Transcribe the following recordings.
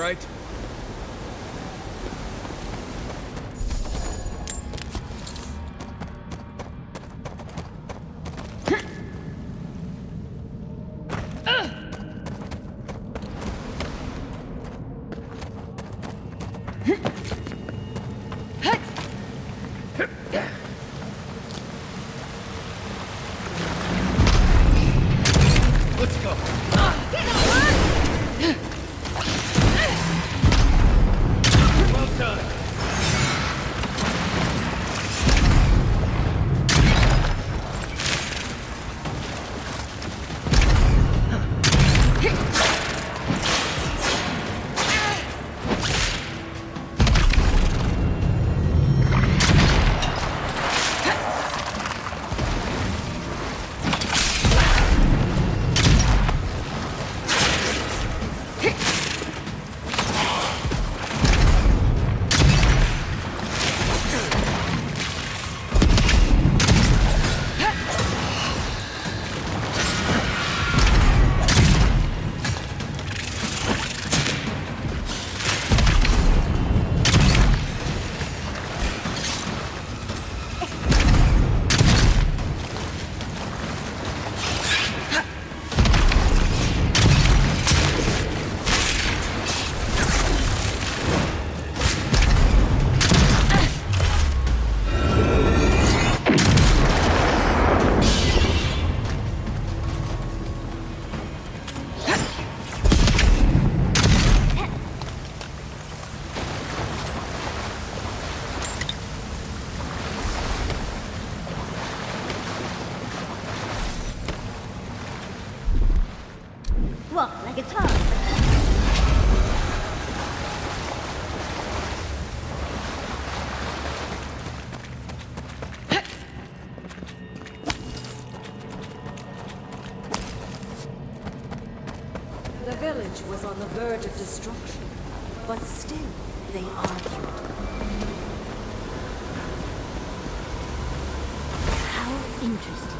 right? Walk like it's hard. The village was on the verge of destruction, but still they argued. How interesting.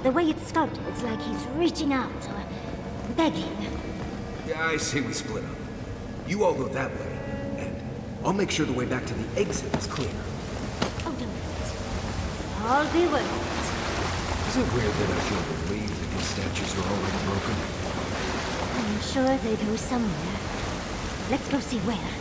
The way it's sculpted, it's like he's reaching out or begging. Yeah, I say we split up. You all go that way, and I'll make sure the way back to the exit is clear. Oh, don't fret. I'll be worth it. Is it weird that I feel relieved that these statues are already broken? I'm sure they go somewhere. Let's go see where.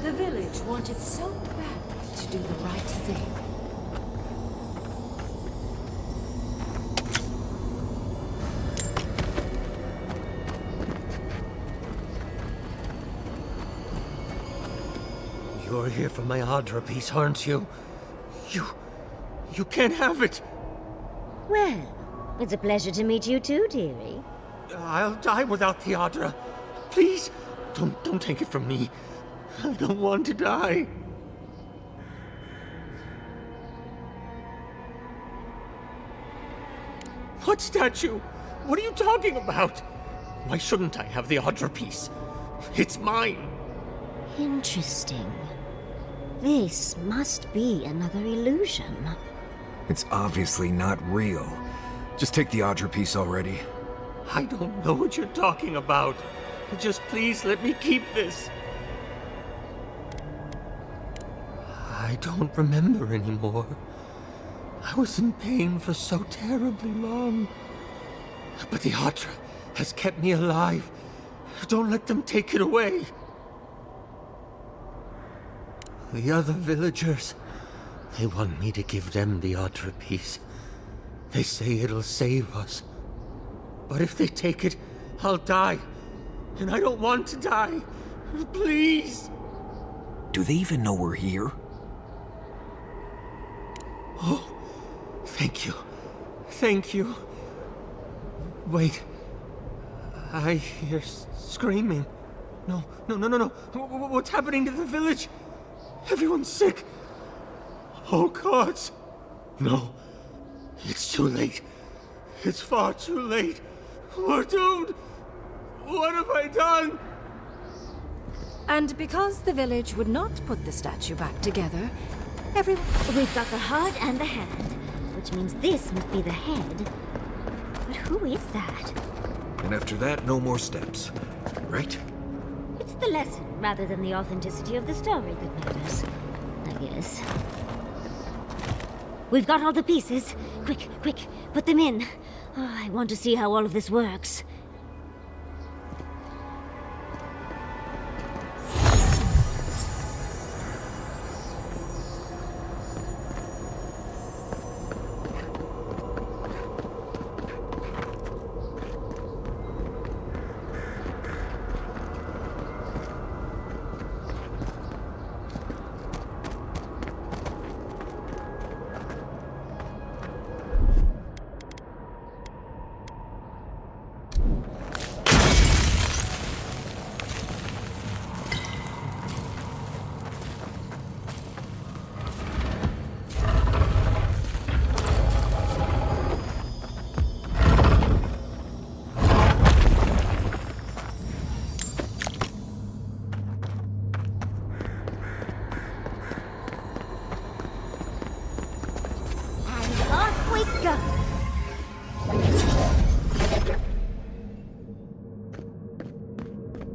The village wanted so badly to do the right thing. You're here for my Adra piece, aren't you? You can't have it! Well, it's a pleasure to meet you too, dearie. I'll die without the Adra. Please, don't take it from me. I don't want to die. What statue? What are you talking about? Why shouldn't I have the Adra piece? It's mine. Interesting. This must be another illusion. It's obviously not real. Just take the Audra piece already. I don't know what you're talking about. Just please let me keep this. I don't remember anymore. I was in pain for so terribly long. But the Adra has kept me alive. Don't let them take it away. The other villagers, they want me to give them the Adra piece. They say it'll save us. But if they take it, I'll die. And I don't want to die. Please. Do they even know we're here? Oh, thank you. Thank you. Wait. I hear screaming. No. What's happening to the village? Everyone's sick. Oh, gods. No. It's too late. It's far too late. We're doomed. What have I done? And because the village would not put the statue back together, We've got the heart and the hand, which means this must be the head. But who is that? And after that, no more steps. Right? It's the lesson rather than the authenticity of the story that matters, I guess. We've got all the pieces. Quick, put them in. Oh, I want to see how all of this works.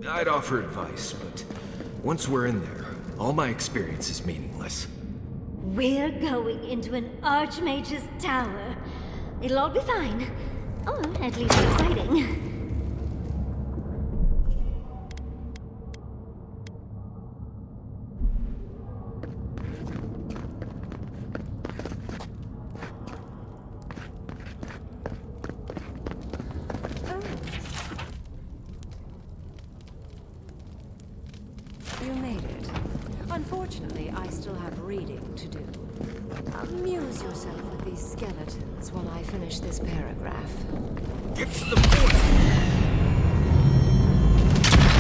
I'd offer advice, but once we're in there, all my experience is meaningless. We're going into an Archmage's tower. It'll all be fine. Or at least exciting. you made it. Unfortunately, I still have reading to do. Amuse yourself with these skeletons while I finish this paragraph. Get to the point!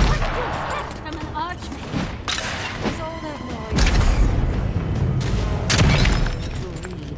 What do you expect from an archmage? Is all that noise? To read.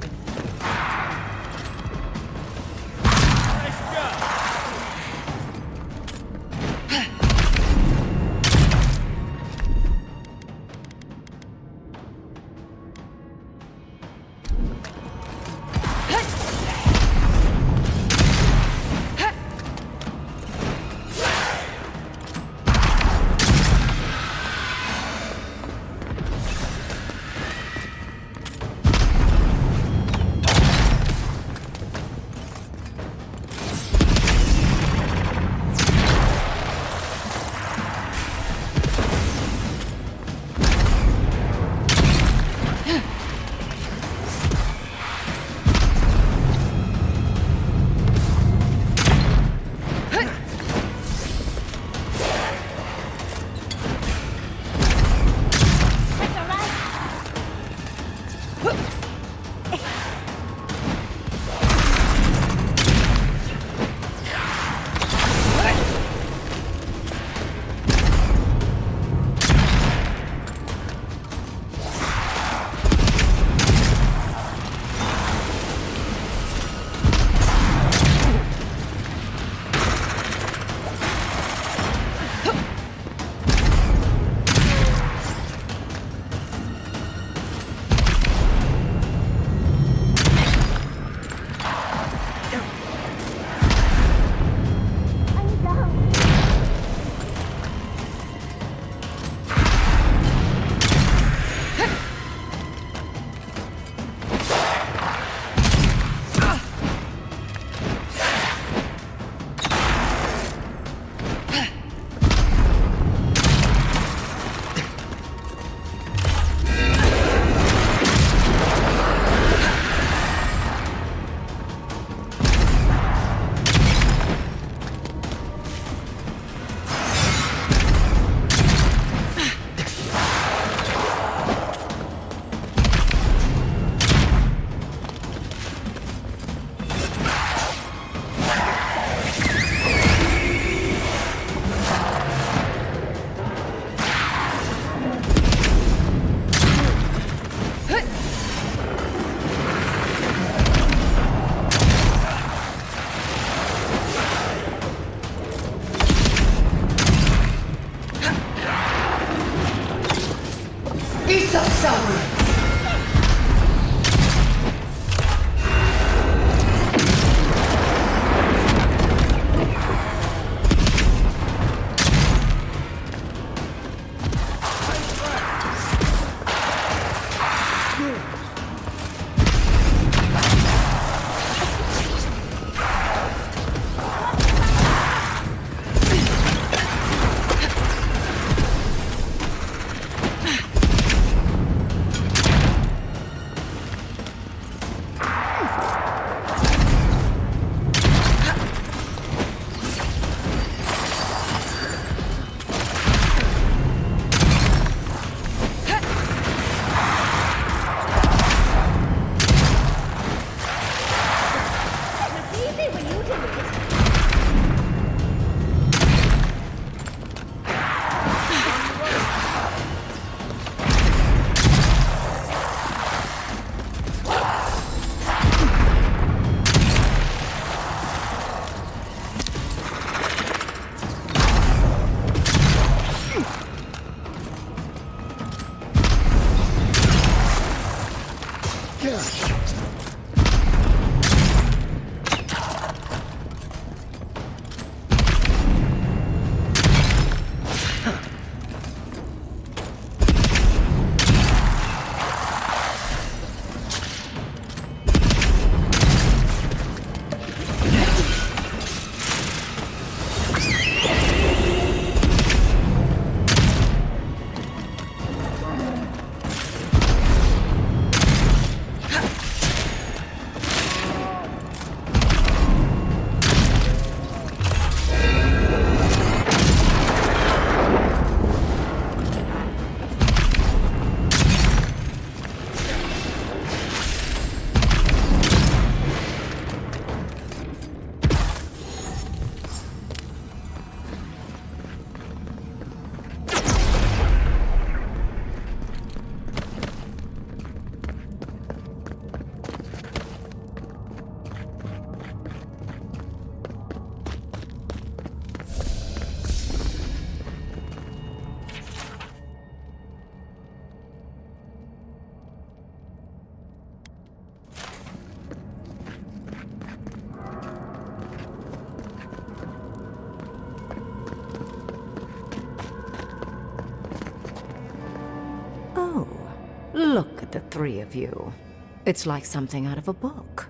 Oh, look at the three of you. It's like something out of a book.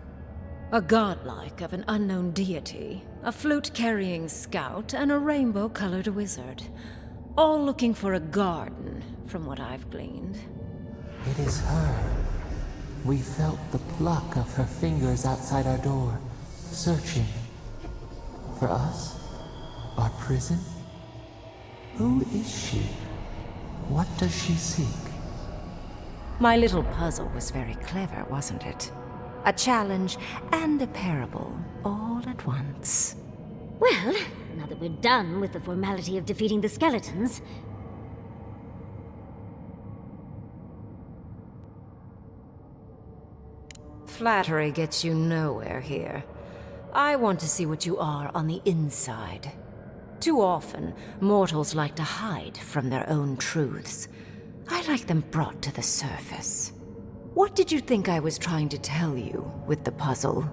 A godlike of an unknown deity, a flute-carrying scout, and a rainbow-colored wizard. All looking for a garden, from what I've gleaned. It is her. We felt the pluck of her fingers outside our door, searching. For us? Our prison? Who is she? What does she seek? My little puzzle was very clever, wasn't it? A challenge and a parable, all at once. Well, now that we're done with the formality of defeating the skeletons... Flattery gets you nowhere here. I want to see what you are on the inside. Too often, mortals like to hide from their own truths. I like them brought to the surface. What did you think I was trying to tell you with the puzzle?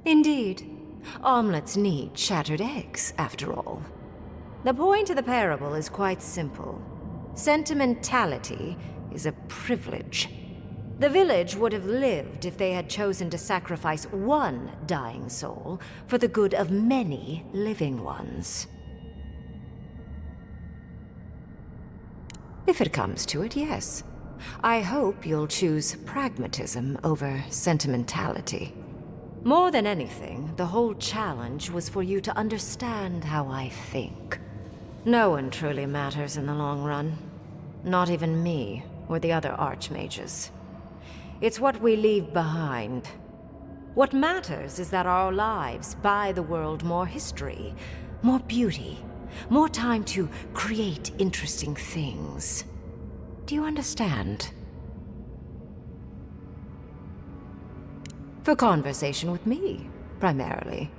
Indeed. Omelets need shattered eggs, after all. The point of the parable is quite simple. Sentimentality is a privilege. The village would have lived if they had chosen to sacrifice one dying soul for the good of many living ones. If it comes to it, yes. I hope you'll choose pragmatism over sentimentality. More than anything, the whole challenge was for you to understand how I think. No one truly matters in the long run. Not even me, or the other archmages. It's what we leave behind. What matters is that our lives buy the world more history, more beauty, more time to create interesting things. Do you understand? For conversation with me, primarily.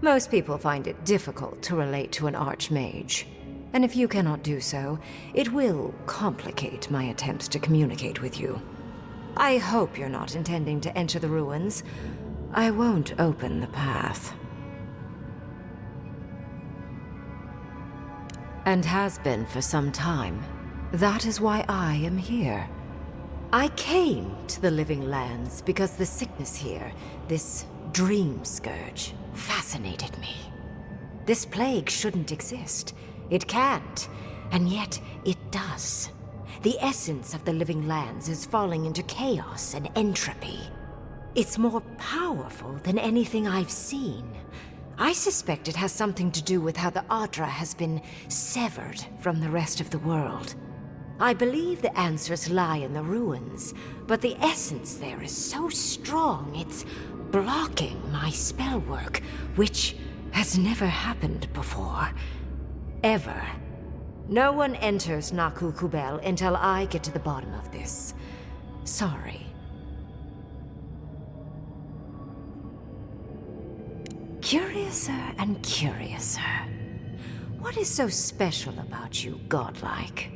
Most people find it difficult to relate to an archmage. And if you cannot do so, it will complicate my attempts to communicate with you. I hope you're not intending to enter the ruins. I won't open the path. And has been for some time. That is why I am here. I came to the Living Lands because the sickness here, this dream scourge, fascinated me. This plague shouldn't exist. It can't, and yet it does. The essence of the Living Lands is falling into chaos and entropy. It's more powerful than anything I've seen. I suspect it has something to do with how the Adra has been severed from the rest of the world. I believe the answers lie in the ruins, but the essence there is so strong it's blocking my spell work, which has never happened before. Ever. No one enters Naku Kubel until I get to the bottom of this. Sorry. Curiouser and curiouser. What is so special about you, godlike?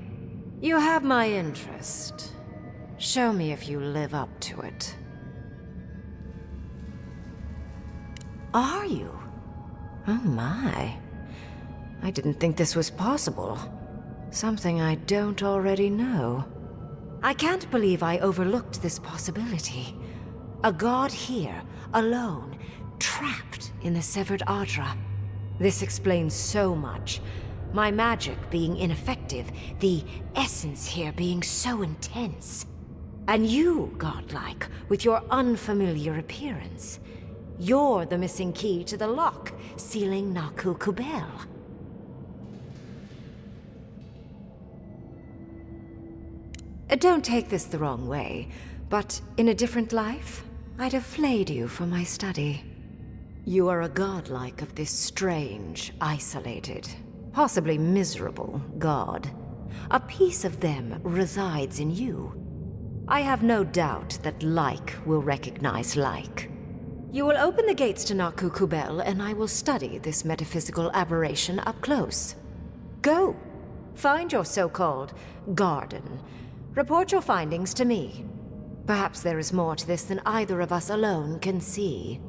You have my interest. Show me if you live up to it. Are you? Oh my. I didn't think this was possible. Something I don't already know. I can't believe I overlooked this possibility. A god here, alone, trapped in the severed Adra. This explains so much. My magic being ineffective, the essence here being so intense. And you, godlike, with your unfamiliar appearance. You're the missing key to the lock, sealing Naku Kubel. Don't take this the wrong way, but in a different life, I'd have flayed you for my study. You are a godlike of this strange, isolated, possibly miserable god. A piece of them resides in you. I have no doubt that like will recognize like. You will open the gates to Naku Kubel, and I will study this metaphysical aberration up close. Go. Find your so-called garden. Report your findings to me. Perhaps there is more to this than either of us alone can see.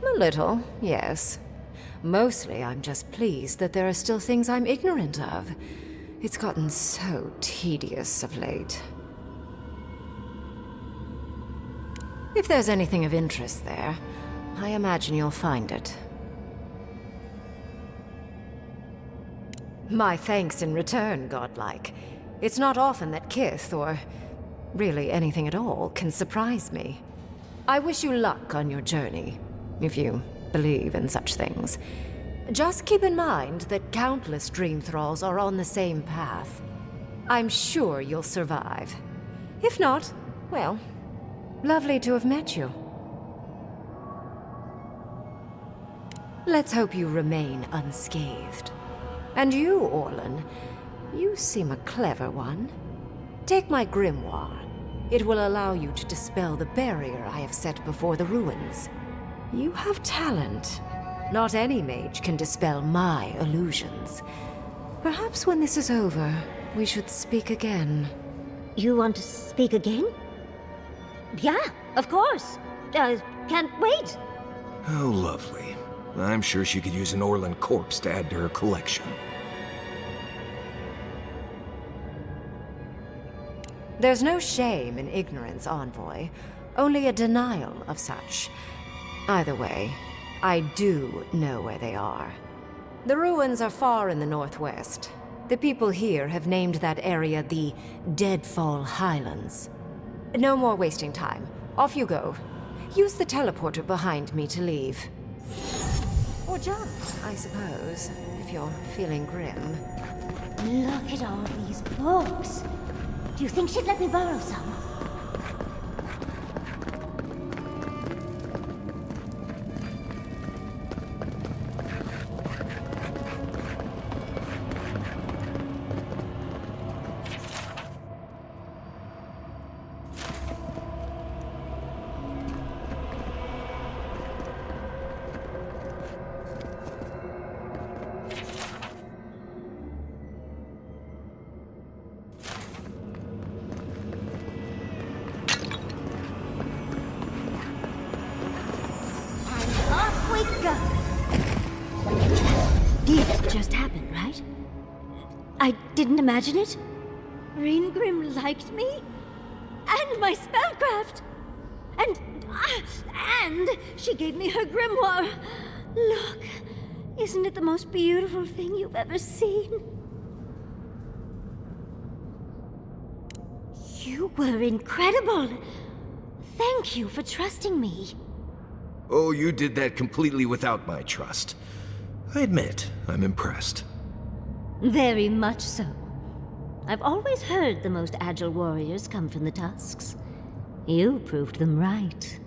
A little, yes. Mostly I'm just pleased that there are still things I'm ignorant of. It's gotten so tedious of late. If there's anything of interest there, I imagine you'll find it. My thanks in return, godlike. It's not often that Kith, or really anything at all, can surprise me. I wish you luck on your journey, if you believe in such things. Just keep in mind that countless dream thralls are on the same path. I'm sure you'll survive. If not, well, lovely to have met you. Let's hope you remain unscathed. And you, Orlan, you seem a clever one. Take my grimoire. It will allow you to dispel the barrier I have set before the ruins. You have talent. Not any mage can dispel my illusions. Perhaps when this is over, we should speak again. You want to speak again? Yeah, of course. Can't wait. Oh, lovely. I'm sure she could use an Orlan corpse to add to her collection. There's no shame in ignorance, Envoy. Only a denial of such. Either way, I do know where they are. The ruins are far in the northwest. The people here have named that area the Deadfall Highlands. No more wasting time. Off you go. Use the teleporter behind me to leave. Or jump, I suppose, if you're feeling grim. Look at all these books. Do you think she'd let me borrow some? wake up! Did just happen, right? I didn't imagine it? Ringrim liked me? And my spellcraft! And she gave me her grimoire! Look, isn't it the most beautiful thing you've ever seen? You were incredible! Thank you for trusting me. Oh, you did that completely without my trust. I admit, I'm impressed. Very much so. I've always heard the most agile warriors come from the tusks. You proved them right.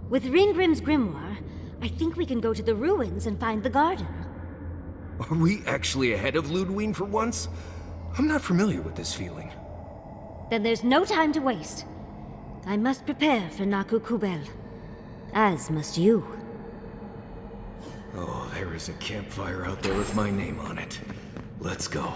With Ringrim's grimoire, I think we can go to the ruins and find the garden. Are we actually ahead of Ludwig for once? I'm not familiar with this feeling. Then there's no time to waste. I must prepare for Naku Kubel. As must you. Oh, there is a campfire out there with my name on it. Let's go.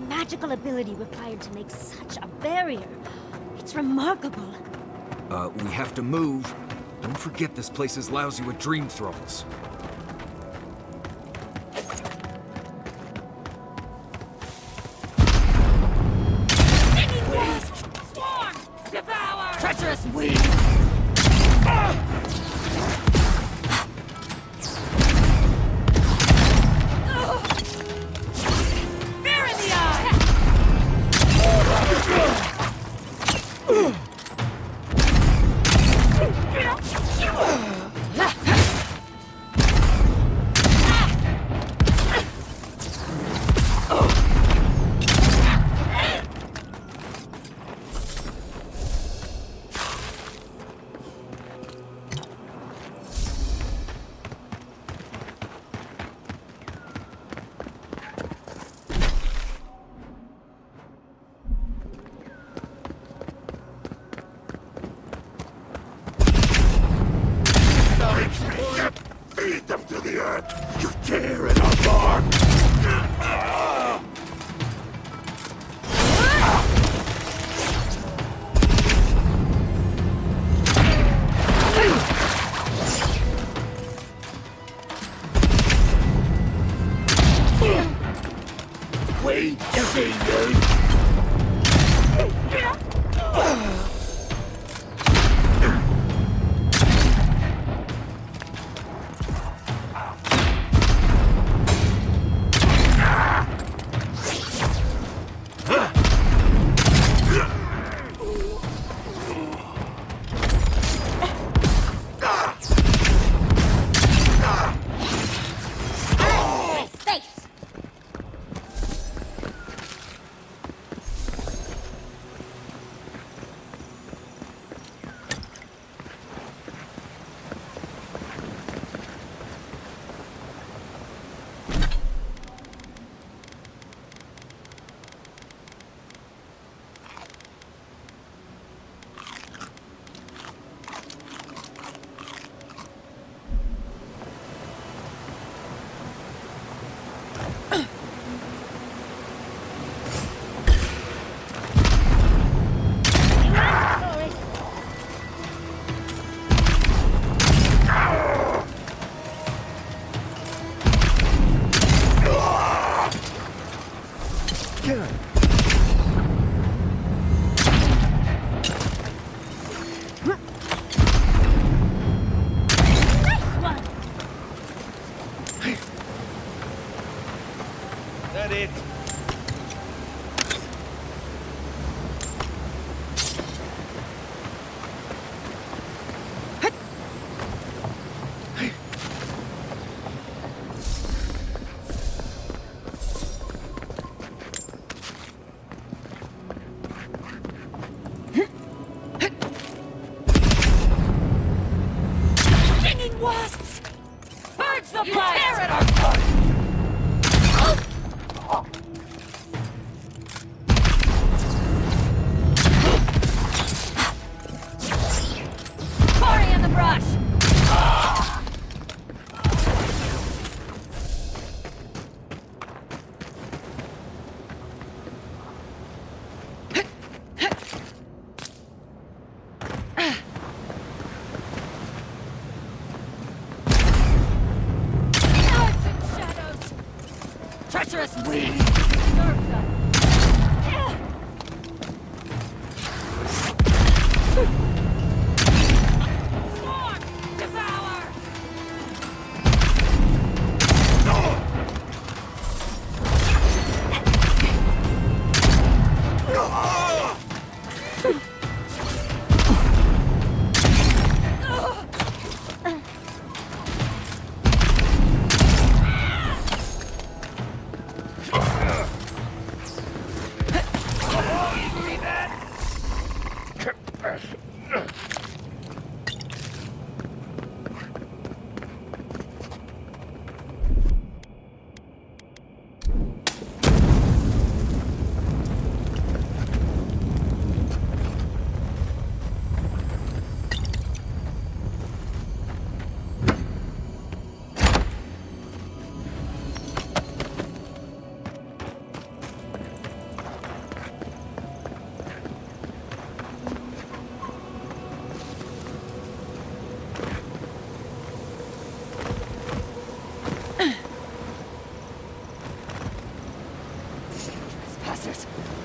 Magical ability required to make such a barrier. It's remarkable. We have to move. Don't forget this place is lousy with dream thralls. Stinging wasp! Swarm! Devour! Treacherous weed! Fear in the eye! Feed them to the earth! You tear it apart! Wait to see you! Treacherous weed! Swarm! Devour!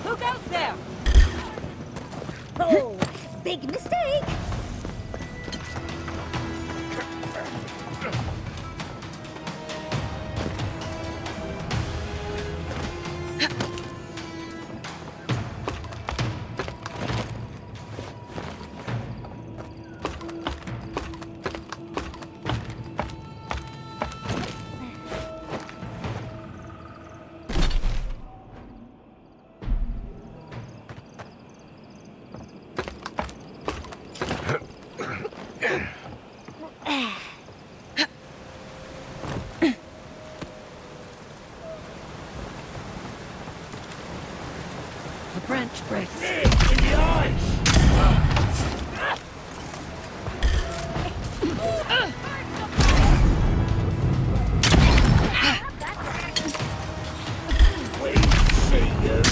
Who goes there? Oh, big mistake! The branch breaks. In the eyes! We see you!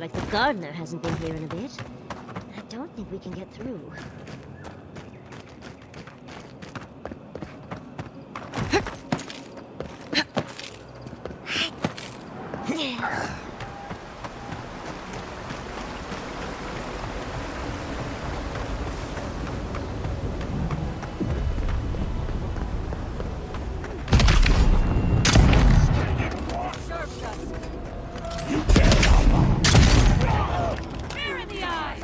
like the gardener hasn't been here in a bit. I don't think we can get through. Fear in the eyes!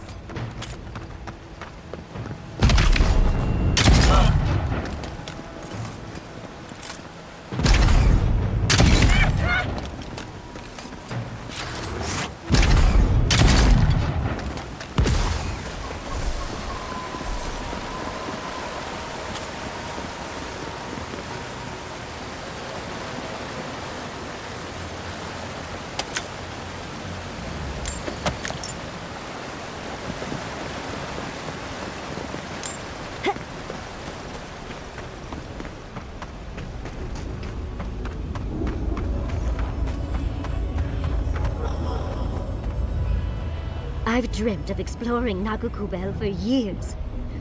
I've dreamt of exploring Naku Kubel for years,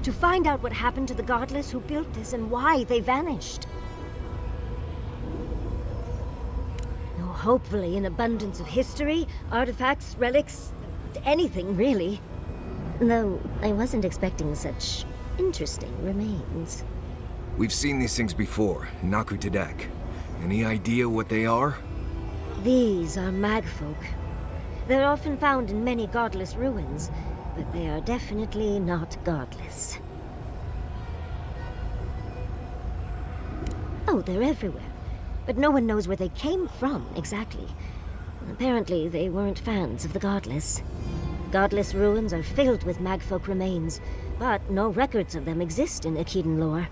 to find out what happened to the godless who built this and why they vanished. Oh, hopefully an abundance of history, artifacts, relics, anything really. Though I wasn't expecting such interesting remains. We've seen these things before, Naku Tadek. Any idea what they are? These are magfolk. They're often found in many godless ruins, but they are definitely not godless. Oh, they're everywhere, but no one knows where they came from exactly. Apparently, they weren't fans of the godless. Godless ruins are filled with magfolk remains, but no records of them exist in Akedan lore.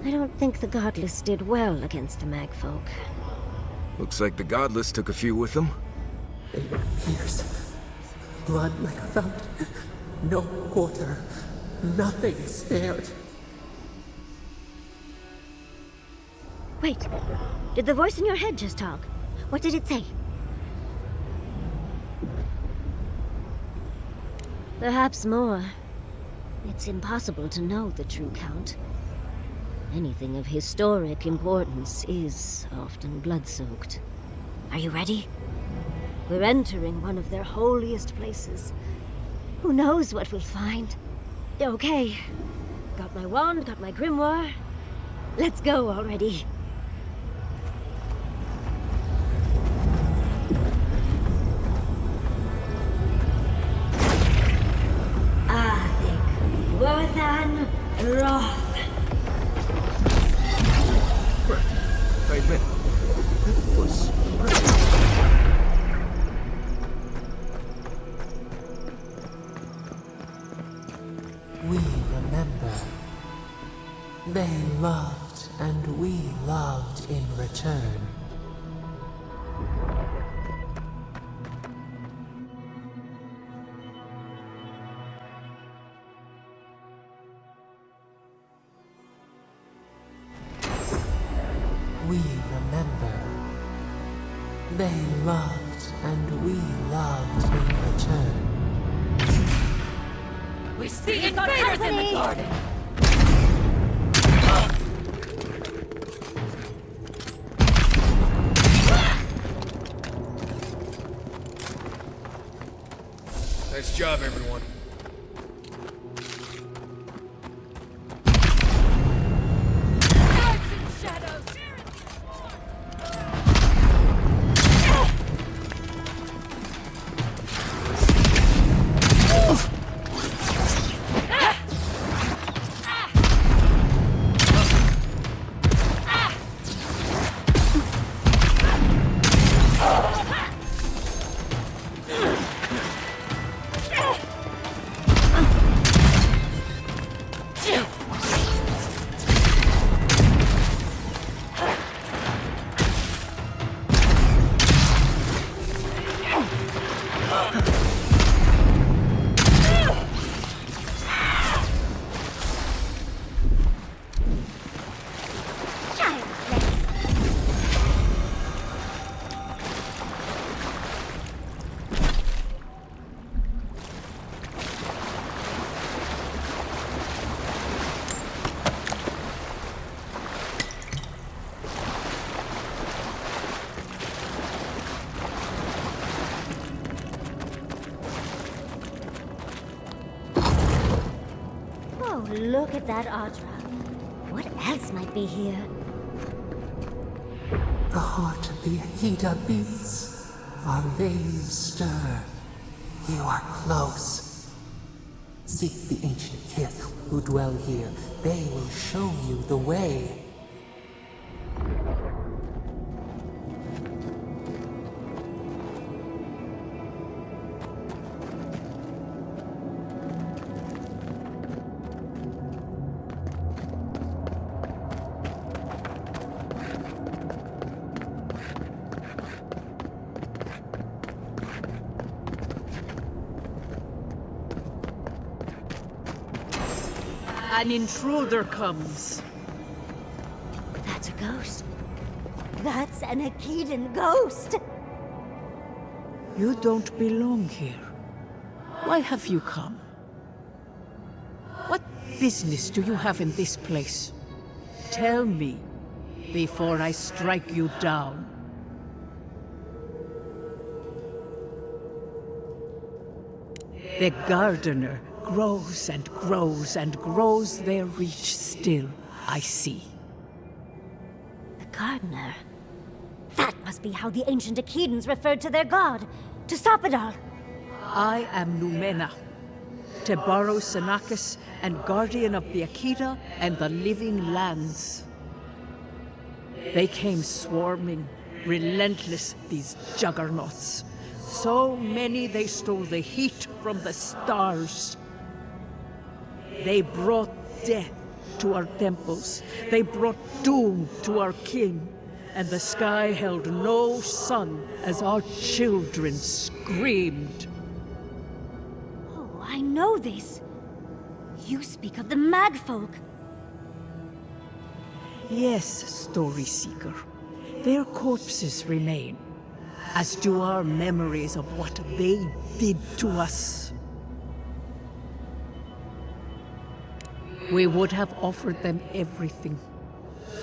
I don't think the godless did well against the magfolk. Looks like the godless took a few with them. They pierce. Blood like a fountain. No quarter. Nothing spared. Wait, did the voice in your head just talk? What did it say? Perhaps more. It's impossible to know the true count. Anything of historic importance is often blood-soaked. Are you ready? We're entering one of their holiest places. Who knows what we'll find? Okay. Got my wand, got my grimoire. Let's go already. Worthan Roth. I admit, it was We remember. They loved, and we loved in return. We remember. They loved, and we loved in return. We see invaders in the garden! nice job, everyone. Darks and shadows! Look at that Audra. What else might be here? The heart of the Akita beats. Our veins stir. You are close. Seek the ancient kith who dwell here. They will show you the way. An intruder comes. That's a ghost. That's an Akitan ghost! You don't belong here. Why have you come? What business do you have in this place? Tell me, before I strike you down. The gardener grows and grows and grows their reach still, I see. The gardener. That must be how the ancient Akitans referred to their god, to stop it all. I am Numena, Tebaro Senakis, and guardian of the Akita and the living lands. They came swarming, relentless, these juggernauts. So many they stole the heat from the stars. They brought death to our temples. They brought doom to our king. And the sky held no sun as our children screamed. Oh, I know this. You speak of the Magfolk. Yes, Story Seeker. Their corpses remain, as do our memories of what they did to us. We would have offered them everything,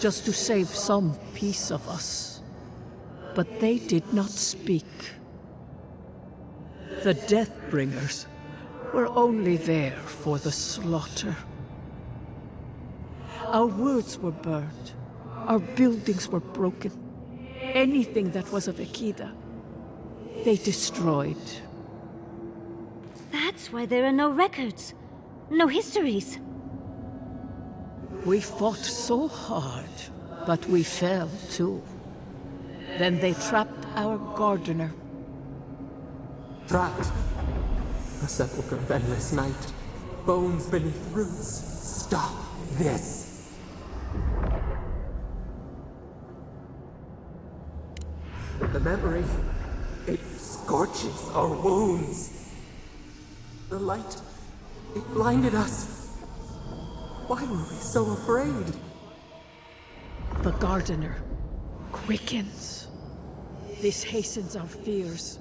just to save some piece of us. But they did not speak. The Deathbringers were only there for the slaughter. Our words were burned. Our buildings were broken. Anything that was of Akita, they destroyed. That's why there are no records, no histories. We fought so hard, but we fell too. Then they trapped our gardener. Trapped. A sepulchre of endless night. Bones beneath roots. Stop this. The memory, it scorches our wounds. The light, it blinded us. Why were we so afraid? The gardener quickens. This hastens our fears.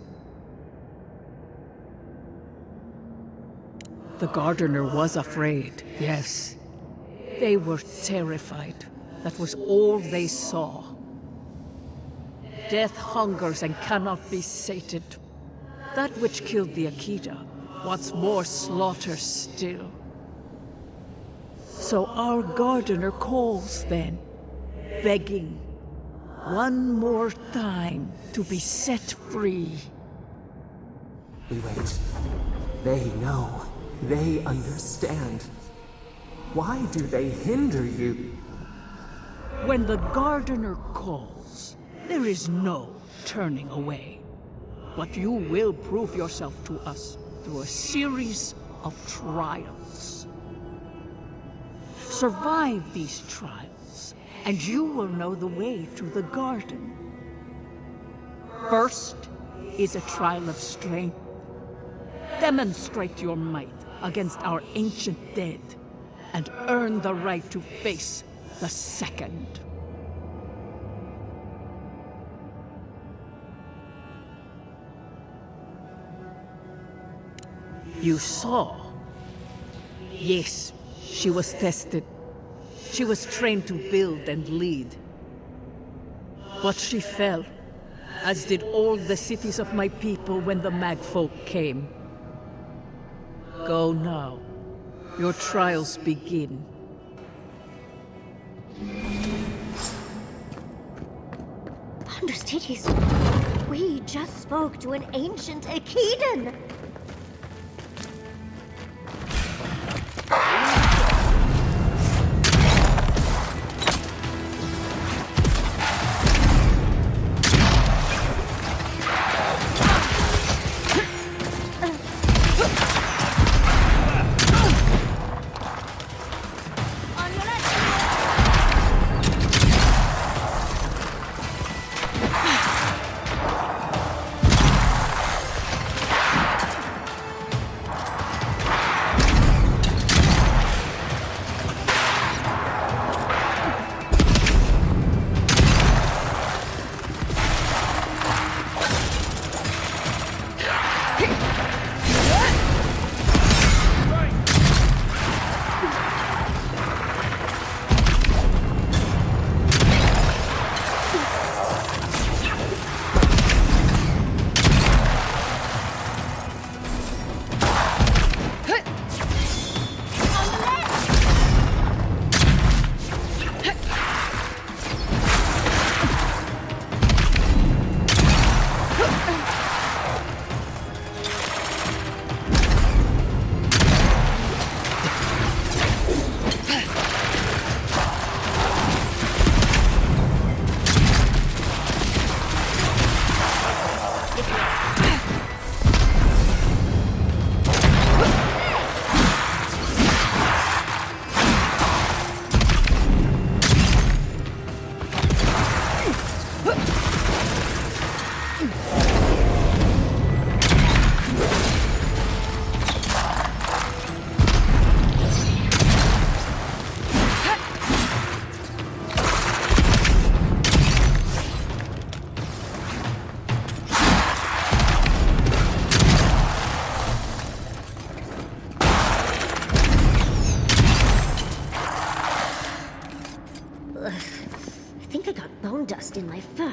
The gardener was afraid, yes. They were terrified. That was all they saw. Death hungers and cannot be sated. That which killed the Akita wants more slaughter still. So our gardener calls then, begging one more time to be set free. We wait. They know. They understand. Why do they hinder you? When the gardener calls, there is no turning away. But you will prove yourself to us through a series of trials. Survive these trials, and you will know the way to the garden. First is a trial of strength. Demonstrate your might against our ancient dead, and earn the right to face the second. You saw. Yes, she was tested. She was trained to build and lead. But she fell, as did all the cities of my people when the Magfolk came. Go now. Your trials begin. Undercities, we just spoke to an ancient Akedan! Dust in my fur.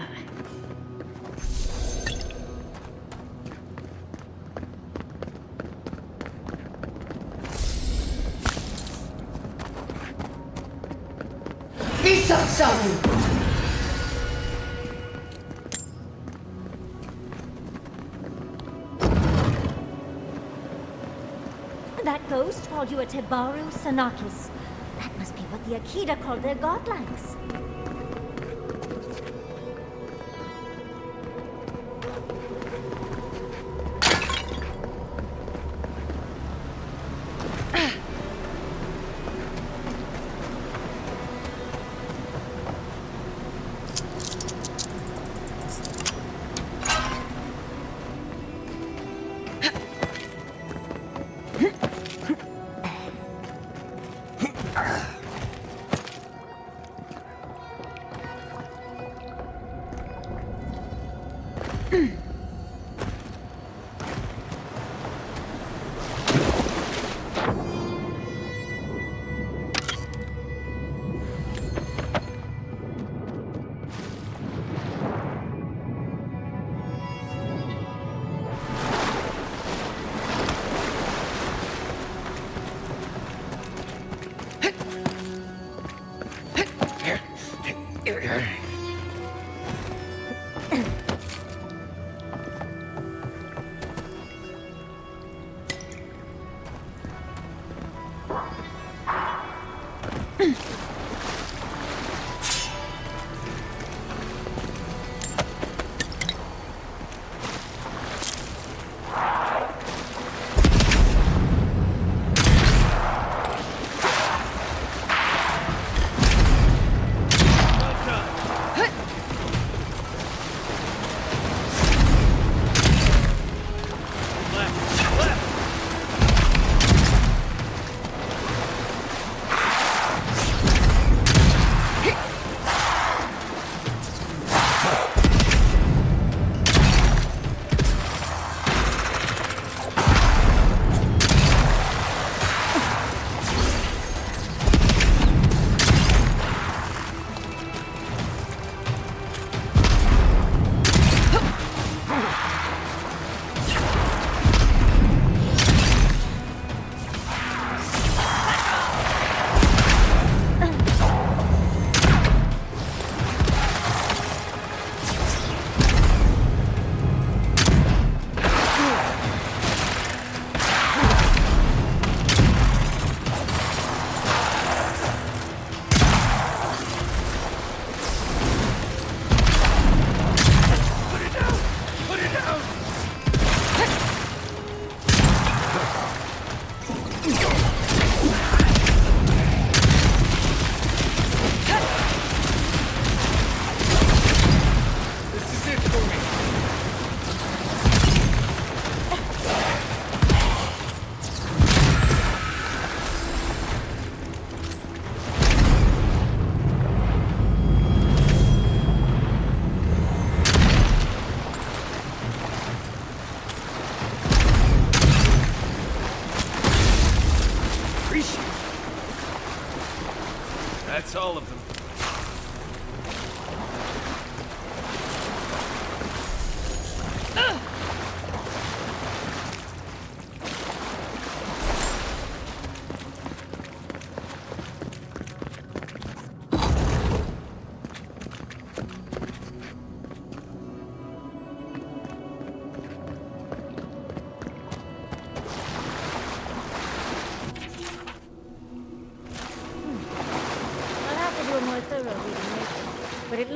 That ghost called you a Tebaru Sanakis. That must be what the Akita called their godlikes.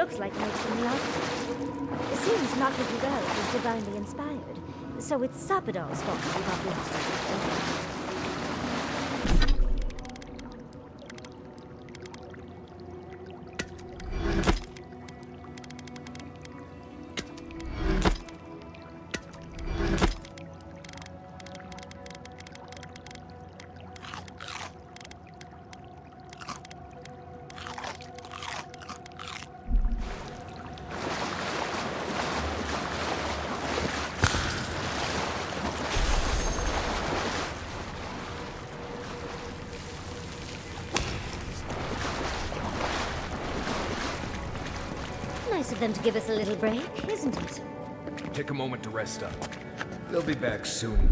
looks like notes from the architect. It seems Naku Kubel was divinely inspired, so it's Sappadal's fault we got lost in it. Nice of them to give us a little break, isn't it? Take a moment to rest up. They'll be back soon.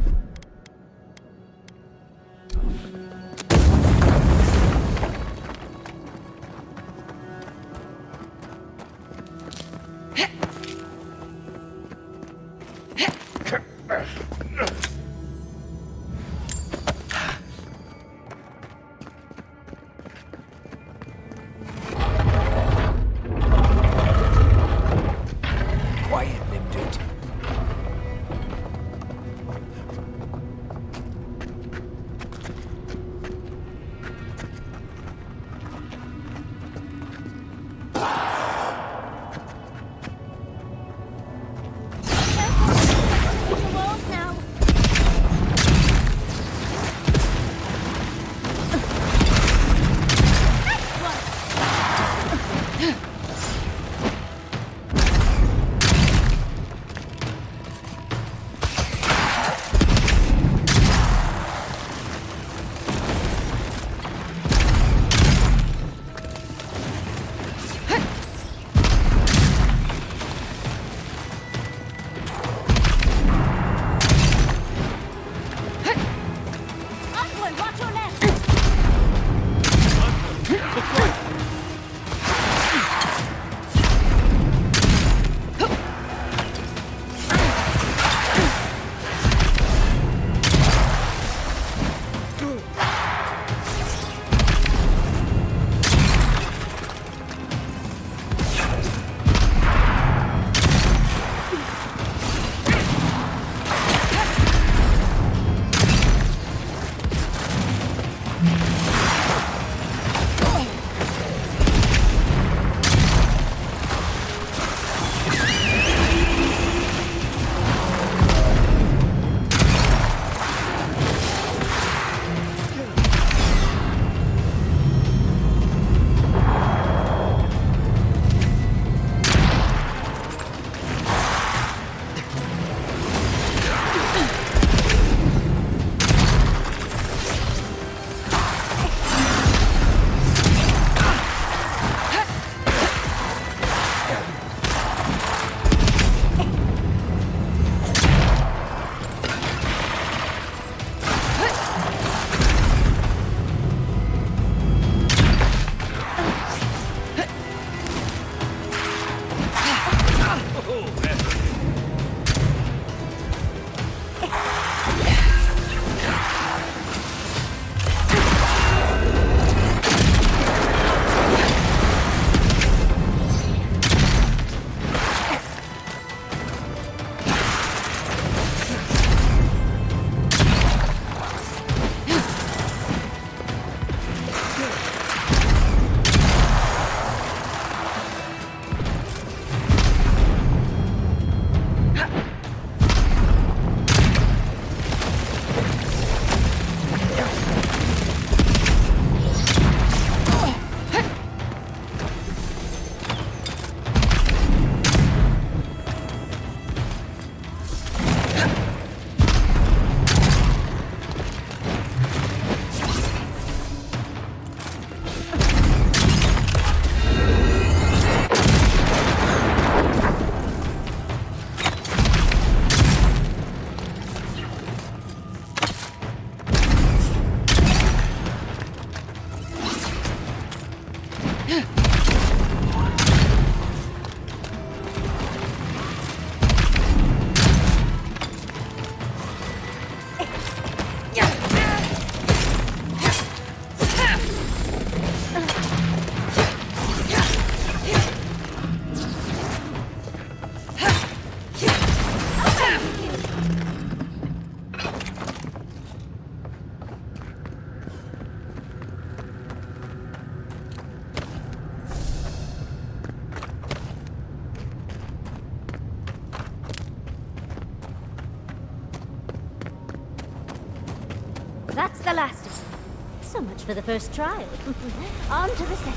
That's the last of them. So much for the first trial. On to the second.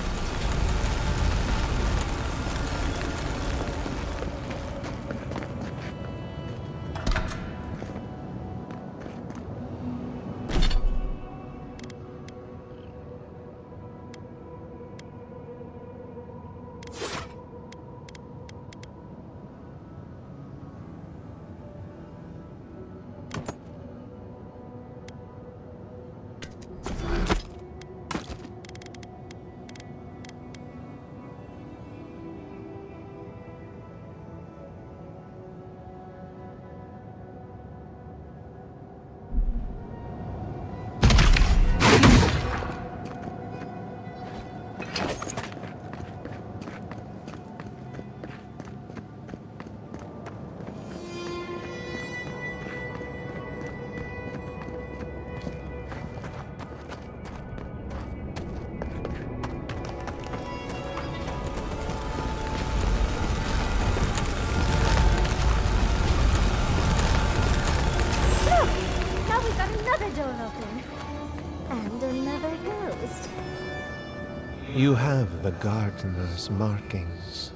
You have the gardener's markings,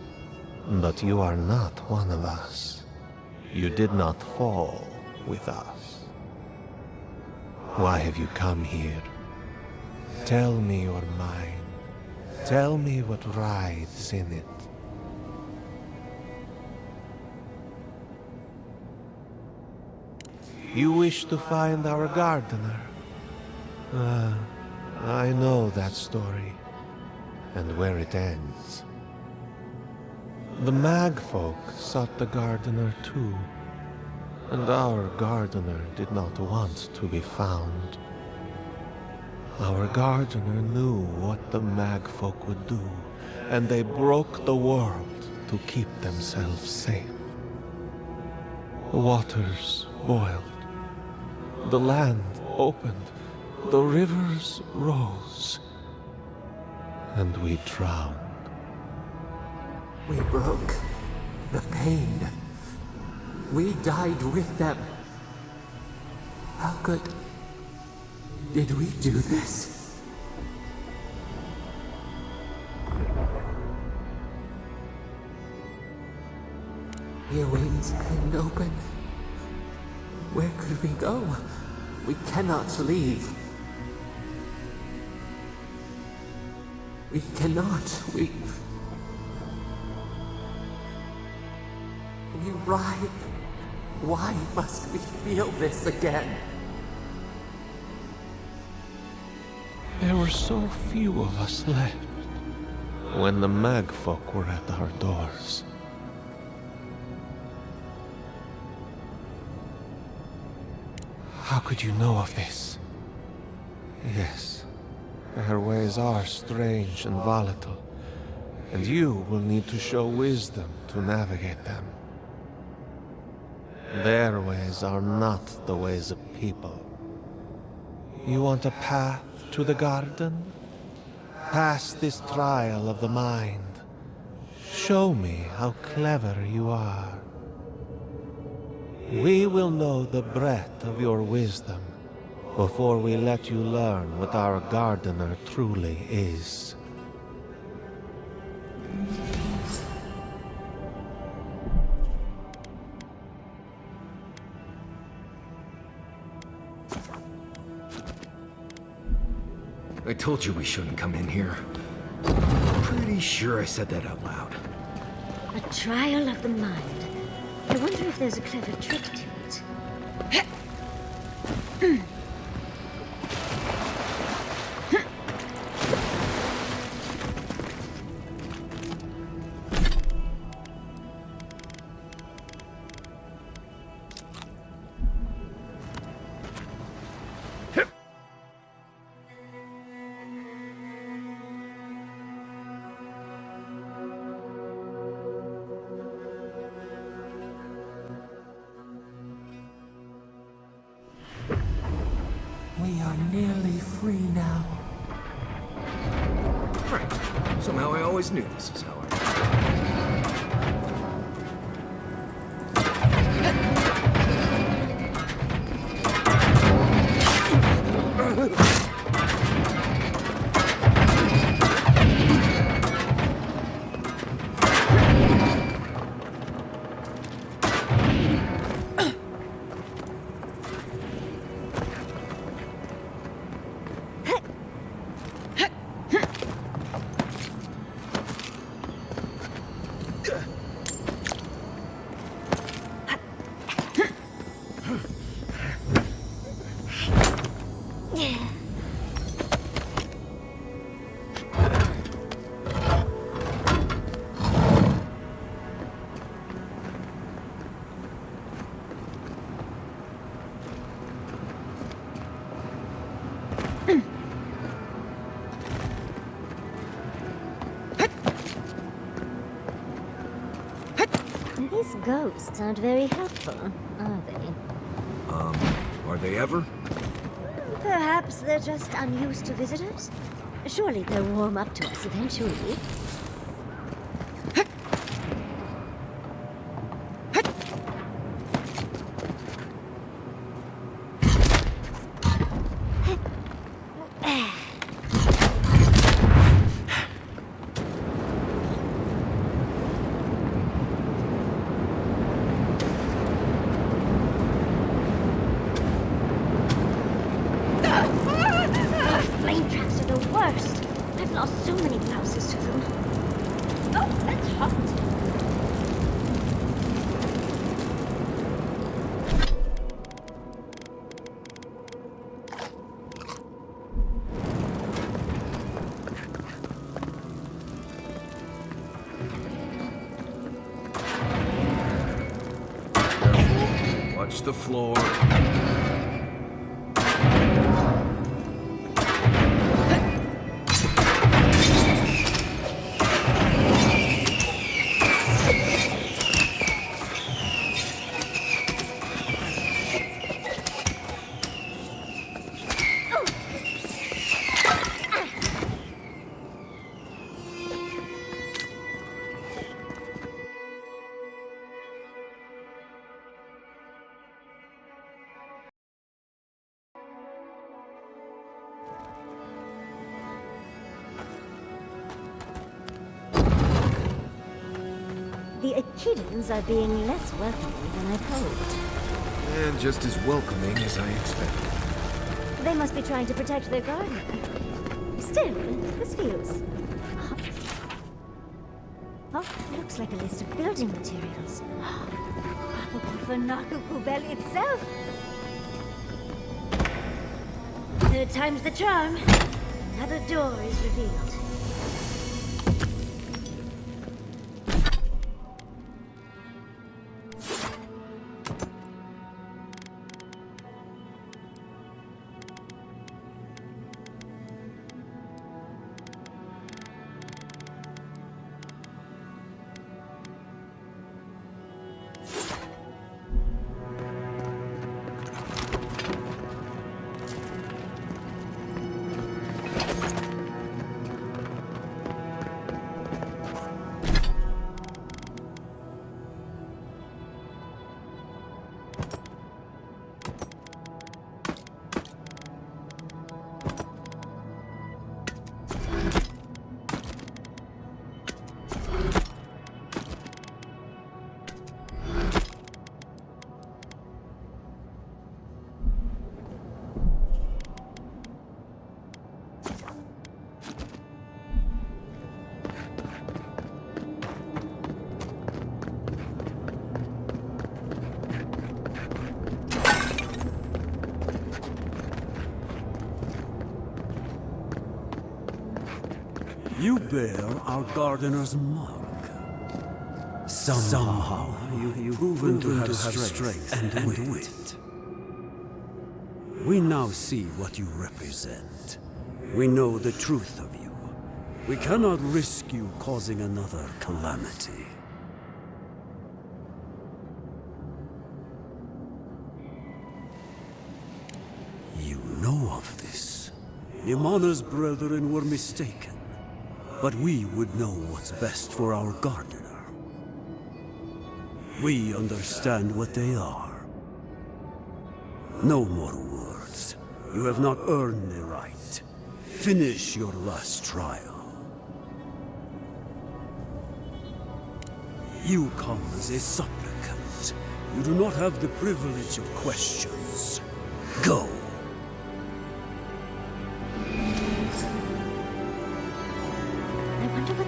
but you are not one of us. You did not fall with us. Why have you come here? Tell me your mind. Tell me what rides in it. You wish to find our gardener? I know that story, and where it ends. The Magfolk sought the gardener too, and our gardener did not want to be found. Our gardener knew what the Magfolk would do, and they broke the world to keep themselves safe. The waters boiled, the land opened, the rivers rose, and we drowned. We broke the pain. We died with them. How did we do this? Your wings couldn't open. Where could we go? We cannot leave. We cannot. We writhe. Why must we feel this again? There were so few of us left when the Magfolk were at our doors. How could you know of this? Yes, their ways are strange and volatile, and you will need to show wisdom to navigate them. Their ways are not the ways of people. You want a path to the garden? Pass this trial of the mind. Show me how clever you are. We will know the breadth of your wisdom before we let you learn what our gardener truly is. I told you we shouldn't come in here. Pretty sure I said that out loud. A trial of the mind. I wonder if there's a clever trick to it. We are nearly free now. Right. Somehow I always knew this is how I... These ghosts aren't very helpful, are they? Are they ever? Perhaps they're just unused to visitors? Surely they'll warm up to us eventually. Flame traps are the worst. I've lost so many blouses to them. Oh, that's hot. Watch the floor. The Echidans are being less welcoming than I'd hoped. And just as welcoming as I expected. They must be trying to protect their garden. Still, this feels off. Oh, looks like a list of building materials. Probably for Naku Kubel itself. Third time's the charm. Another door is revealed. You bear our gardener's mark. Somehow you've proven to have strength and wit. We now see what you represent. We know the truth of you. We cannot risk you causing another calamity. You know of this. Nimana's brethren were mistaken. But we would know what's best for our gardener. We understand what they are. No more words. You have not earned the right. Finish your last trial. You come as a supplicant. You do not have the privilege of questions. Go.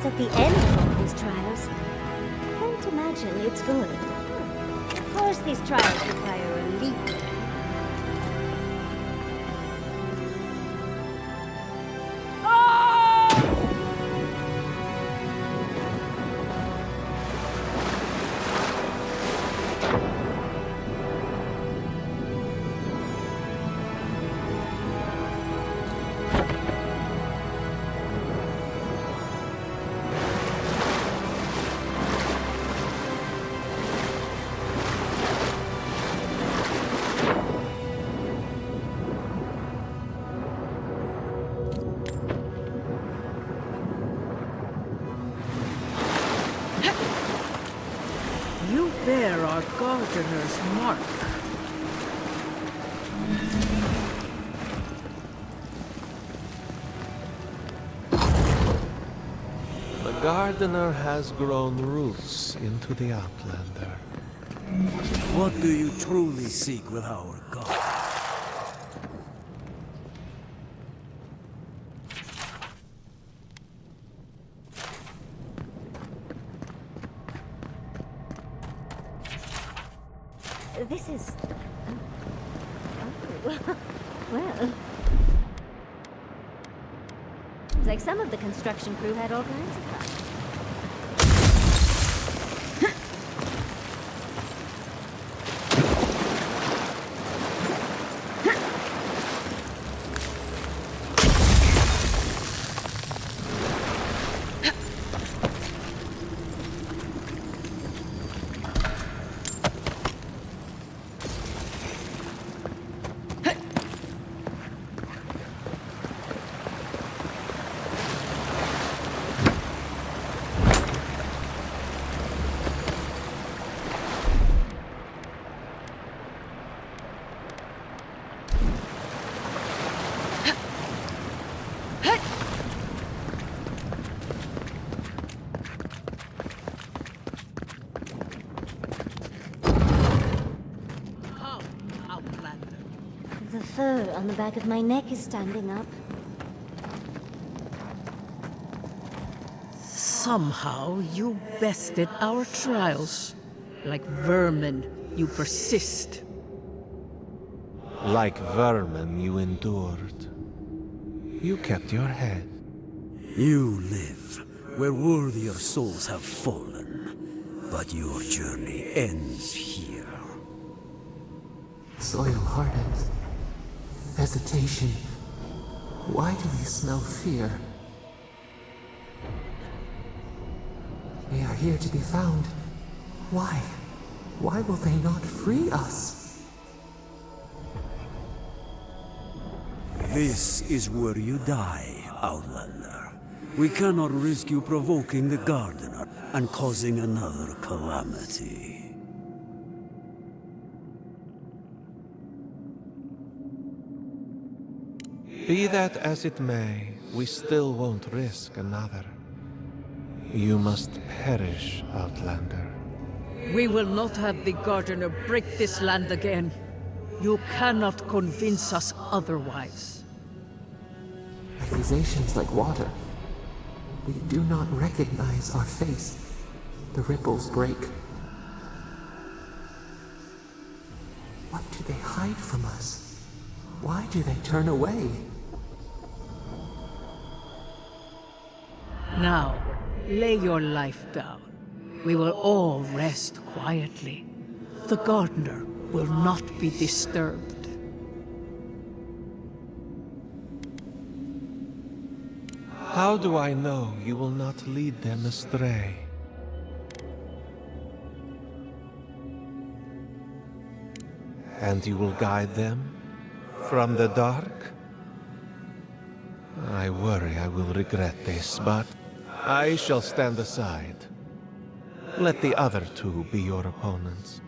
At the end of all these trials, can't imagine it's good. Of course, these trials require a leap. You bear our gardener's mark. The gardener has grown roots into the Outlander. What do you truly seek with our god? This is... Oh. Well... It's like some of the construction crew had all kinds of fun. The fur on the back of my neck is standing up. Somehow you bested our trials. Like vermin, you persist. Like vermin, you endured. You kept your head. You live where worthier souls have fallen, but your journey ends here. Soil hardens. Hesitation. Why do we smell fear? They are here to be found. Why? Why will they not free us? This is where you die, Outlander. We cannot risk you provoking the Gardener and causing another calamity. Be that as it may, we still won't risk another. You must perish, Outlander. We will not have the Gardener break this land again. You cannot convince us otherwise. Accusations like water. We do not recognize our face. The ripples break. What do they hide from us? Why do they turn away? Now, lay your life down. We will all rest quietly. The Gardener will not be disturbed. How do I know you will not lead them astray? And you will guide them from the dark? I worry I will regret this, but I shall stand aside. Let the other two be your opponents.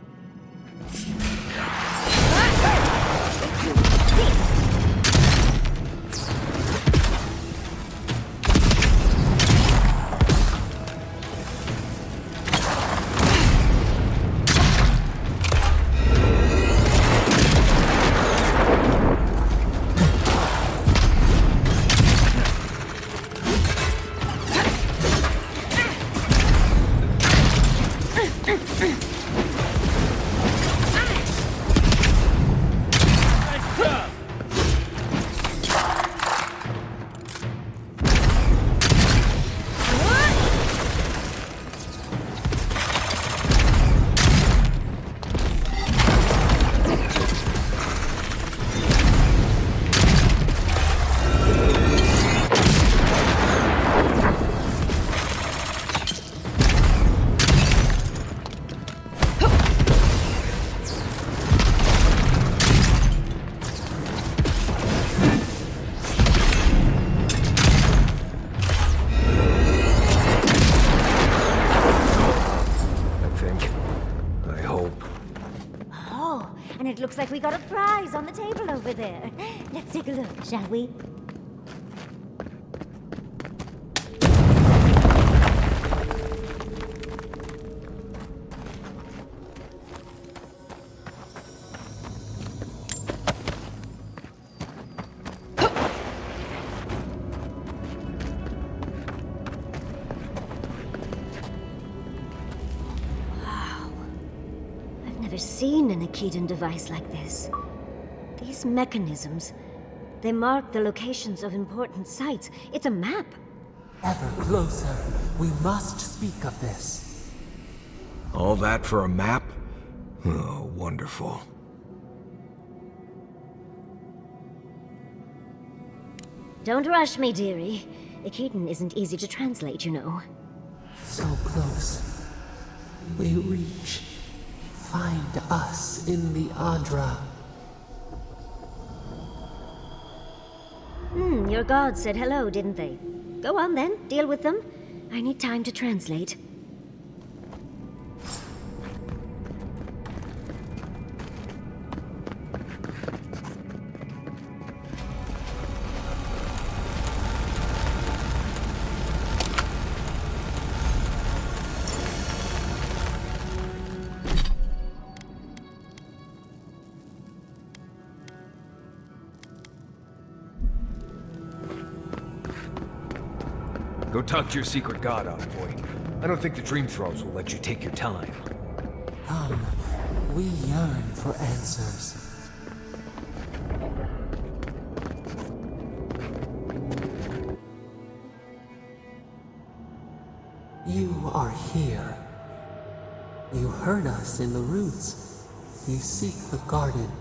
And it looks like we got a prize on the table over there. Let's take a look, shall we? Seen an Akedan device like this. These mechanisms, they mark the locations of important sites. It's a map. Ever closer. We must speak of this. All that for a map? Oh, wonderful. Don't rush me, dearie. Akedan isn't easy to translate, you know. So close. We reach. Find us in the Adra. Your gods said hello, didn't they? Go on then, deal with them. I need time to translate. Go talk to your secret god, boy. I don't think the Dream Thralls will let you take your time. Come, we yearn for answers. You are here. You heard us in the roots. You seek the garden.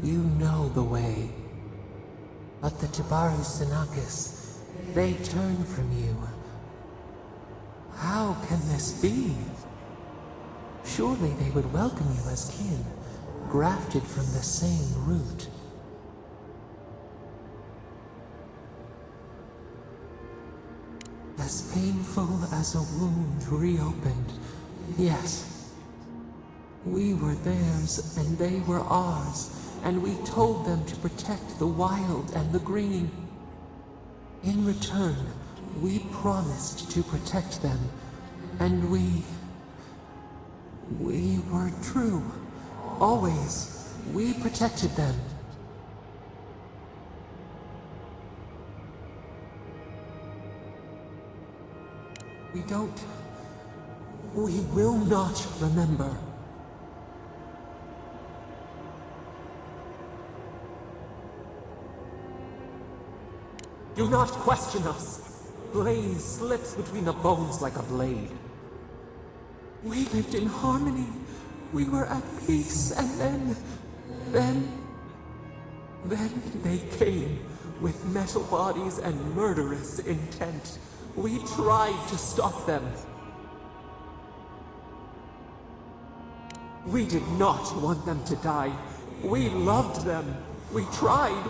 You know the way. But the Tibaru Sinakis, they turn from you. How can this be? Surely they would welcome you as kin, grafted from the same root. As painful as a wound reopened, yes. We were theirs and they were ours, and we told them to protect the wild and the green. In return, we promised to protect them, and we were true. Always, we protected them. We will not remember. Do not question us. Blade slips between the bones like a blade. We lived in harmony. We were at peace, and then they came with metal bodies and murderous intent. We tried to stop them. We did not want them to die. We loved them. We tried.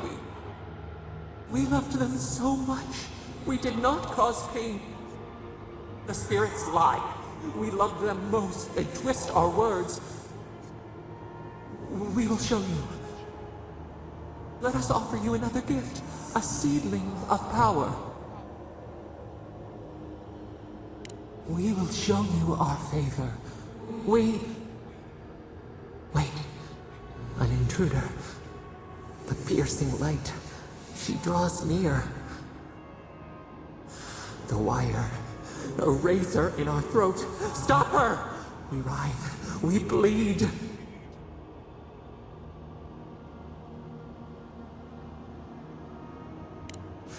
We loved them so much. We did not cause pain. The spirits lie. We loved them most. They twist our words. We will show you. Let us offer you another gift. A seedling of power. We will show you our favor. Wait. An intruder. The piercing light. She draws near. The wire. A razor in our throat. Stop her! We writhe. We bleed.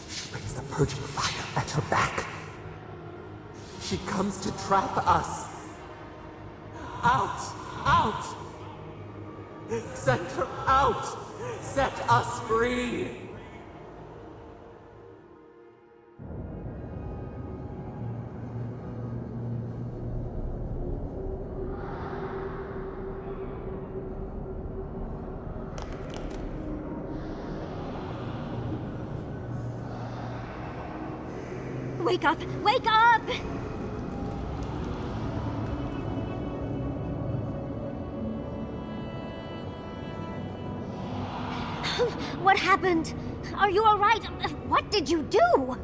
She brings the purging fire at her back. She comes to trap us. Out! Out! Send her out! Set us free! Wake up! Wake up! What happened? Are you all right? What did you do?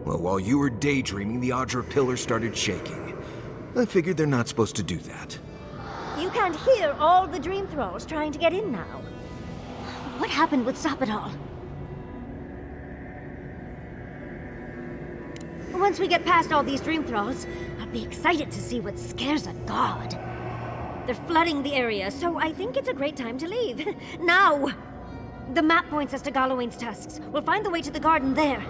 Well, while you were daydreaming, the Audra pillar started shaking. I figured they're not supposed to do that. You can't hear all the dream thralls trying to get in now. What happened with Stop It All? Once we get past all these dream thralls, I'll be excited to see what scares a god. They're flooding the area, so I think it's a great time to leave. Now! The map points us to Galawain's tusks. We'll find the way to the garden there.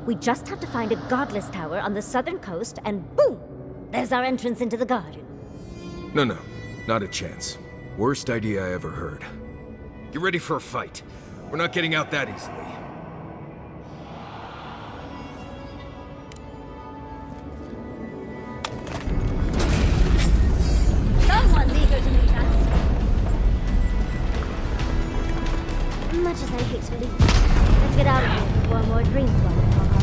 We just have to find a godless tower on the southern coast, and boom! There's our entrance into the garden. No, not a chance. Worst idea I ever heard. Get ready for a fight. We're not getting out that easily. Someone's eager to meet us. Much as I hate to leave, let's get out of here before more dreams come upon us.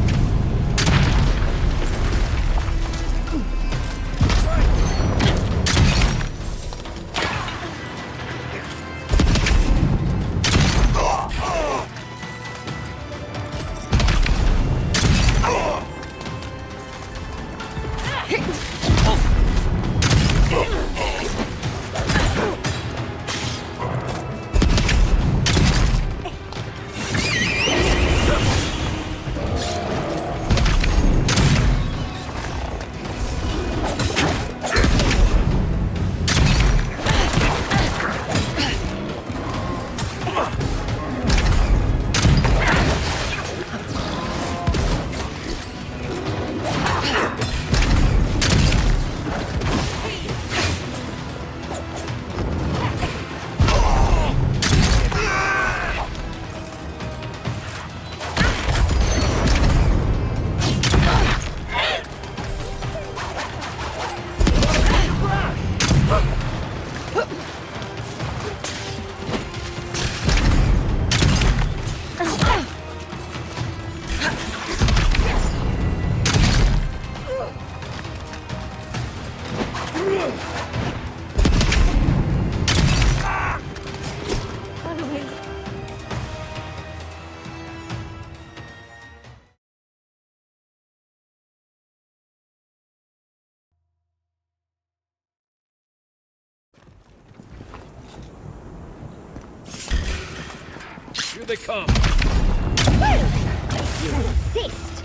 Here they come! Insist!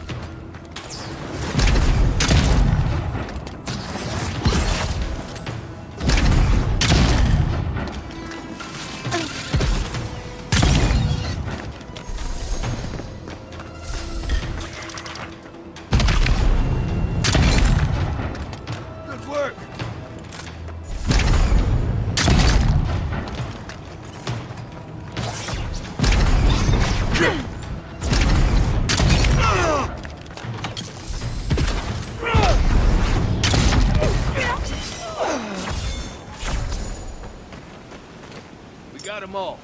Good work! We got them all.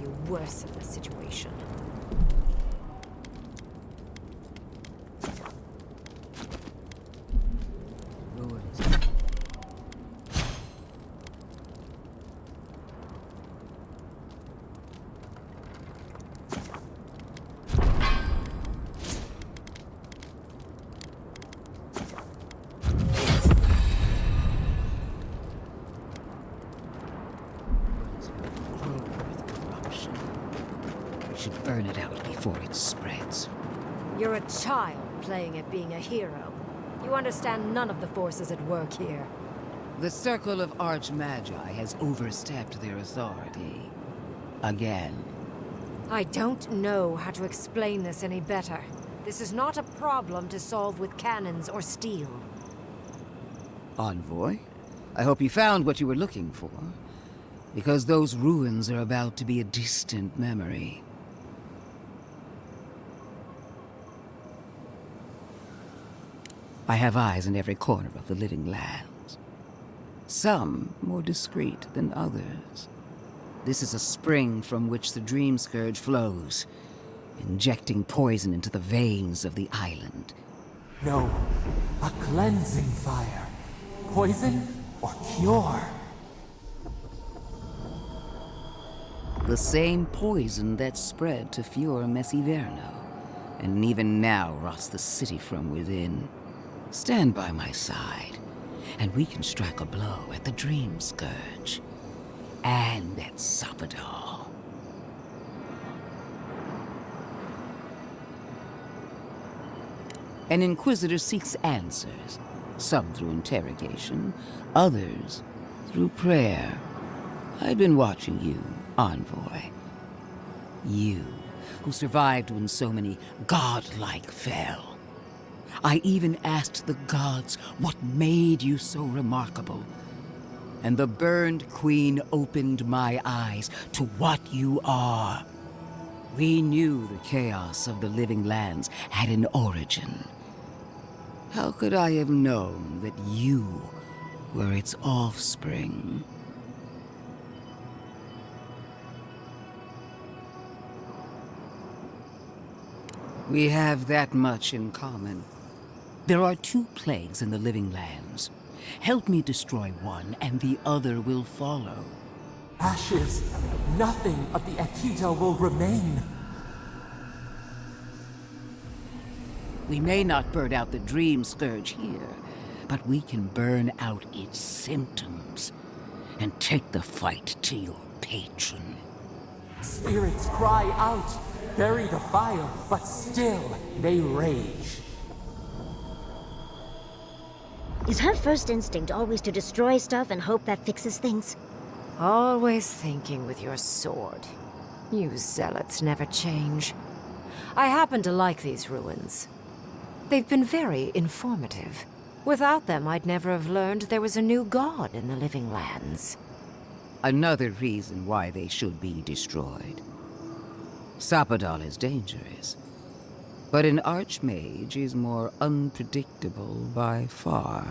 you worsen the situation. Ruins. Should burn it out before it spreads. You're a child playing at being a hero. You understand none of the forces at work here. The Circle of Archmagi has overstepped their authority. Again. I don't know how to explain this any better. This is not a problem to solve with cannons or steel. Envoy, I hope you found what you were looking for. Because those ruins are about to be a distant memory. I have eyes in every corner of the living lands. Some more discreet than others. This is a spring from which the Dream Scourge flows, injecting poison into the veins of the island. No, a cleansing fire. Poison or cure? The same poison that spread to Fior Messiverno, and even now rots the city from within. Stand by my side, and we can strike a blow at the Dream Scourge. And at Sapadal. An Inquisitor seeks answers, some through interrogation, others through prayer. I've been watching you, Envoy. You, who survived when so many godlike fell. I even asked the gods what made you so remarkable. And the burned queen opened my eyes to what you are. We knew the chaos of the living lands had an origin. How could I have known that you were its offspring? We have that much in common. There are two plagues in the living lands. Help me destroy one, and the other will follow. Ashes. Nothing of the Akita will remain. We may not burn out the Dream Scourge here, but we can burn out its symptoms and take the fight to your patron. Spirits cry out, bury the fire, but still they rage. Is her first instinct always to destroy stuff and hope that fixes things? Always thinking with your sword. You zealots never change. I happen to like these ruins. They've been very informative. Without them, I'd never have learned there was a new god in the living lands. Another reason why they should be destroyed. Sapadal is dangerous, but an archmage is more unpredictable by far.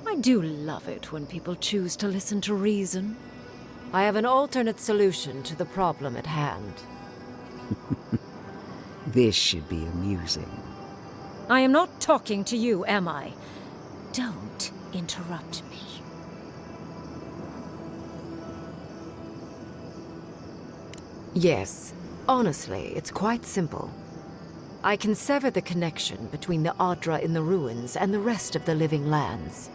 I do love it when people choose to listen to reason. I have an alternate solution to the problem at hand. This should be amusing. I am not talking to you, am I? Don't interrupt me. Yes, honestly, it's quite simple. I can sever the connection between the Adra in the ruins and the rest of the living lands.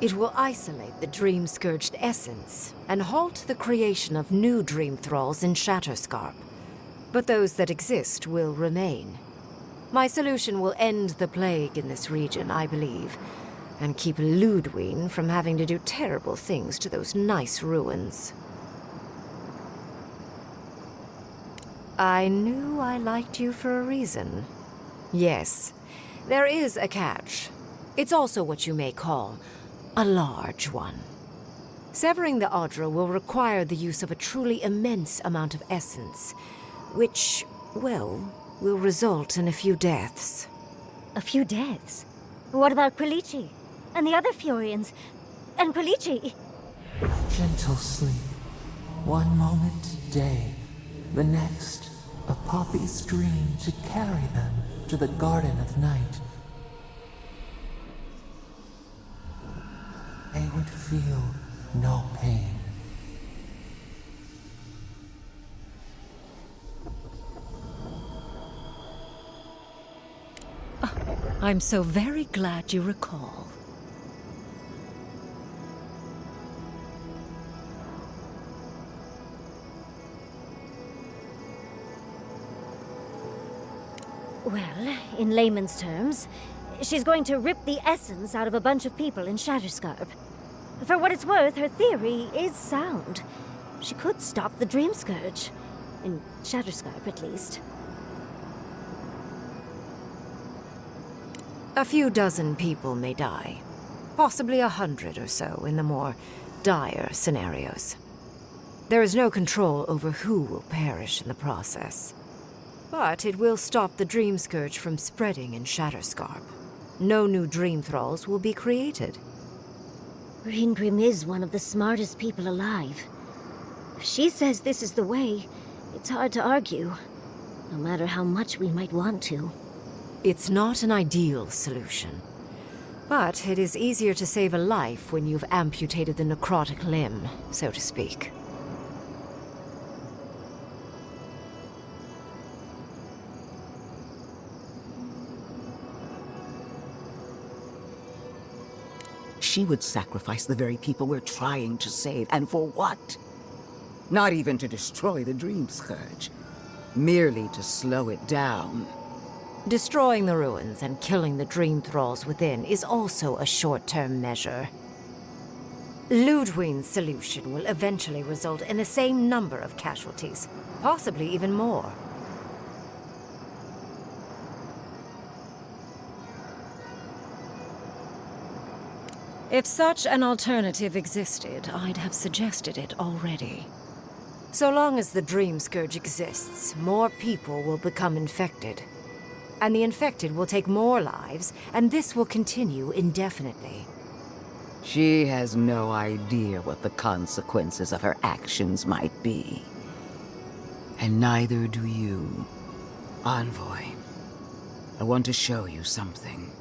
It will isolate the dream-scourged essence and halt the creation of new dream thralls in Shatterscarp. But those that exist will remain. My solution will end the plague in this region, I believe, and keep Ludwine from having to do terrible things to those nice ruins. I knew I liked you for a reason. Yes, there is a catch. It's also what you may call a large one. Severing the Adra will require the use of a truly immense amount of essence, which, well, will result in a few deaths. A few deaths? What about Quilici? And the other Furians? And Quilici? Gentle sleep. One moment, day. The next, a poppy's dream to carry them to the Garden of Night. They would feel no pain. I'm so very glad you recall. Well, in layman's terms, she's going to rip the essence out of a bunch of people in Shatterscarp. For what it's worth, her theory is sound. She could stop the Dream Scourge. In Shatterscarp, at least. A few dozen people may die. Possibly 100 or so in the more dire scenarios. There is no control over who will perish in the process. But it will stop the Dream Scourge from spreading in Shatterscarp. No new Dream Thralls will be created. Ringrim is one of the smartest people alive. If she says this is the way, it's hard to argue. No matter how much we might want to. It's not an ideal solution. But it is easier to save a life when you've amputated the necrotic limb, so to speak. She would sacrifice the very people we're trying to save, and for what? Not even to destroy the Dream Scourge. Merely to slow it down. Destroying the ruins and killing the Dream Thralls within is also a short-term measure. Ludwig's solution will eventually result in the same number of casualties, possibly even more. If such an alternative existed, I'd have suggested it already. So long as the Dream Scourge exists, more people will become infected. And the infected will take more lives, and this will continue indefinitely. She has no idea what the consequences of her actions might be. And neither do you. Envoy, I want to show you something.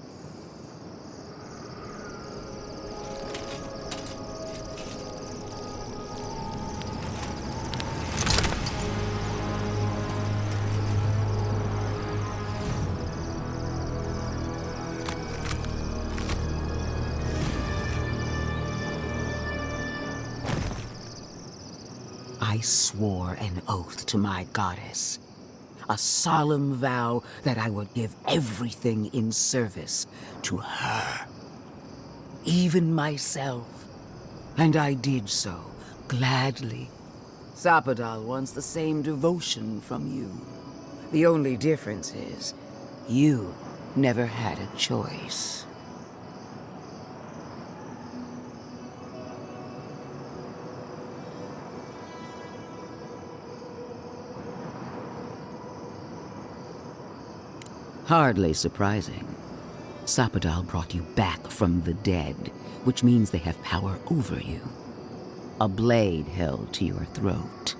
I swore an oath to my goddess. A solemn vow that I would give everything in service to her. Even myself. And I did so, gladly. Sapadal wants the same devotion from you. The only difference is, you never had a choice. Hardly surprising. Sapadal brought you back from the dead, which means they have power over you. A blade held to your throat.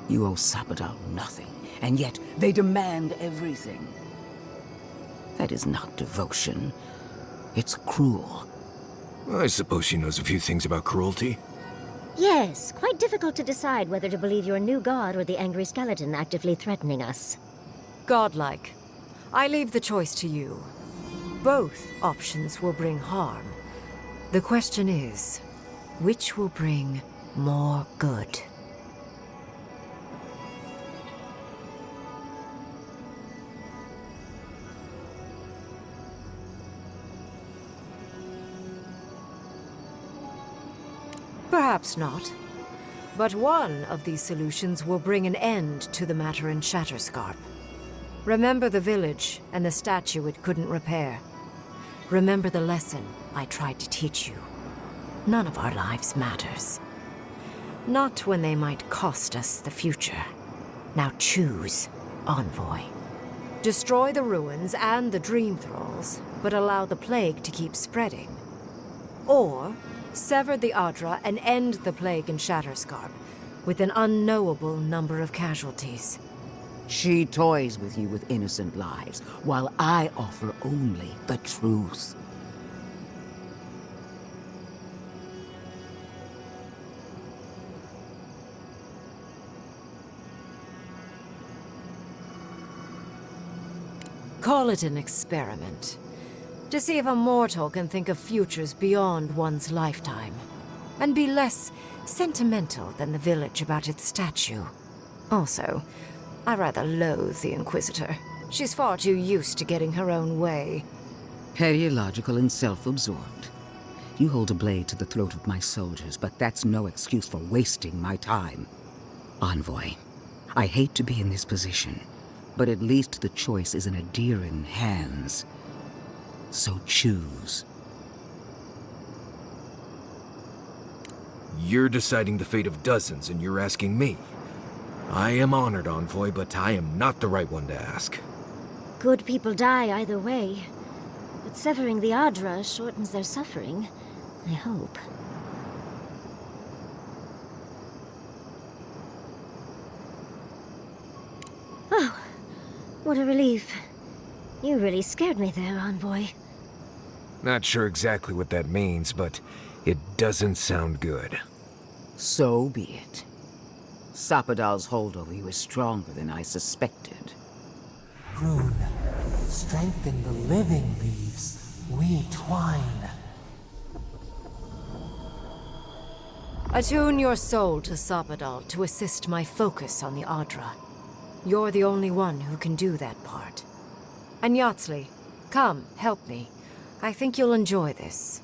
You owe Sapadal nothing, and yet they demand everything. That is not devotion. It's cruel. I suppose she knows a few things about cruelty. Yes, quite difficult to decide whether to believe your new god or the angry skeleton actively threatening us. Godlike. I leave the choice to you. Both options will bring harm. The question is, which will bring more good? Perhaps not. But one of these solutions will bring an end to the matter in Shatterscarp. Remember the village and the statue it couldn't repair. Remember the lesson I tried to teach you. None of our lives matters. Not when they might cost us the future. Now choose, Envoy. Destroy the ruins and the Dream Thralls, but allow the plague to keep spreading. Or sever the Adra and end the plague in Shatterscarp, with an unknowable number of casualties. She toys with you with innocent lives, while I offer only the truth. Call it an experiment. To see if a mortal can think of futures beyond one's lifetime. And be less sentimental than the village about its statue. Also, I rather loathe the Inquisitor. She's far too used to getting her own way. Ideological and self-absorbed. You hold a blade to the throat of my soldiers, but that's no excuse for wasting my time. Envoy, I hate to be in this position, but at least the choice is in Adiran hands. So choose. You're deciding the fate of dozens, and you're asking me. I am honored, Envoy, but I am not the right one to ask. Good people die either way. But severing the Adra shortens their suffering, I hope. Oh, what a relief. You really scared me there, Envoy. Not sure exactly what that means, but it doesn't sound good. So be it. Sapadal's hold over you is stronger than I suspected. Rune, strengthen the living leaves. We twine. Attune your soul to Sapadal to assist my focus on the Adra. You're the only one who can do that part. And Yatsley, come, help me. I think you'll enjoy this.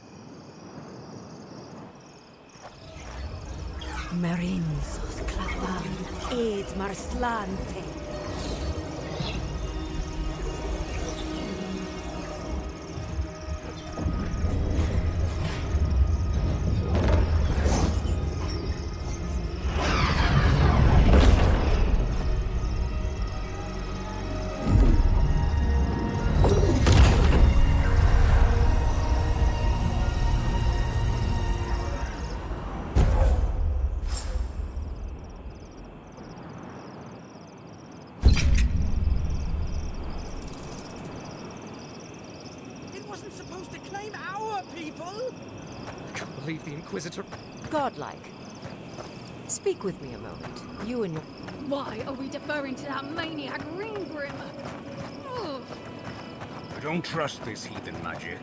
Marins Klapan, Ed Marslante. Believe the Inquisitor. Godlike. Speak with me a moment. You and your... Why are we deferring to that maniac Ringgrim? Ugh. I don't trust this heathen magic.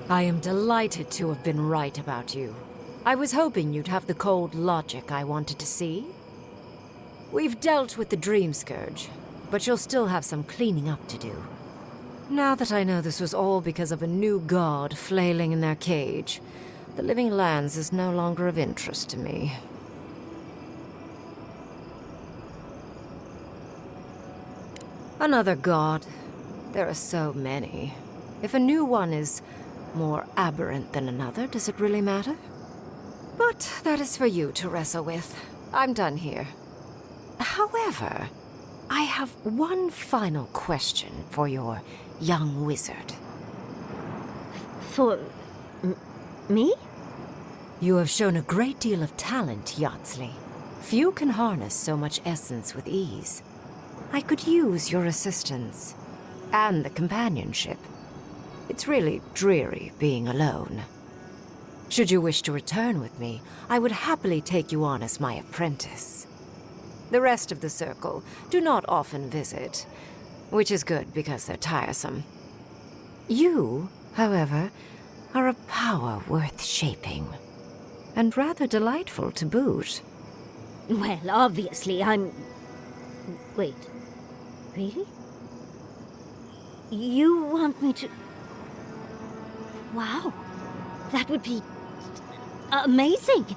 I am delighted to have been right about you. I was hoping you'd have the cold logic I wanted to see. We've dealt with the Dream Scourge, but you'll still have some cleaning up to do. Now that I know this was all because of a new god flailing in their cage, the Living Lands is no longer of interest to me. Another god. There are so many. If a new one is more aberrant than another, does it really matter? But that is for you to wrestle with. I'm done here. However, I have one final question for your young wizard. For... me? You have shown a great deal of talent, Yatsley. Few can harness so much essence with ease. I could use your assistance. And the companionship. It's really dreary being alone. Should you wish to return with me, I would happily take you on as my apprentice. The rest of the circle do not often visit, which is good because they're tiresome. You, however, are a power worth shaping. And rather delightful to boot. Well, obviously, I'm... Wait. Really? You want me to... Wow. That would be... amazing!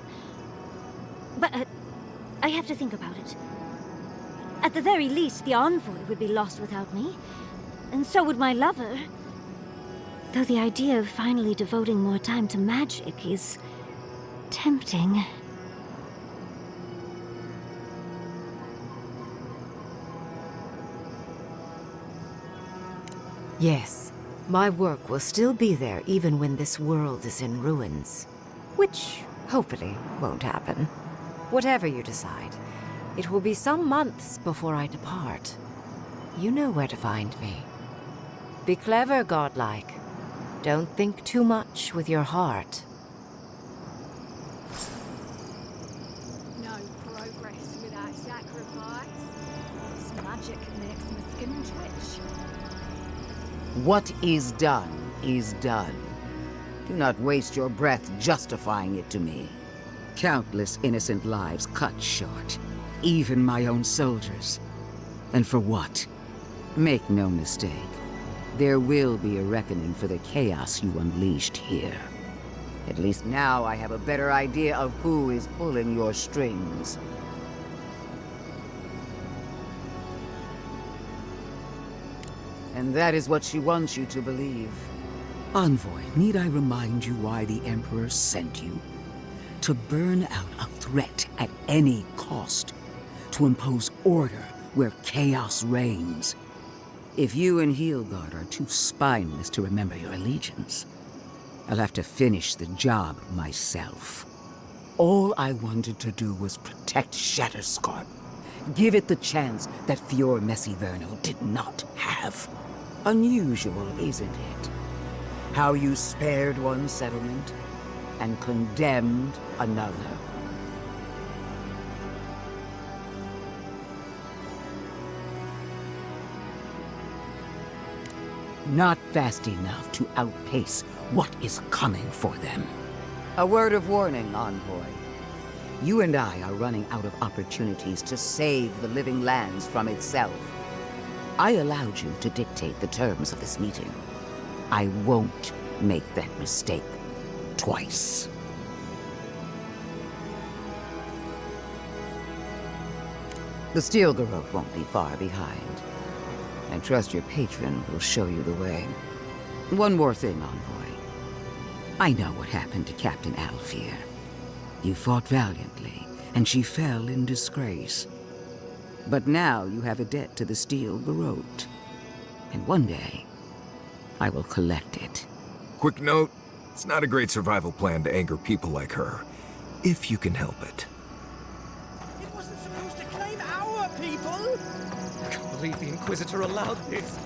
But, I have to think about it. At the very least, the Envoy would be lost without me. And so would my lover. Though the idea of finally devoting more time to magic is... tempting. Yes, My work will still be there even when this world is in ruins. Which, hopefully, won't happen. Whatever you decide, it will be some months before I depart. You know where to find me. Be clever, godlike. Don't think too much with your heart. No progress without sacrifice. This magic makes my skin twitch. What is done is done. Do not waste your breath justifying it to me. Countless innocent lives cut short, even my own soldiers. And for what? Make no mistake, there will be a reckoning for the chaos you unleashed here. At least now I have a better idea of who is pulling your strings. And that is what she wants you to believe. Envoy, need I remind you why the Emperor sent you? To burn out a threat at any cost. To impose order where chaos reigns. If you and Heelguard are too spineless to remember your allegiance, I'll have to finish the job myself. All I wanted to do was protect Shatterscorn. Give it the chance that Fior Messiverno did not have. Unusual, isn't it? How you spared one settlement and condemned another. Not fast enough to outpace what is coming for them. A word of warning, Envoy. You and I are running out of opportunities to save the living lands from itself. I allowed you to dictate the terms of this meeting. I won't make that mistake twice. The Steel Garrote won't be far behind. I trust your patron will show you the way. One more thing, Envoy. I know what happened to Captain Alfear. You fought valiantly, and she fell in disgrace. But now you have a debt to the Steel Garrote. And one day, I will collect it. Quick note, it's not a great survival plan to anger people like her, if you can help it. It wasn't supposed to claim our people! I can't believe the Inquisitor allowed this.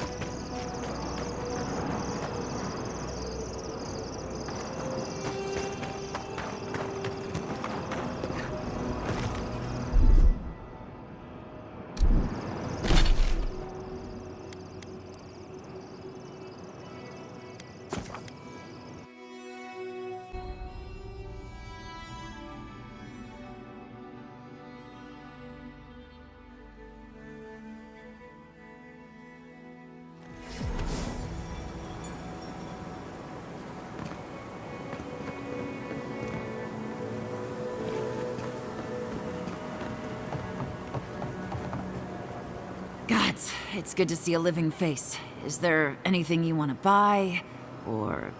Gods, it's good to see a living face. Is there anything you want to buy, or...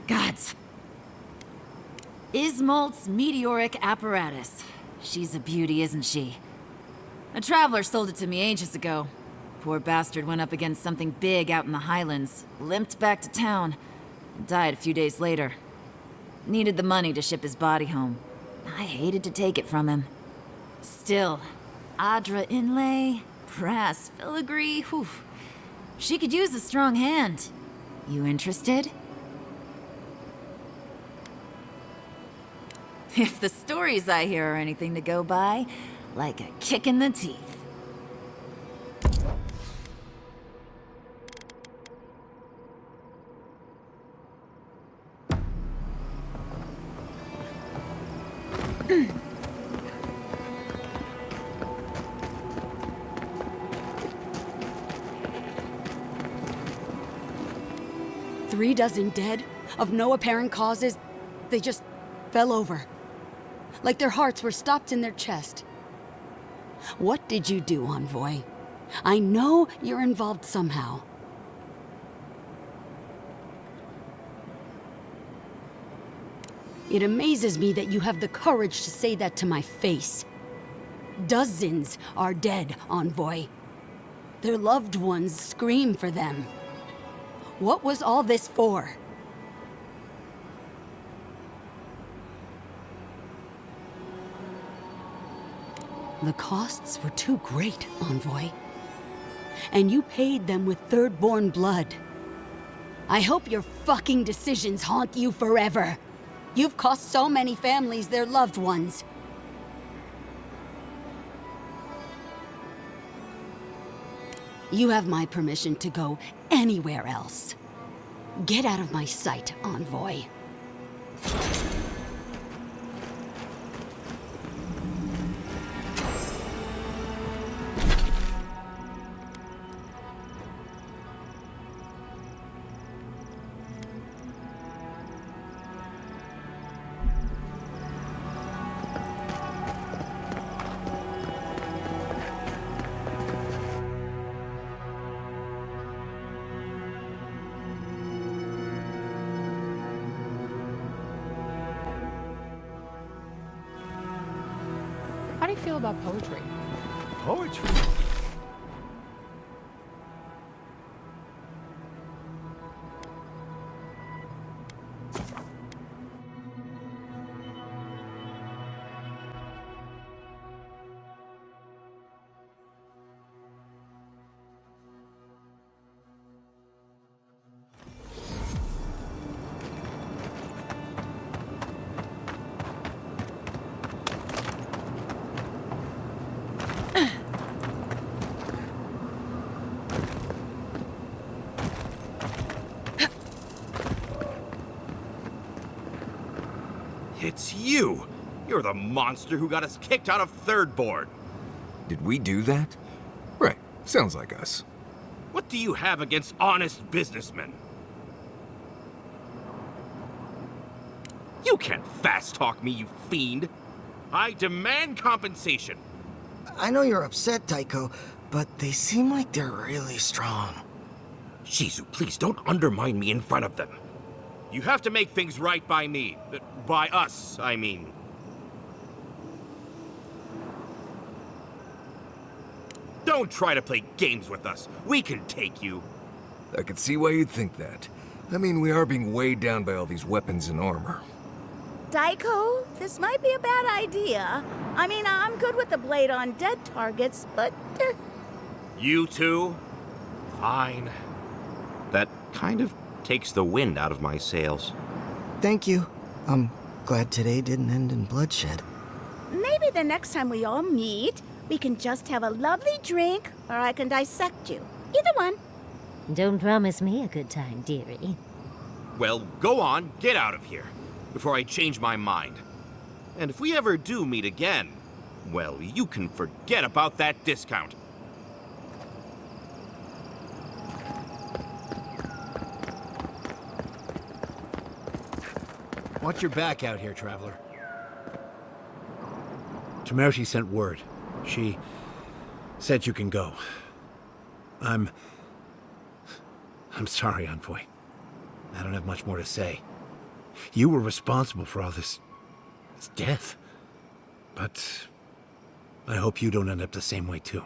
Gods. Ismalt's meteoric apparatus. She's a beauty, isn't she? A traveler sold it to me ages ago. Poor bastard went up against something big out in the Highlands, limped back to town, and died a few days later. Needed the money to ship his body home. I hated to take it from him. Still, Adra inlay, brass filigree, whew. She could use a strong hand. You interested? If the stories I hear are anything to go by, like a kick in the teeth. Three dozen dead, of no apparent causes. They just fell over. Like their hearts were stopped in their chest. What did you do, Envoy? I know you're involved somehow. It amazes me that you have the courage to say that to my face. Dozens are dead, Envoy. Their loved ones scream for them. What was all this for? The costs were too great, Envoy. And you paid them with Third-born blood. I hope your fucking decisions haunt you forever. You've cost so many families their loved ones. You have my permission to go anywhere else. Get out of my sight, Envoy. How do you feel about poetry? Poetry? It's you! You're the monster who got us kicked out of Third-born. Did we do that? Right, sounds like us. What do you have against honest businessmen? You can't fast-talk me, you fiend! I demand compensation! I know you're upset, Tycho, but they seem like they're really strong. Shizu, please don't undermine me in front of them. You have to make things right by me. By us, I mean. Don't try to play games with us. We can take you. I could see why you'd think that. I mean, we are being weighed down by all these weapons and armor. Daiko, this might be a bad idea. I mean, I'm good with the blade on dead targets, but... You two? Fine. That kind of takes the wind out of my sails. Thank you. I'm glad today didn't end in bloodshed. Maybe the next time we all meet, we can just have a lovely drink, or I can dissect you. Either one. Don't promise me a good time, dearie. Well, go on, get out of here, before I change my mind. And if we ever do meet again, well, you can forget about that discount. Watch your back out here, traveler. Tamershi sent word. She said you can go. I'm sorry, Envoy. I don't have much more to say. You were responsible for all this death. But I hope you don't end up the same way, too.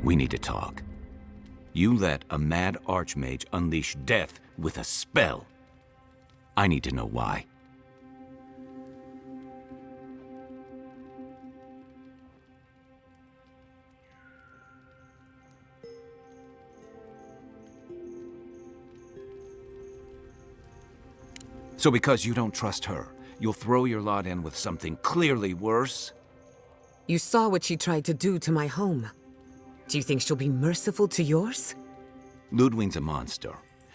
We need to talk. You let a mad archmage unleash death with a spell. I need to know why. So because you don't trust her, you'll throw your lot in with something clearly worse? You saw what she tried to do to my home. Do you think she'll be merciful to yours? Ludwig's a monster.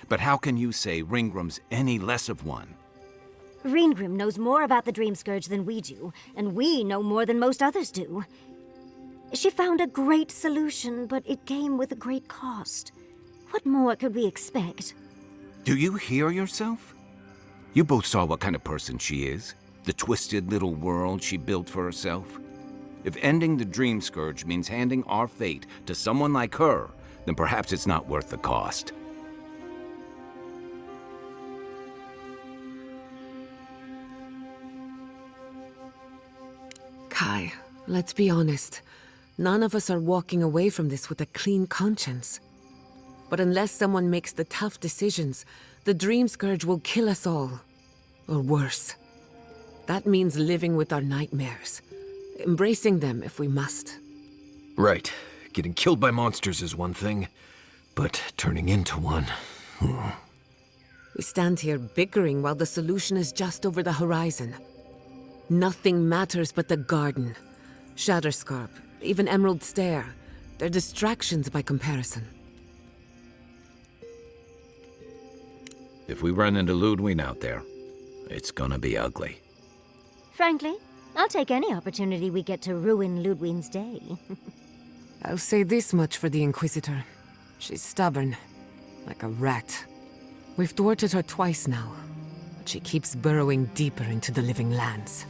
But how can you say Ringgrim's any less of one? Ringgrim knows more about the Dream Scourge than we do, and we know more than most others do. She found a great solution, but it came with a great cost. What more could we expect? Do you hear yourself? You both saw what kind of person she is. The twisted little world she built for herself? If ending the Dream Scourge means handing our fate to someone like her, then perhaps it's not worth the cost. Kai, let's be honest. None of us are walking away from this with a clean conscience. But unless someone makes the tough decisions, the Dream Scourge will kill us all. Or worse. That means living with our nightmares. Embracing them if we must. Right. Getting killed by monsters is one thing, but turning into one... We stand here bickering while the solution is just over the horizon. Nothing matters but the garden. Shatterscarp, even Emerald Stair. They're distractions by comparison. If we run into Ludwig out there, it's gonna be ugly. Frankly, I'll take any opportunity we get to ruin Ludwig's day. I'll say this much for the Inquisitor. She's stubborn, like a rat. We've thwarted her twice now, but she keeps burrowing deeper into the living lands.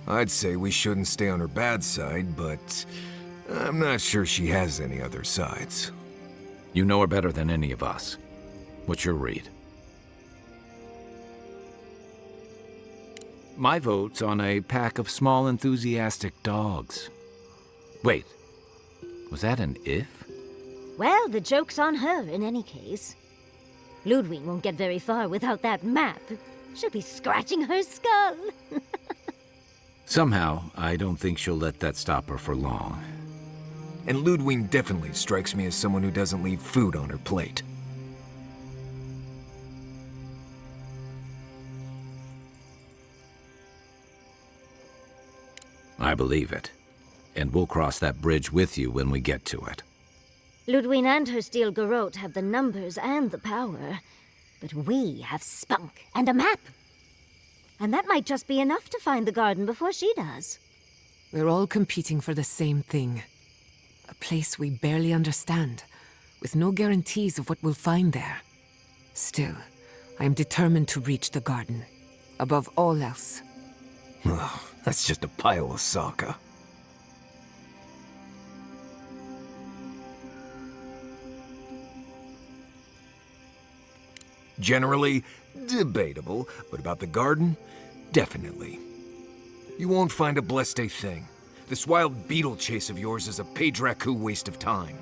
I'd say we shouldn't stay on her bad side, but I'm not sure she has any other sides. You know her better than any of us. What's your read? My vote's on a pack of small, enthusiastic dogs. Wait, was that an if? Well, the joke's on her in any case. Ludwig won't get very far without that map. She'll be scratching her skull. Somehow, I don't think she'll let that stop her for long. And Ludwig definitely strikes me as someone who doesn't leave food on her plate. I believe it. And we'll cross that bridge with you when we get to it. Ludwig and her steel garrote have the numbers and the power, but we have spunk and a map. And that might just be enough to find the garden before she does. We're all competing for the same thing. A place we barely understand, with no guarantees of what we'll find there. Still, I am determined to reach the garden, above all else. Ugh, that's just a pile of Sokka. Generally, debatable, but about the garden, definitely. You won't find a blessed a thing. This wild beetle chase of yours is a Padraku waste of time.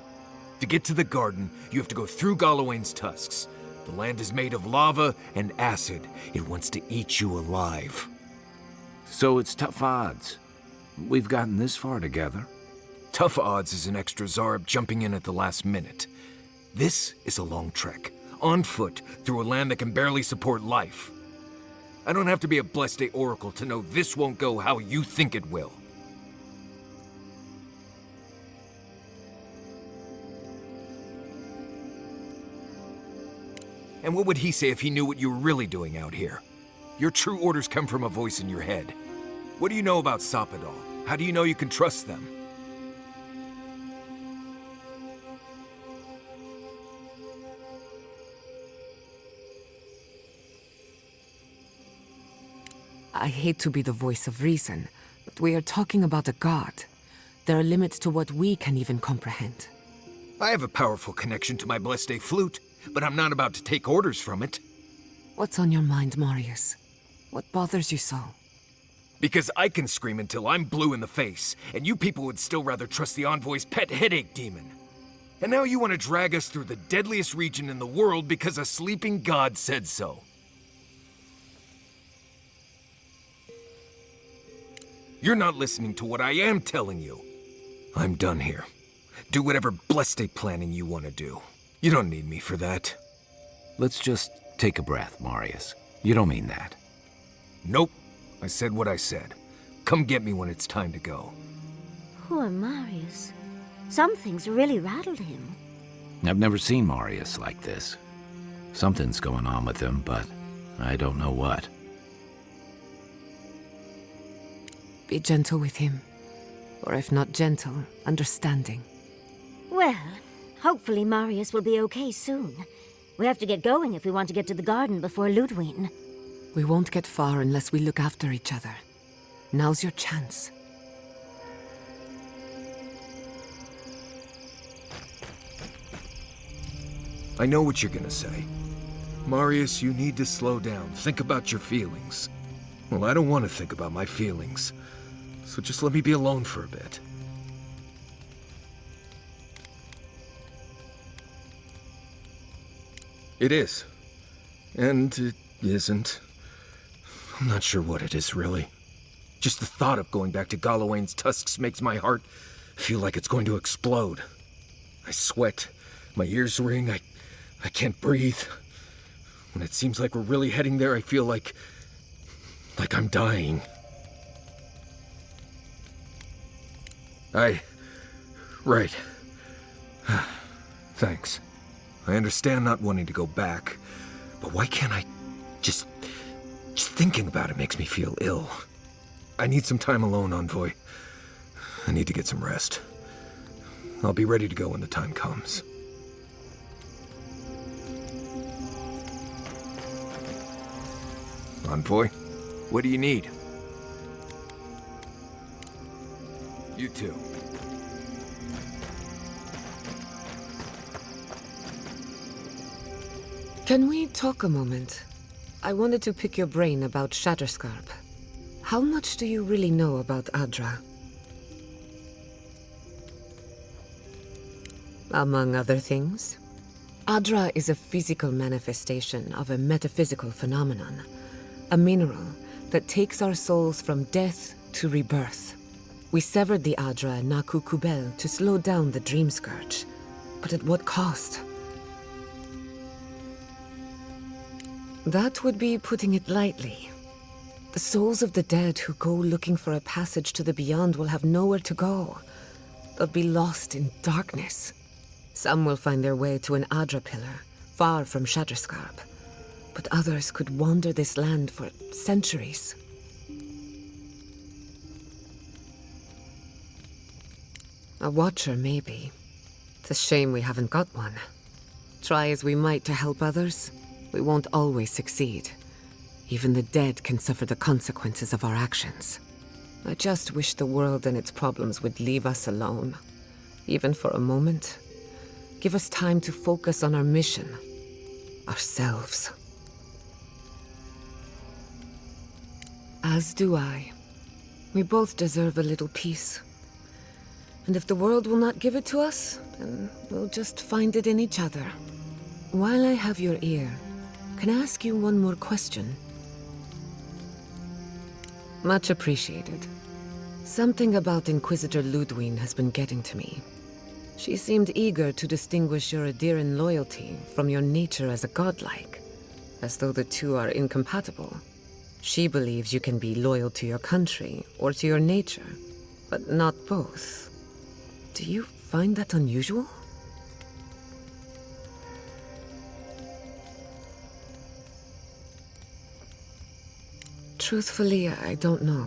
To get to the garden, you have to go through Galawain's tusks. The land is made of lava and acid. It wants to eat you alive. So it's tough odds. We've gotten this far together. Tough odds is an extra Zarb jumping in at the last minute. This is a long trek, on foot, through a land that can barely support life. I don't have to be a Blessed Oracle to know this won't go how you think it will. And what would he say if he knew what you were really doing out here? Your true orders come from a voice in your head. What do you know about Soppadal? How do you know you can trust them? I hate to be the voice of reason, but we are talking about a god. There are limits to what we can even comprehend. I have a powerful connection to my Blessed flute, but I'm not about to take orders from it. What's on your mind, Marius? What bothers you so? Because I can scream until I'm blue in the face, and you people would still rather trust the Envoy's pet headache demon. And now you want to drag us through the deadliest region in the world because a sleeping god said so. You're not listening to what I am telling you. I'm done here. Do whatever Blessed planning you want to do. You don't need me for that. Let's just take a breath, Marius. You don't mean that. Nope. I said what I said. Come get me when it's time to go. Poor Marius. Something's really rattled him. I've never seen Marius like this. Something's going on with him, but I don't know what. Be gentle with him. Or if not gentle, understanding. Well, hopefully Marius will be okay soon. We have to get going if we want to get to the garden before Ludwig. We won't get far unless we look after each other. Now's your chance. I know what you're gonna say. Marius, you need to slow down. Think about your feelings. Well, I don't want to think about my feelings. So just let me be alone for a bit. It is. And it isn't. I'm not sure what it is, really. Just the thought of going back to Galawain's tusks makes my heart feel like it's going to explode. I sweat. My ears ring. I can't breathe. When it seems like we're really heading there, I feel like I'm dying. Right. Thanks. I understand not wanting to go back, but why can't I just thinking about it makes me feel ill. I need some time alone, Envoy. I need to get some rest. I'll be ready to go when the time comes. Envoy, what do you need? You too. Can we talk a moment? I wanted to pick your brain about Shatterscarp. How much do you really know about Adra? Among other things, Adra is a physical manifestation of a metaphysical phenomenon. A mineral that takes our souls from death to rebirth. We severed the Adra and Naku Kubel to slow down the Dream Scourge. But at what cost? That would be putting it lightly. The souls of the dead who go looking for a passage to the beyond will have nowhere to go. They'll be lost in darkness. Some will find their way to an Adra pillar, far from Shatterscarp. But others could wander this land for centuries. A watcher, maybe. It's a shame we haven't got one. Try as we might to help others, we won't always succeed. Even the dead can suffer the consequences of our actions. I just wish the world and its problems would leave us alone. Even for a moment. Give us time to focus on our mission. Ourselves. As do I. We both deserve a little peace. And if the world will not give it to us, then we'll just find it in each other. While I have your ear, can I ask you one more question? Much appreciated. Something about Inquisitor Ludwig has been getting to me. She seemed eager to distinguish your Adiran loyalty from your nature as a godlike, as though the two are incompatible. She believes you can be loyal to your country or to your nature, but not both. Do you find that unusual? Truthfully, I don't know.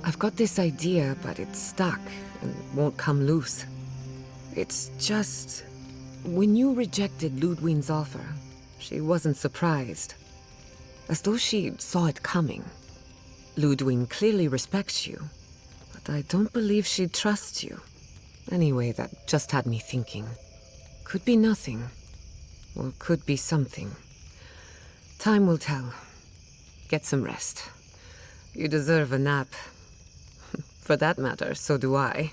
I've got this idea, but it's stuck and won't come loose. It's just... when you rejected Ludwig's offer, she wasn't surprised. As though she saw it coming. Ludwig clearly respects you, but I don't believe she trusts you. Anyway, that just had me thinking. Could be nothing, or could be something. Time will tell. Get some rest. You deserve a nap. For that matter, so do I.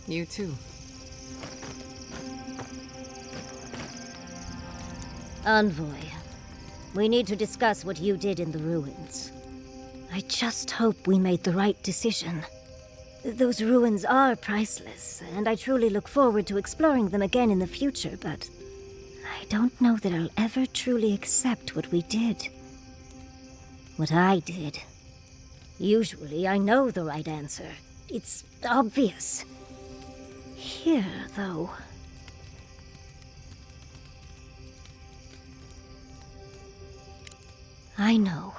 You too. Envoy, we need to discuss what you did in the ruins. I just hope we made the right decision. Those ruins are priceless, and I truly look forward to exploring them again in the future, but I don't know that I'll ever truly accept what we did. What I did. Usually I know the right answer. It's obvious. Here, though... I know.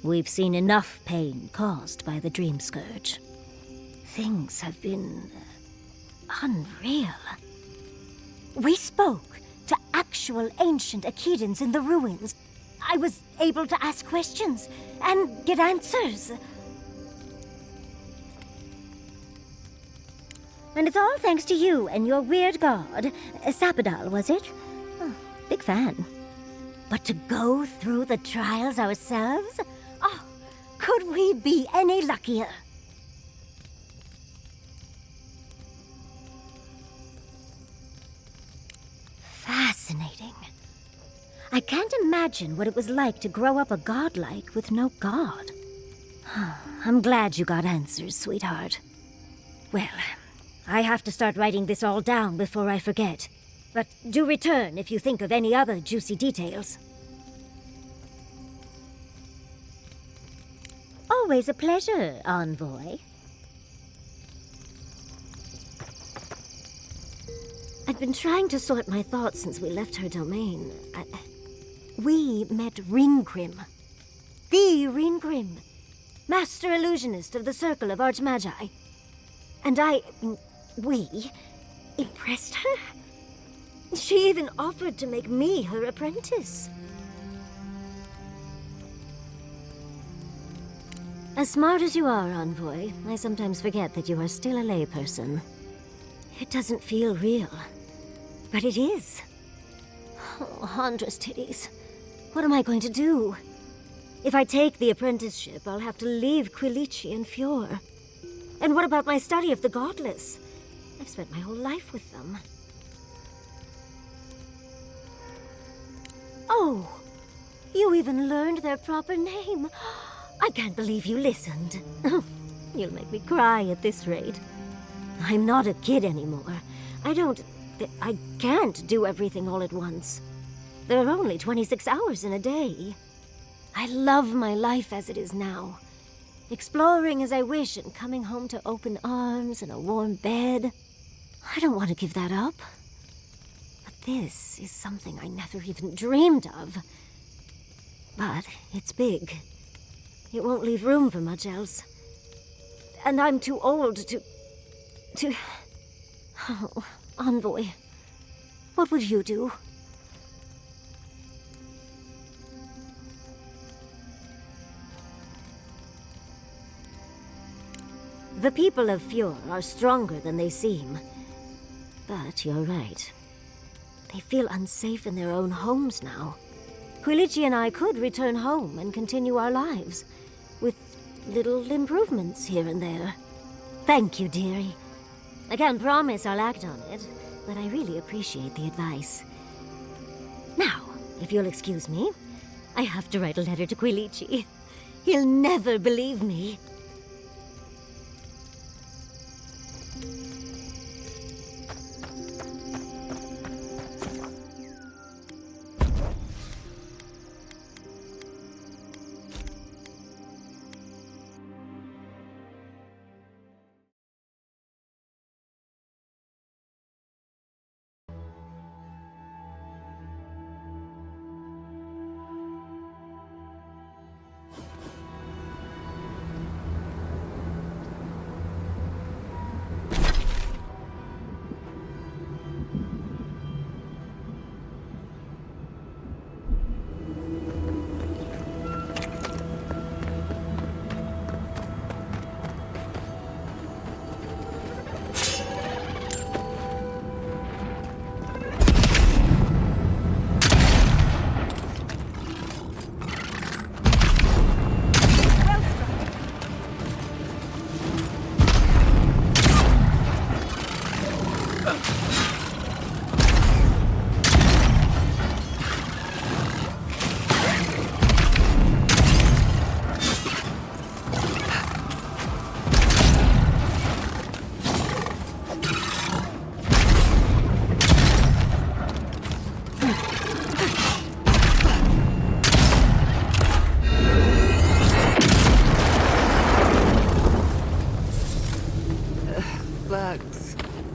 We've seen enough pain caused by the Dream Scourge. Things have been... unreal. We spoke to actual ancient Akedans in the ruins. I was able to ask questions and get answers. And it's all thanks to you and your weird god, Sapadal, was it? Oh, big fan. But to go through the trials ourselves? Oh, could we be any luckier? Fascinating. I can't imagine what it was like to grow up a godlike with no god. I'm glad you got answers, sweetheart. Well, I have to start writing this all down before I forget. But do return if you think of any other juicy details. Always a pleasure, Envoy. I've been trying to sort my thoughts since we left her domain. We met Ringgrim. The Ringgrim. Master illusionist of the Circle of Archmagi. And we impressed her? She even offered to make me her apprentice. As smart as you are, Envoy, I sometimes forget that you are still a layperson. It doesn't feel real, but it is. Oh, Handra's titties. What am I going to do? If I take the apprenticeship, I'll have to leave Quilici and Fjord. And what about my study of the Godless? I've spent my whole life with them. Oh, you even learned their proper name. I can't believe you listened. You'll make me cry at this rate. I'm not a kid anymore. I can't do everything all at once. There are only 26 hours in a day. I love my life as it is now. Exploring as I wish and coming home to open arms and a warm bed. I don't want to give that up. But this is something I never even dreamed of. But it's big. It won't leave room for much else. And I'm too old to... Oh, Envoy. What would you do? The people of Fjord are stronger than they seem. But you're right. They feel unsafe in their own homes now. Quilici and I could return home and continue our lives, with little improvements here and there. Thank you, dearie. I can't promise I'll act on it, but I really appreciate the advice. Now, if you'll excuse me, I have to write a letter to Quilici. He'll never believe me.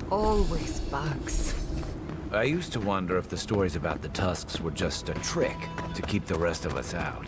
Always bugs. I used to wonder if the stories about the Tusks were just a trick to keep the rest of us out.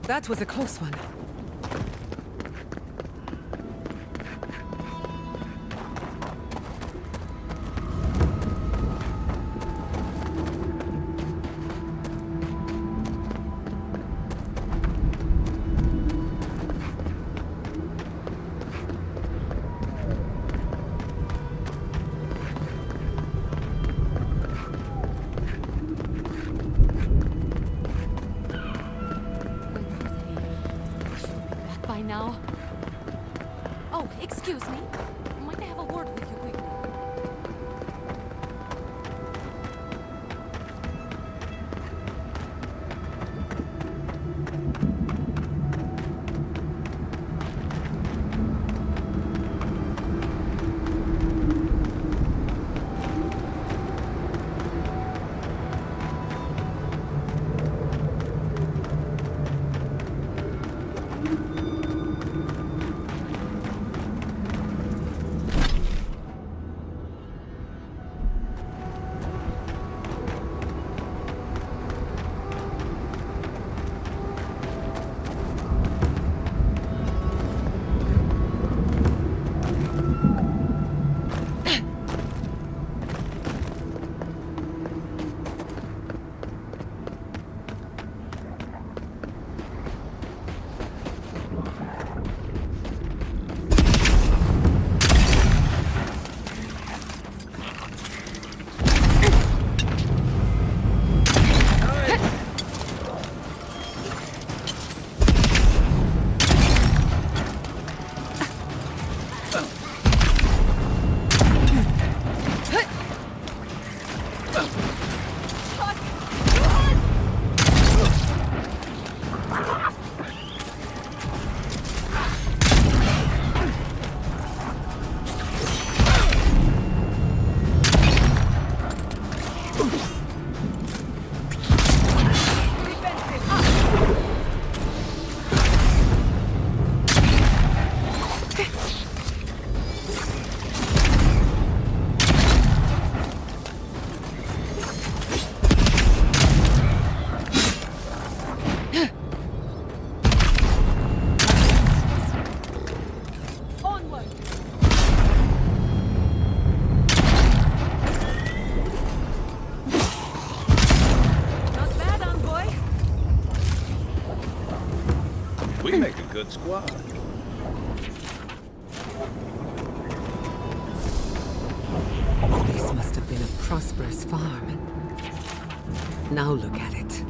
That was a close one. By now. Oh, excuse me. Might I have a word with you quickly? We make a good squad. This must have been a prosperous farm. Now look at it.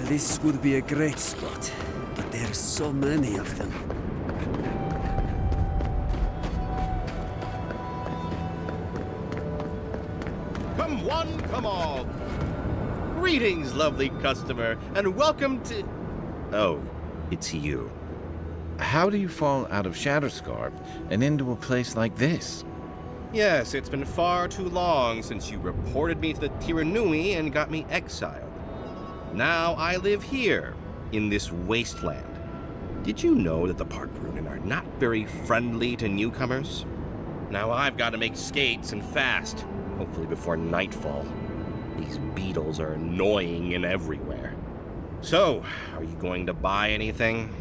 This would be a great spot, but there's so many of them. Come one, come all. Greetings, lovely customer, and welcome to... Oh, it's you. How do you fall out of Shatterscarp and into a place like this? Yes, it's been far too long since you reported me to the Tiranui and got me exiled. Now I live here, in this wasteland. Did you know that the Park Runen are not very friendly to newcomers? Now I've got to make skates and fast, hopefully before nightfall. These beetles are annoying and everywhere. So, are you going to buy anything?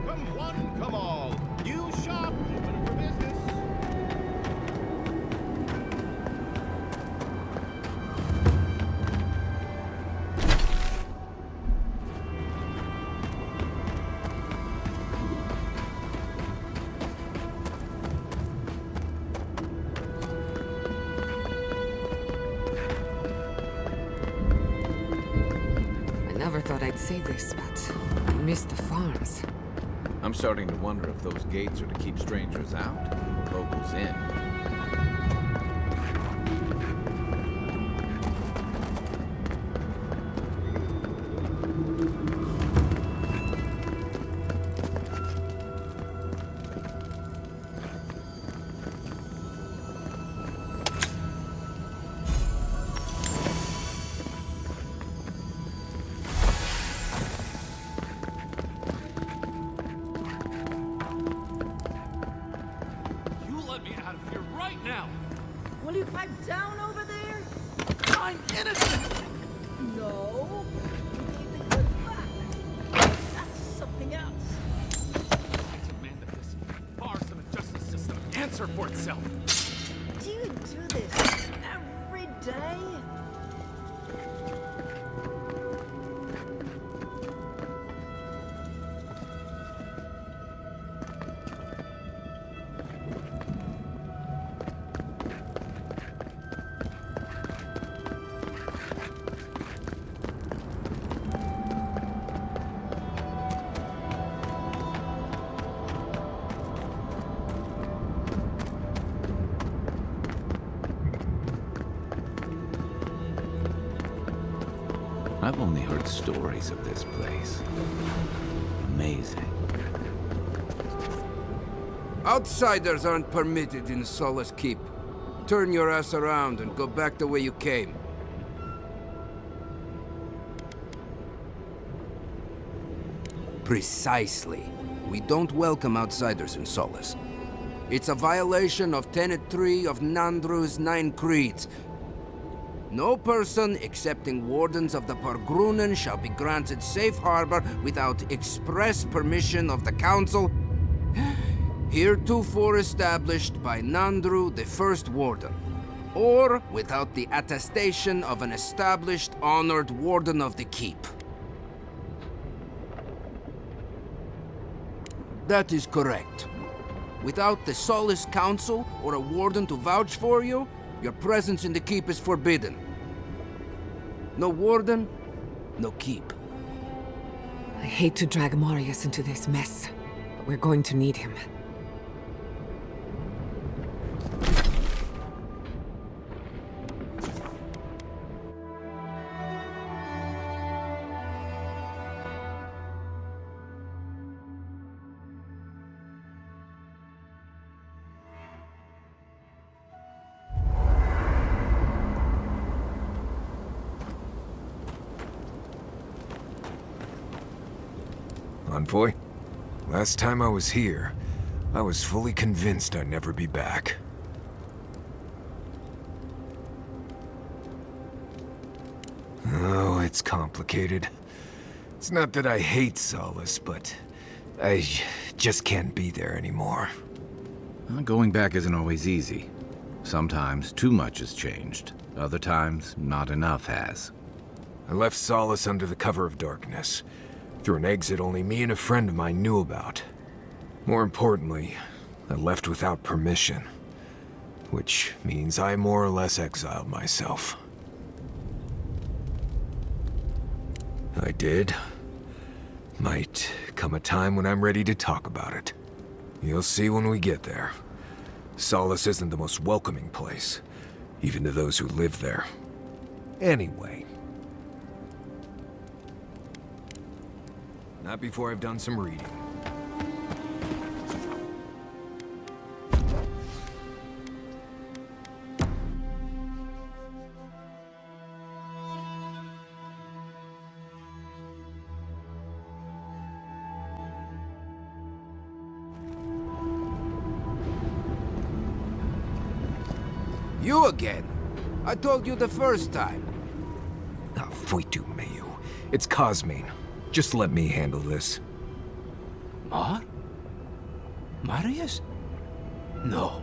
Come one, come all. You shop, open for business. say this, but I miss the farms. I'm starting to wonder if those gates are to keep strangers out or locals in. Will you pipe down over there? I'm innocent! No. You need the goods back. That's something else. I demand that this farce of a justice system answer for itself. Do you do this every day? I've only heard stories of this place. Amazing. Outsiders aren't permitted in Solace Keep. Turn your ass around and go back the way you came. Precisely. We don't welcome outsiders in Solace. It's a violation of Tenet 3 of Nandru's 9 Creeds. No person excepting wardens of the Pargrunen shall be granted safe harbor without express permission of the Council, heretofore established by Nandru, the First Warden, or without the attestation of an established, honored Warden of the Keep. That is correct. Without the Solace Council or a Warden to vouch for you, your presence in the Keep is forbidden. No Warden, no Keep. I hate to drag Marius into this mess, but we're going to need him. Envoy, last time I was here, I was fully convinced I'd never be back. Oh, it's complicated. It's not that I hate Solace, but I just can't be there anymore. Going back isn't always easy. Sometimes too much has changed. Other times, not enough has. I left Solace under the cover of darkness, through an exit only me and a friend of mine knew about. More importantly, I left without permission, which means I more or less exiled myself. I did. Might come a time when I'm ready to talk about it. You'll see when we get there. Solace isn't the most welcoming place, even to those who live there. Anyway. Not before I've done some reading. You again? I told you the first time. Ah, Voitu Mayu. It's Cosmine. Just let me handle this. Marius? No.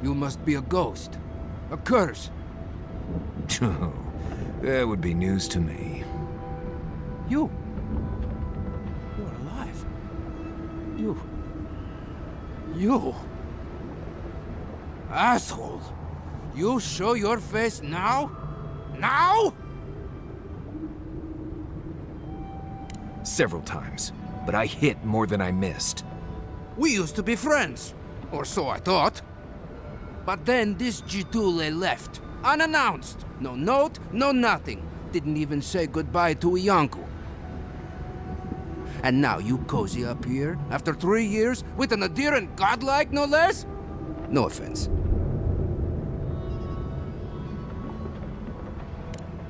You must be a ghost. A curse. Oh, that would be news to me. You're alive. You... Asshole! You show your face now? Now? Several times. But I hit more than I missed. We used to be friends. Or so I thought. But then this Jitule left. Unannounced. No note, no nothing. Didn't even say goodbye to Iancu. And now you cozy up here, after 3 years, with an adherent godlike, no less? No offense.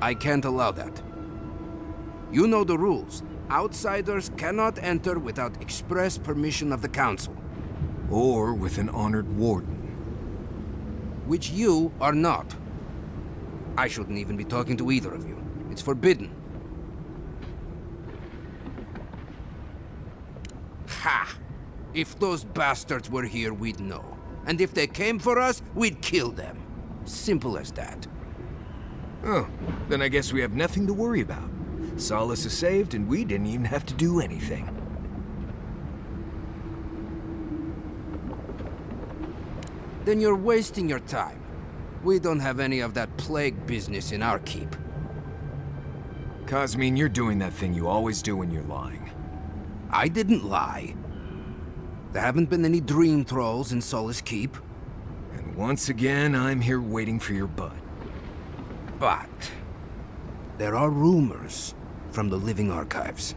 I can't allow that. You know the rules. Outsiders cannot enter without express permission of the Council. Or with an honored warden. Which you are not. I shouldn't even be talking to either of you. It's forbidden. Ha! If those bastards were here, we'd know. And if they came for us, we'd kill them. Simple as that. Oh, then I guess we have nothing to worry about. Solace is saved, and we didn't even have to do anything. Then you're wasting your time. We don't have any of that plague business in our keep. Cosmine, you're doing that thing you always do when you're lying. I didn't lie. There haven't been any dream trolls in Solace Keep. And once again, I'm here waiting for your butt. But there are rumors from the living archives.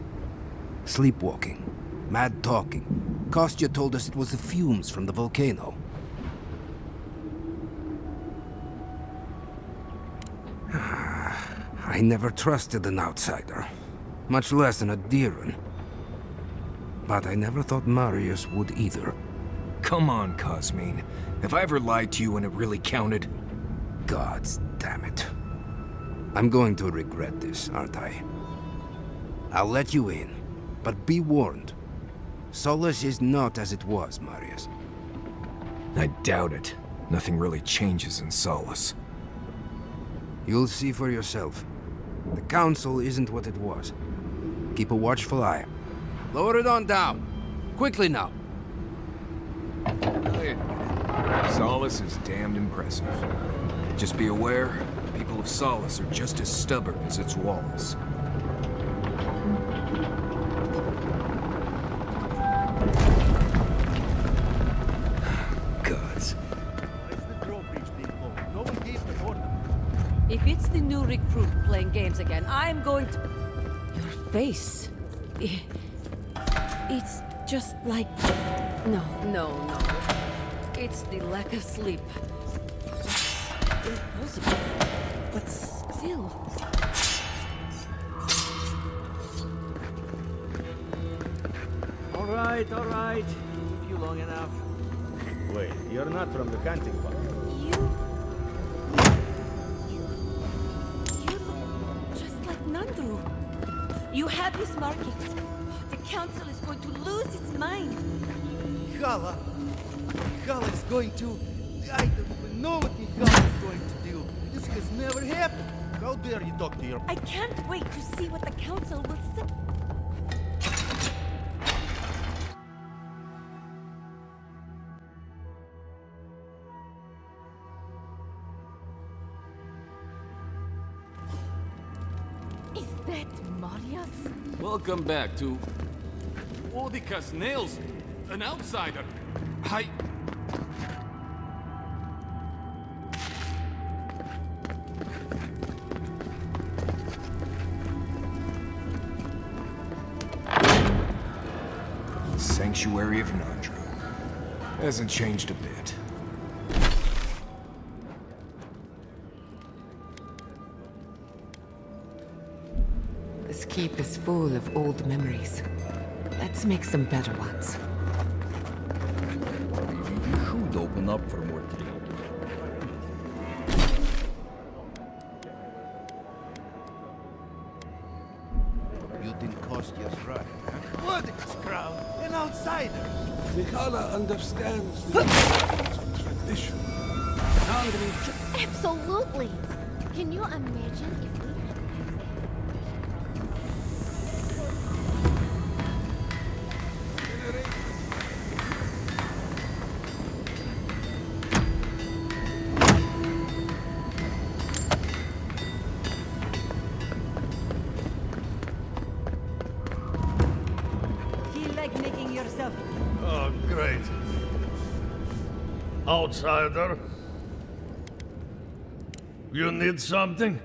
Sleepwalking, mad talking. Kostya told us it was the fumes from the volcano. I never trusted an outsider, much less an adherent. But I never thought Marius would either. Come on, Cosmine. Have I ever lied to you when it really counted? Gods damn it. I'm going to regret this, aren't I? I'll let you in, but be warned. Solace is not as it was, Marius. I doubt it. Nothing really changes in Solace. You'll see for yourself. The Council isn't what it was. Keep a watchful eye. Lower it on down. Quickly now. I admit it. Solace is damned impressive. Just be aware, people of Solace are just as stubborn as its walls. Gods. If it's the new recruit playing games again, I'm going to... Your face... It's just like... No. It's the lack of sleep. Impossible. But still... All right. Took you long enough. Wait, you're not from the hunting park. You look just like Nandru. You have his markings. The council is going to lose its mind. Mihala is going to... I don't even know what Mihala is going to do. This has never happened. How dare you talk to your... I can't wait to see what the council will say. Is that Marius? Welcome back to... Odica's nails! An outsider! Sanctuary of Nandru. Hasn't changed a bit. This keep is full of old memories. Let's make some better ones. You should open up for more trade. You think Kostya's right, huh? What is crown? An outsider. Mihala understands the tradition. Absolutely. Can you imagine if we Great. Outsider? You need something?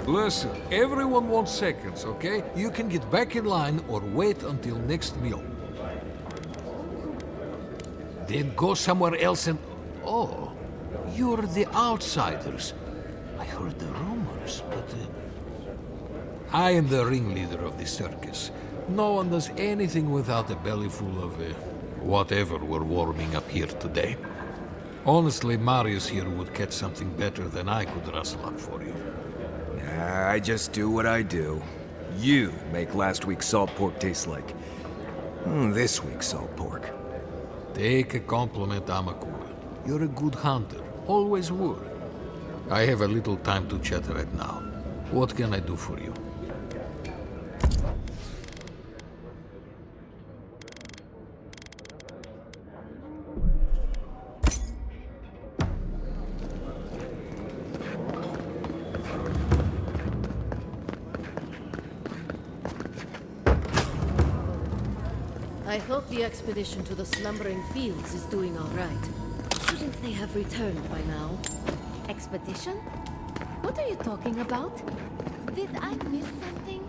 Listen, everyone wants seconds, okay? You can get back in line or wait until next meal. Then go somewhere else and... Oh, you're the outsiders. I heard the rumors, but... I am the ringleader of the circus. No one does anything without a belly full of... whatever we're warming up here today. Honestly, Marius here would catch something better than I could rustle up for you. I just do what I do. You make last week's salt pork taste like... this week's salt pork. Take a compliment, Amakua. You're a good hunter. Always were. I have a little time to chat right now. What can I do for you? I hope the expedition to the Slumbering Fields is doing all right. Shouldn't they have returned by now? Expedition? What are you talking about? Did I miss something?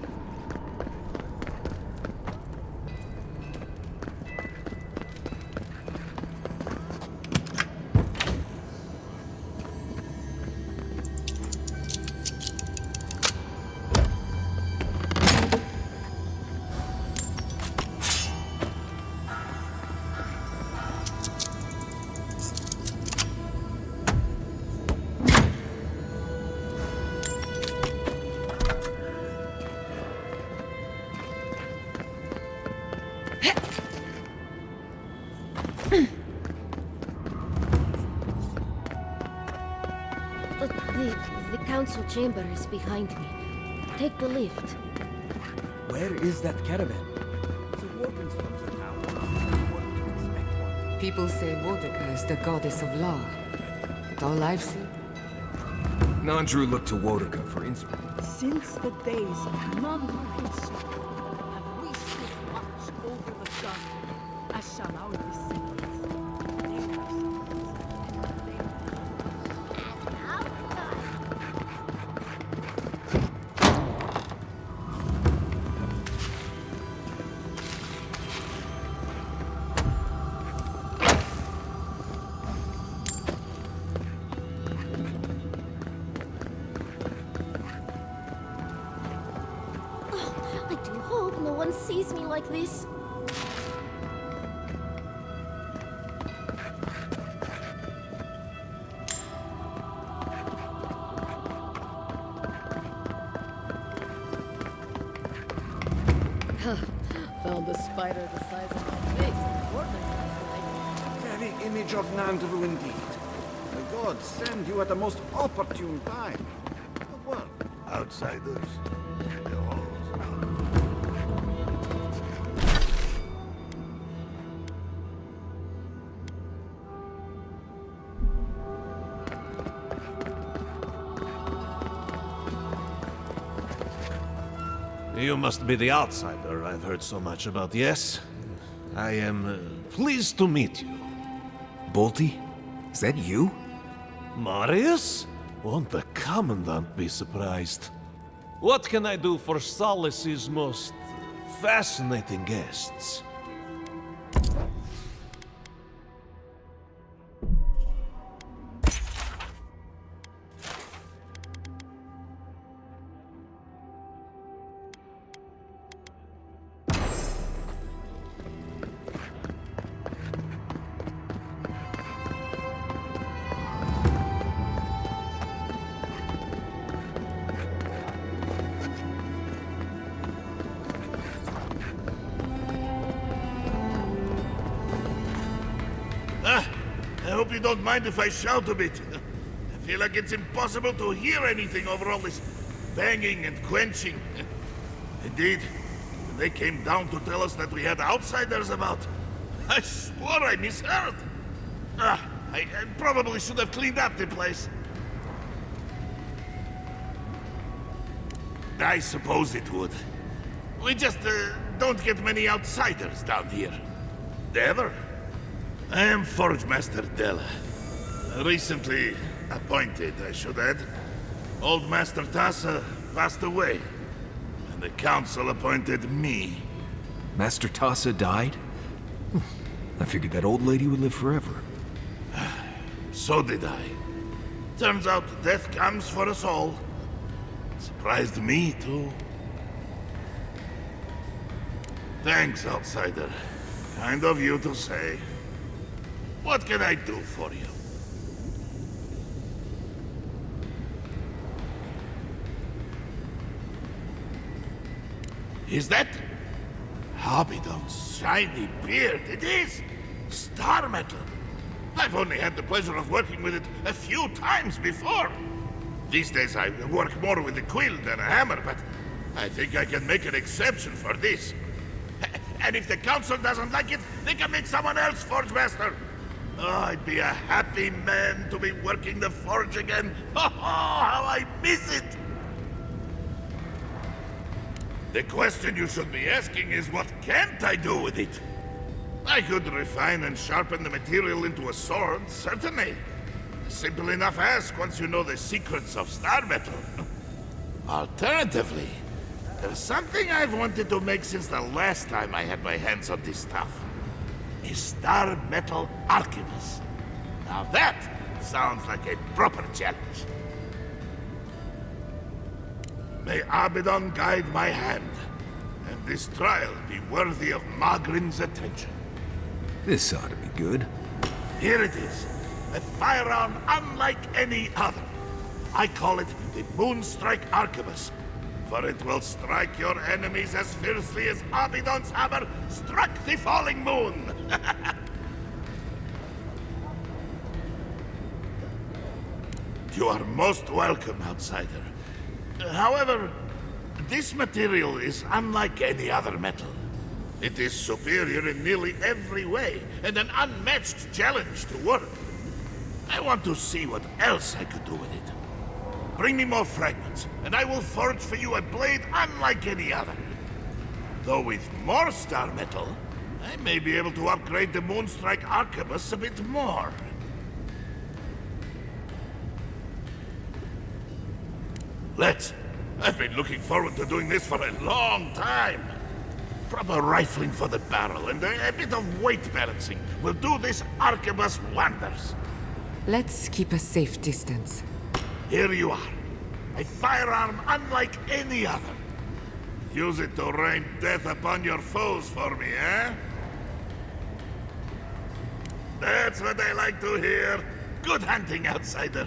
The council chamber is behind me. Take the lift. Where is that caravan? People say Wodika is the goddess of law. But all I've seen... Nandru looked to Wodika for inspiration. Since the days of Nandru himself, have we stood watch over the gun, as shall our descendants. Sees me like this. Found a spider the size of my face. Very image of Nandru indeed. The gods send you at the most opportune time. Well, Outsiders. You must be the outsider I've heard so much about, yes? I am pleased to meet you. Bolty? Is that you? Marius? Won't the Commandant be surprised? What can I do for Solace's most fascinating guests? hope you don't mind if I shout a bit. I feel like it's impossible to hear anything over all this banging and quenching. Indeed, when they came down to tell us that we had outsiders about, I swore I misheard. I probably should have cleaned up the place. I suppose it would. We just don't get many outsiders down here. Ever. I am Forge Master Della. Recently appointed, I should add. Old Master Tassa passed away, and the council appointed me. Master Tassa died? I figured that old lady would live forever. So did I. Turns out death comes for us all. Surprised me, too. Thanks, outsider. Kind of you to say. What can I do for you? Is that Abidon's shiny beard? It is! Star metal! I've only had the pleasure of working with it a few times before. These days I work more with a quill than a hammer, but I think I can make an exception for this. And if the council doesn't like it, they can make someone else Forge Master. Oh, I'd be a happy man to be working the forge again. Oh, how I miss it! The question you should be asking is, what can't I do with it? I could refine and sharpen the material into a sword, certainly. A simple enough ask once you know the secrets of star metal. Alternatively, there's something I've wanted to make since the last time I had my hands on this stuff. A star metal arquebus. Now that sounds like a proper challenge. May Abidon guide my hand, and this trial be worthy of Magrin's attention. This ought to be good. Here it is. A firearm unlike any other. I call it the Moonstrike Arquebus, for it will strike your enemies as fiercely as Abidon's hammer struck the falling moon. You are most welcome, outsider. However, this material is unlike any other metal. It is superior in nearly every way, and an unmatched challenge to work. I want to see what else I could do with it. Bring me more fragments, and I will forge for you a blade unlike any other. Though with more star metal, I may be able to upgrade the Moonstrike Arquebus a bit more. Let's. I've been looking forward to doing this for a long time. Proper rifling for the barrel and a bit of weight balancing will do this arquebus wonders. Let's keep a safe distance. Here you are. A firearm unlike any other. Use it to rain death upon your foes for me, eh? That's what I like to hear. Good hunting, outsider.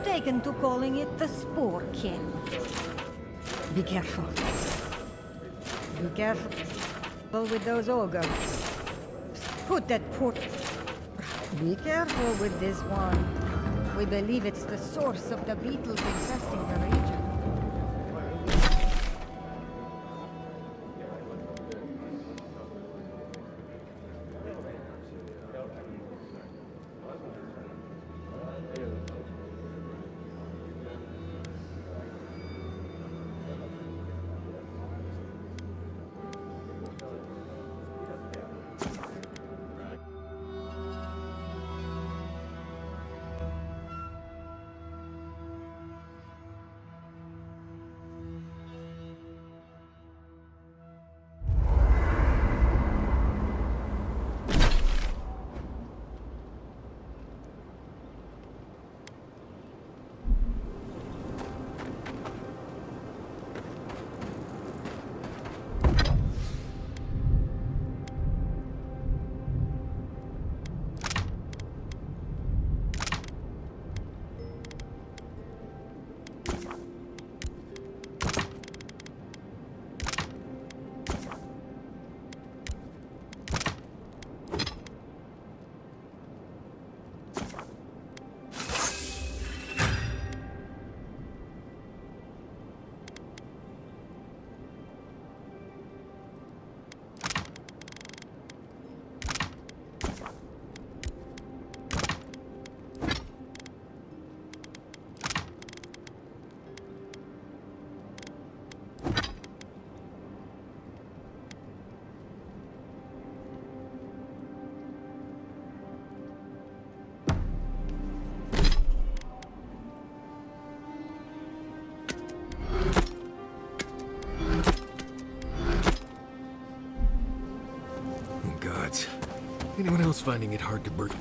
Taken to calling it the Sporeking. Be careful. Be careful with those ogres. Put that poor... Be careful with this one. We believe it's the source of the beetles infesting the region. gods. Anyone else finding it hard to breathe?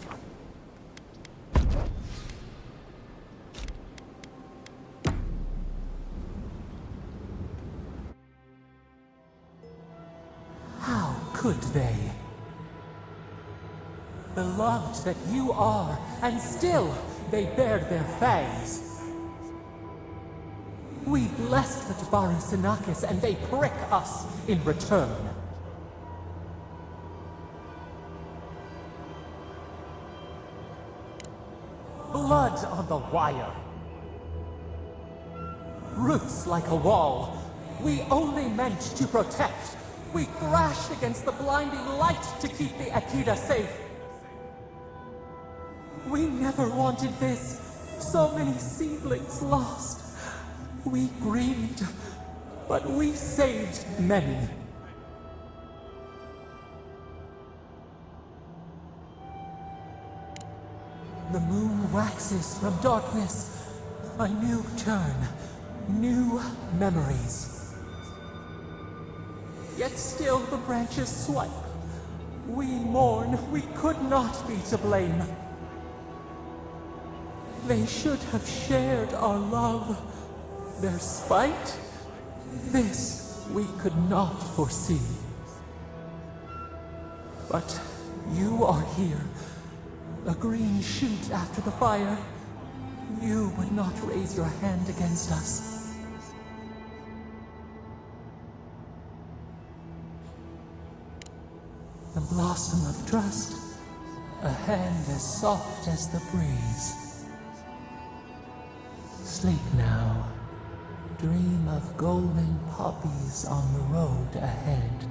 How could they? Beloved that you are, and still they bared their fangs. We blessed the Tabaru and they prick us in return. Blood on the wire. Roots like a wall. We only meant to protect. We thrashed against the blinding light to keep the Akita safe. We never wanted this. So many seedlings lost. We grieved, but we saved many. The moon waxes from darkness. A new turn, new memories. Yet still the branches swipe. We mourn, we could not be to blame. They should have shared our love. Their spite? This we could not foresee. But you are here. A green shoot after the fire. You would not raise your hand against us. The blossom of trust. A hand as soft as the breeze. Sleep now. Dream of golden poppies on the road ahead.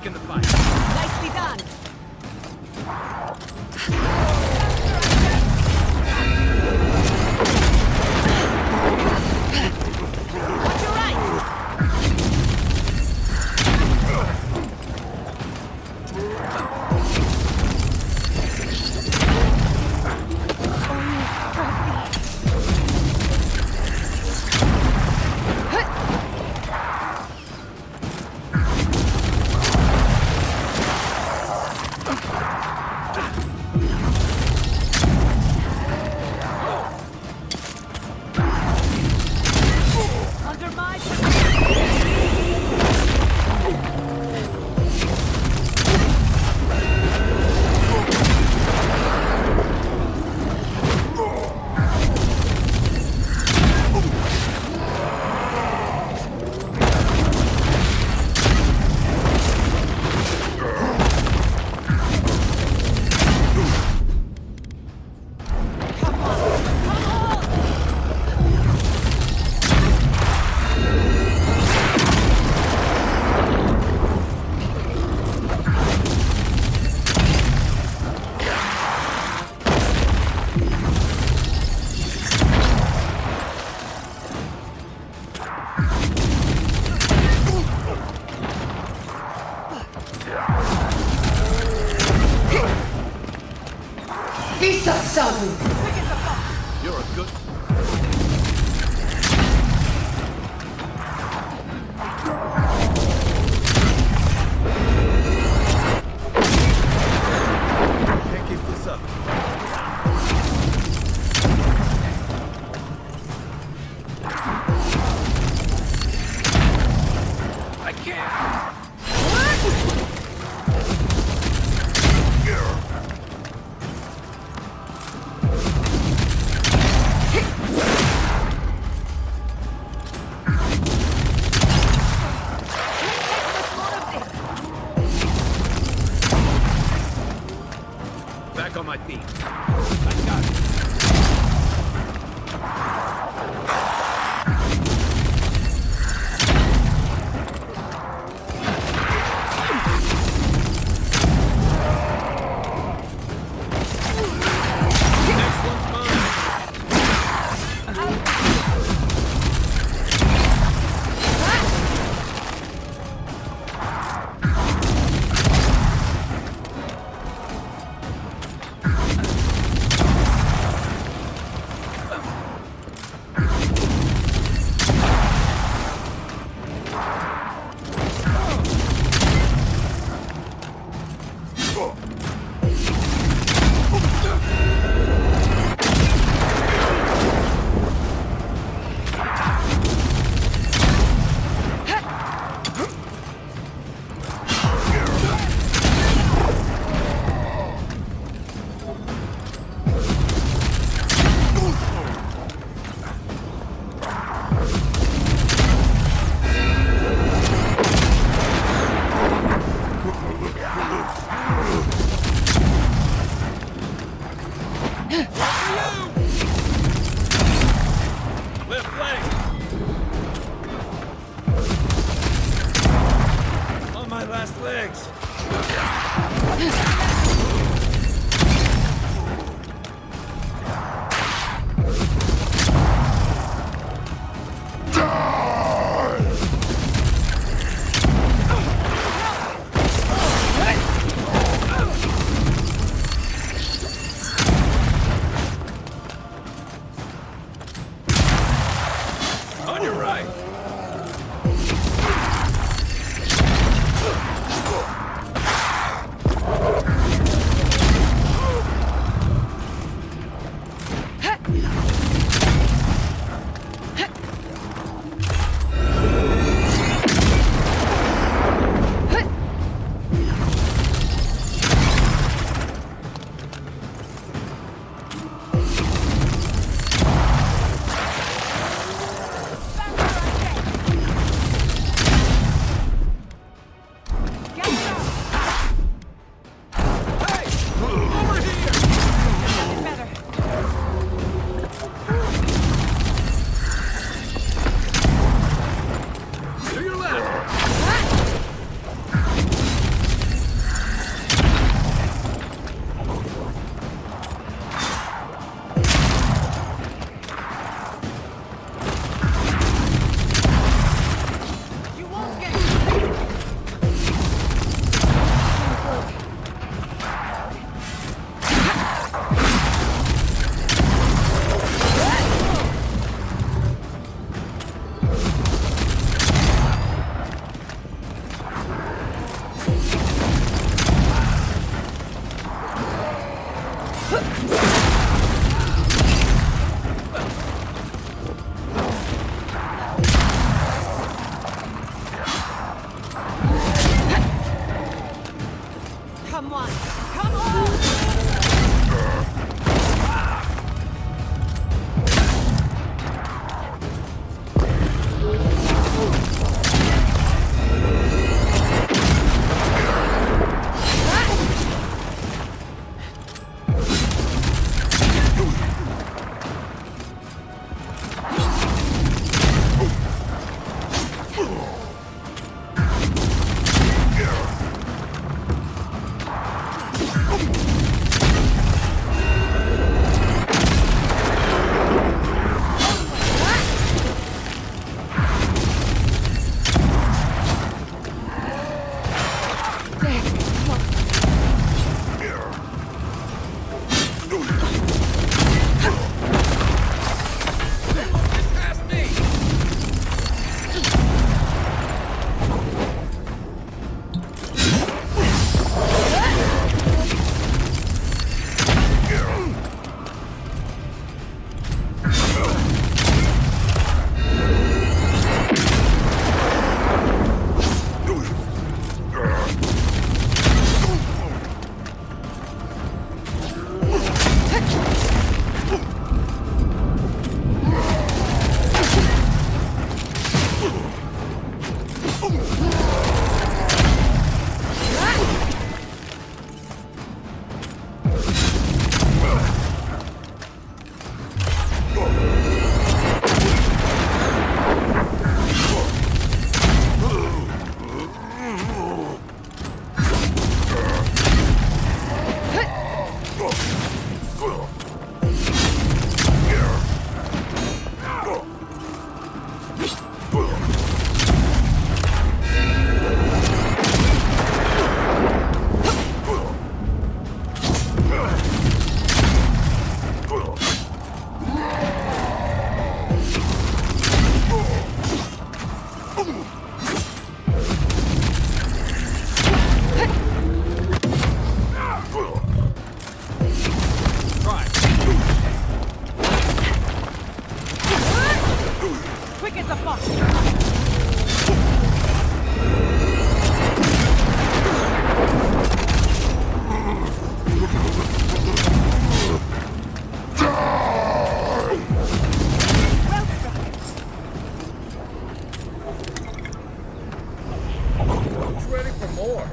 back in the fight. Nicely done. Watch your right. You're a good... Can't keep this up. I can't. Back on my feet. I got it. Next one's mine. Left leg. On my last legs. On your right. as a fox! Who's ready for more?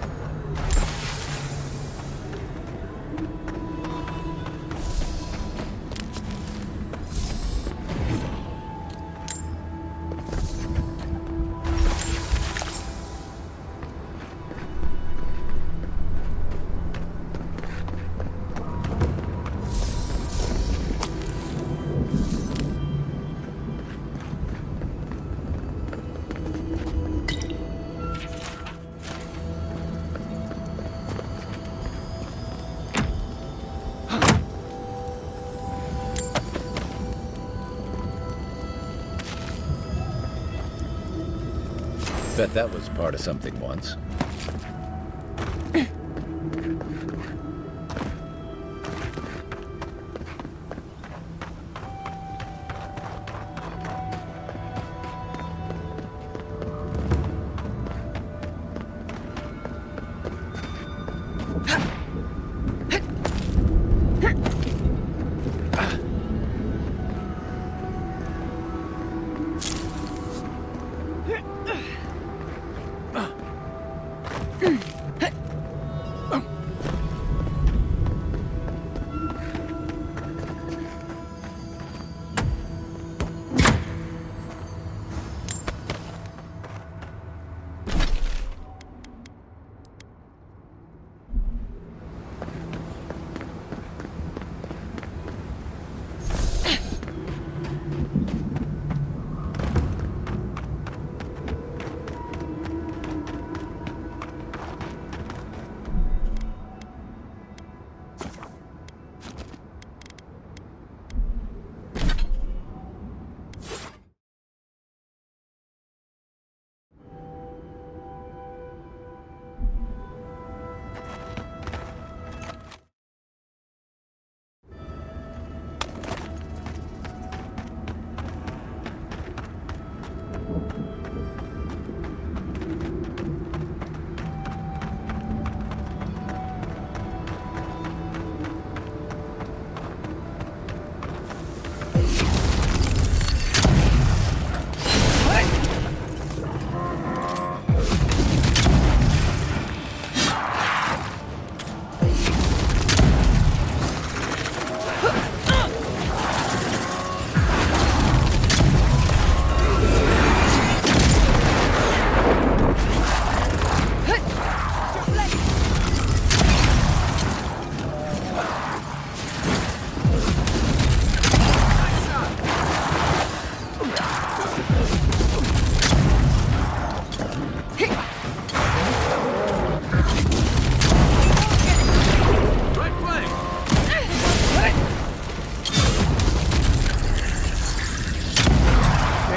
Bet that was part of something once.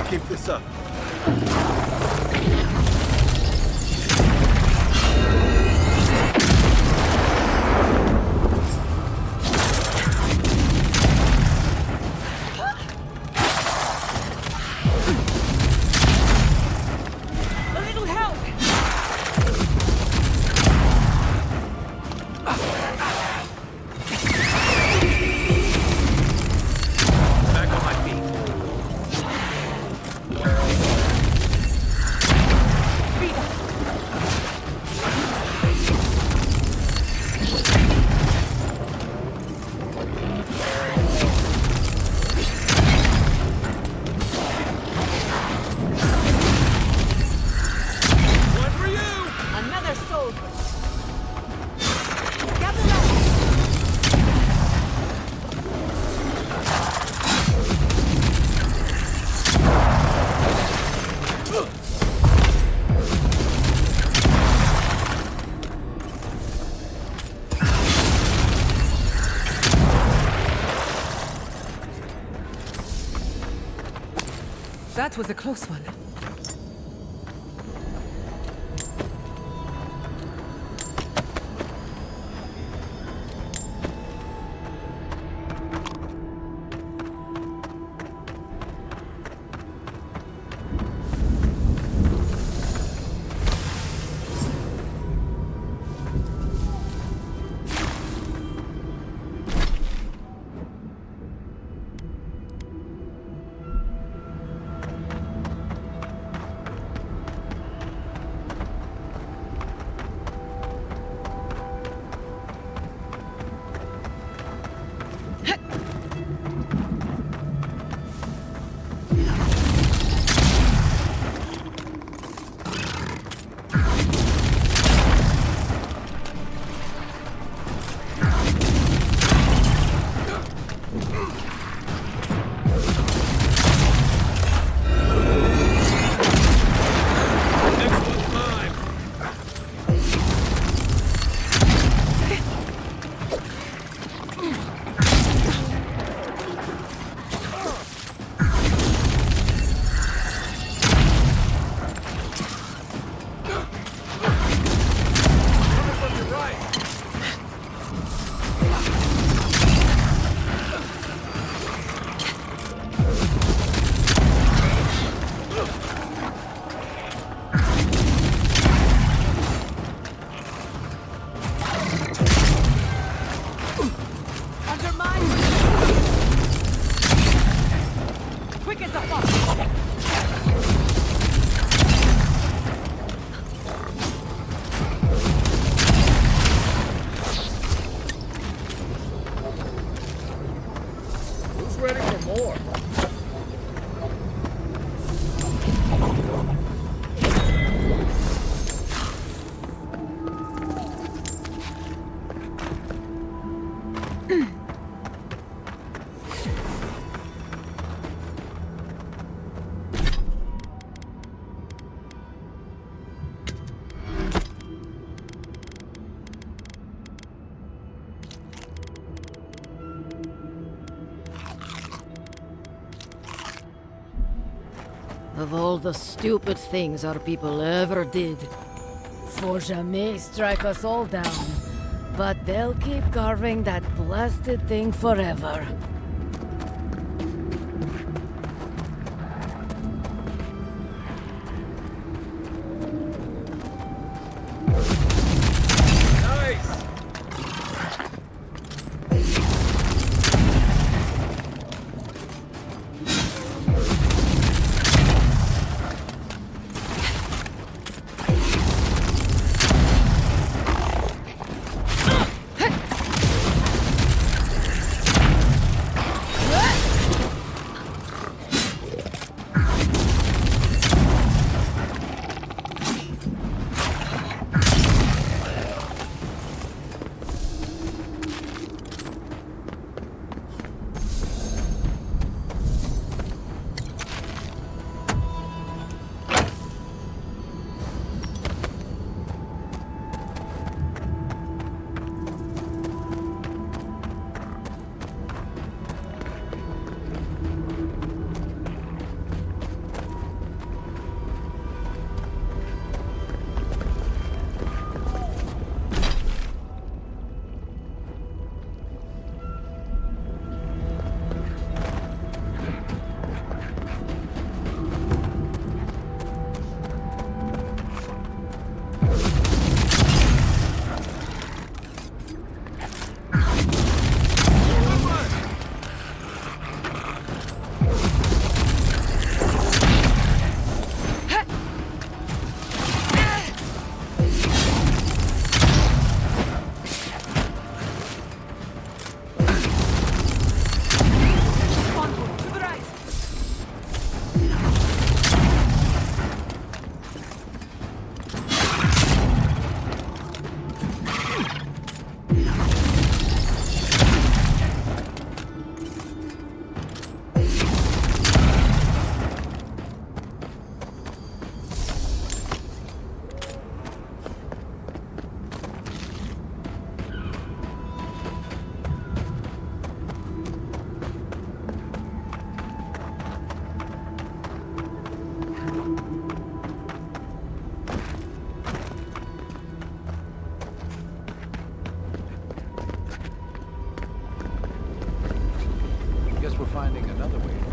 Keep this up. A little help! Back on my feet. That was a close one. Of all the stupid things our people ever did, Forja may strike us all down, but they'll keep carving that blasted thing forever. finding another way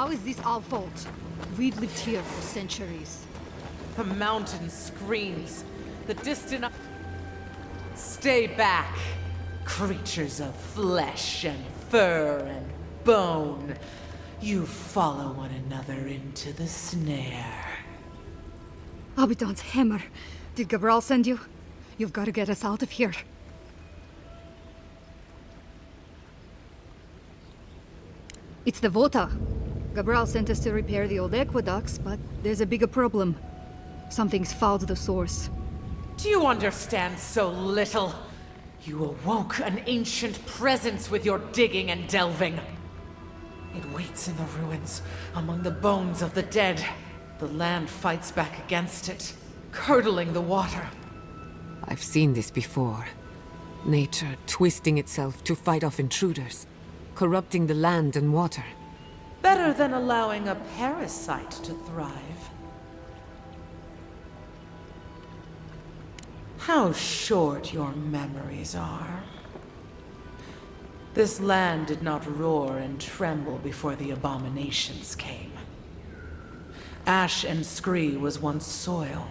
How is this our fault? We've lived here for centuries. The mountain screams. The distant... Stay back, creatures of flesh and fur and bone. You follow one another into the snare. Abiton's hammer. Did Gabriel send you? You've got to get us out of here. It's the Vota. Gabriel sent us to repair the old aqueducts, but there's a bigger problem. Something's fouled the source. Do you understand so little? You awoke an ancient presence with your digging and delving. It waits in the ruins, among the bones of the dead. The land fights back against it, curdling the water. I've seen this before. Nature twisting itself to fight off intruders, corrupting the land and water. Better than allowing a parasite to thrive. How short your memories are. This land did not roar and tremble before the abominations came. Ash and scree was once soil,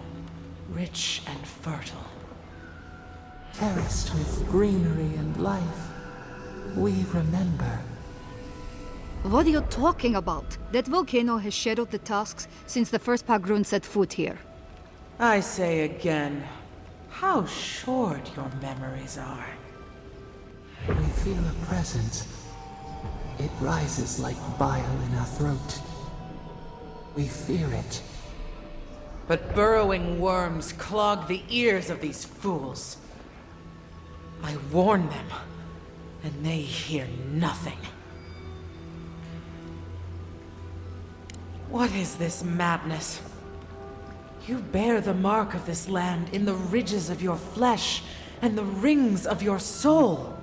rich and fertile. Terraced with greenery and life, we remember. What are you talking about? That volcano has shadowed the tusks since the first Pagrun set foot here. I say again, how short your memories are. We feel a presence. It rises like bile in our throat. We fear it. But burrowing worms clog the ears of these fools. I warn them, and they hear nothing. What is this madness? You bear the mark of this land in the ridges of your flesh and the rings of your soul.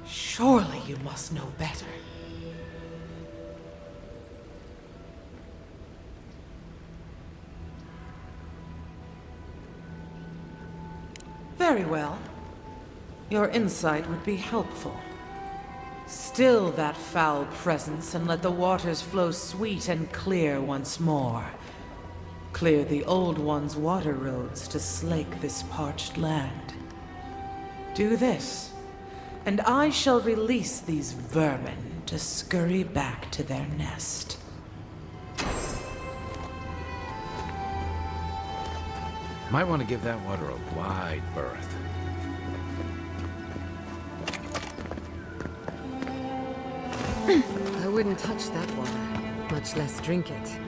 Surely you must know better. Very well. Your insight would be helpful. Still that foul presence and let the waters flow sweet and clear once more. Clear the old one's water roads to slake this parched land. Do this, and I shall release these vermin to scurry back to their nest. Might want to give that water a wide berth. I wouldn't touch that water, much less drink it.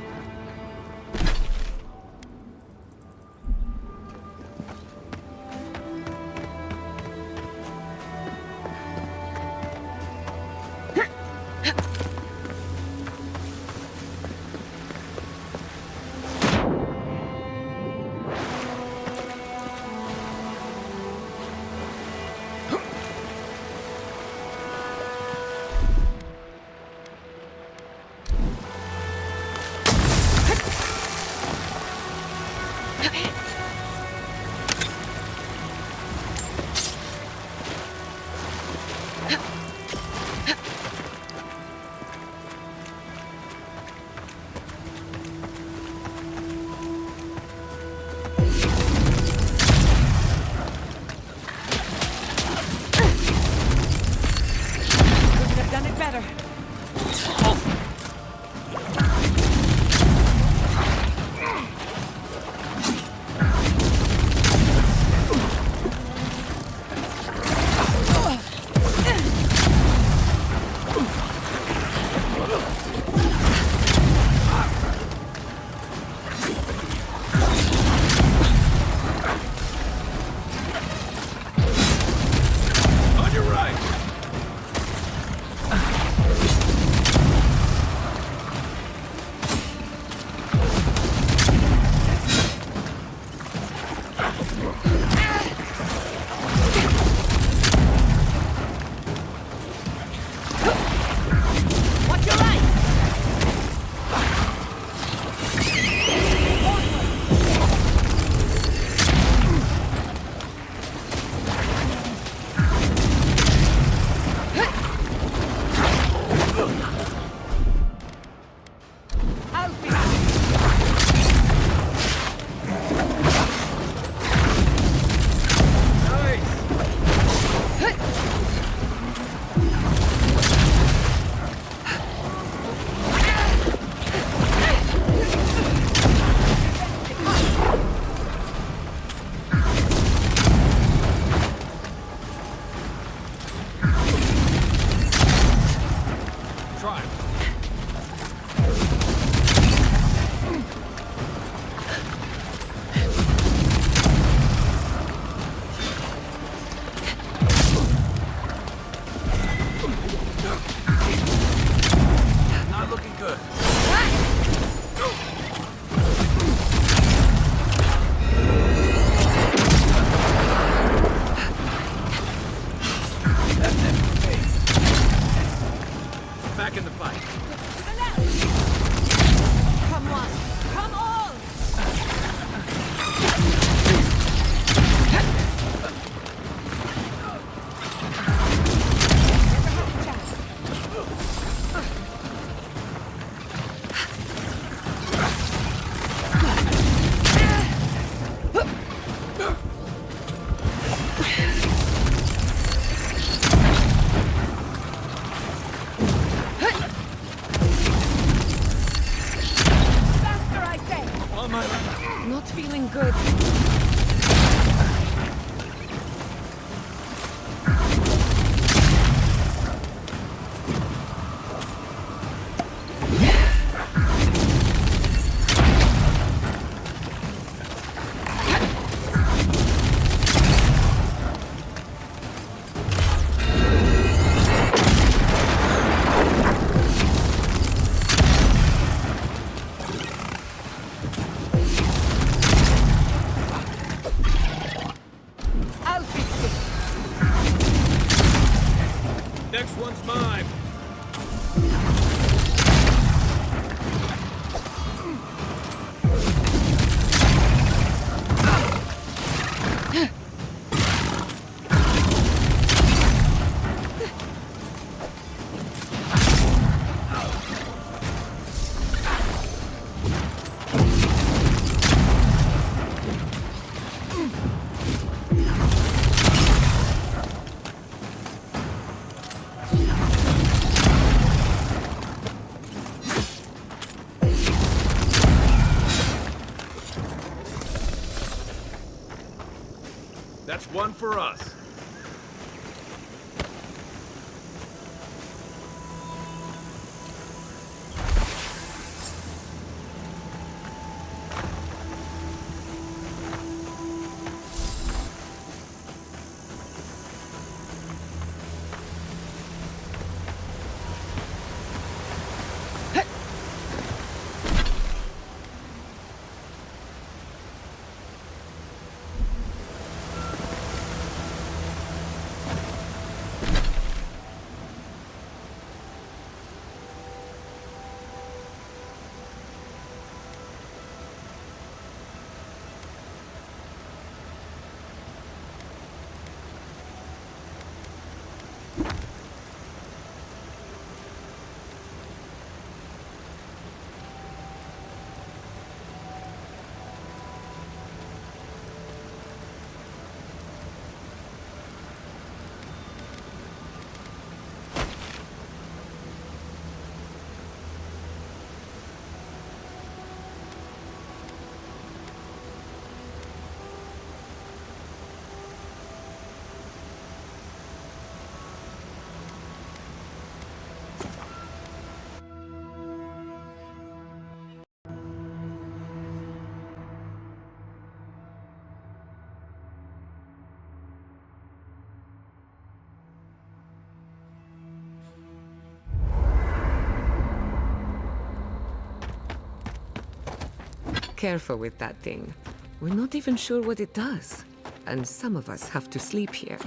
Back in the fight. Come on! Come on! Not feeling good. Next one's mine. That's one for us. Careful with that thing. We're not even sure what it does. And some of us have to sleep here.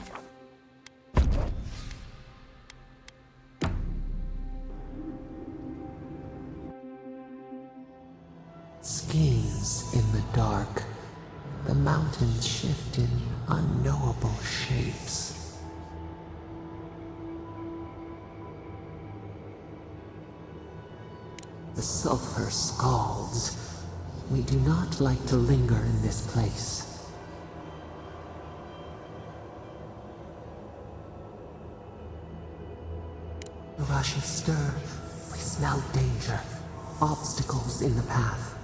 Schemes in the dark. The mountains shift in unknowable shapes. The sulfur scalds. We do not like to linger in this place. The rushes stir. We smell danger. Obstacles in the path.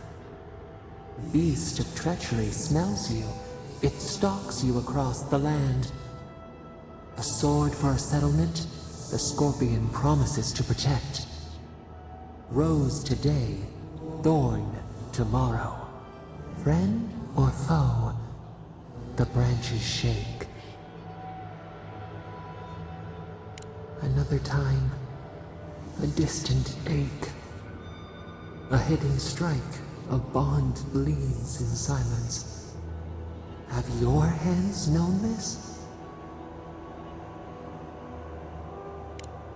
Beast of treachery smells you. It stalks you across the land. A sword for a settlement, the scorpion promises to protect. Rose today, thorn tomorrow. Friend or foe, the branches shake. Another time, a distant ache. A hidden strike, a bond bleeds in silence. Have your hands known this?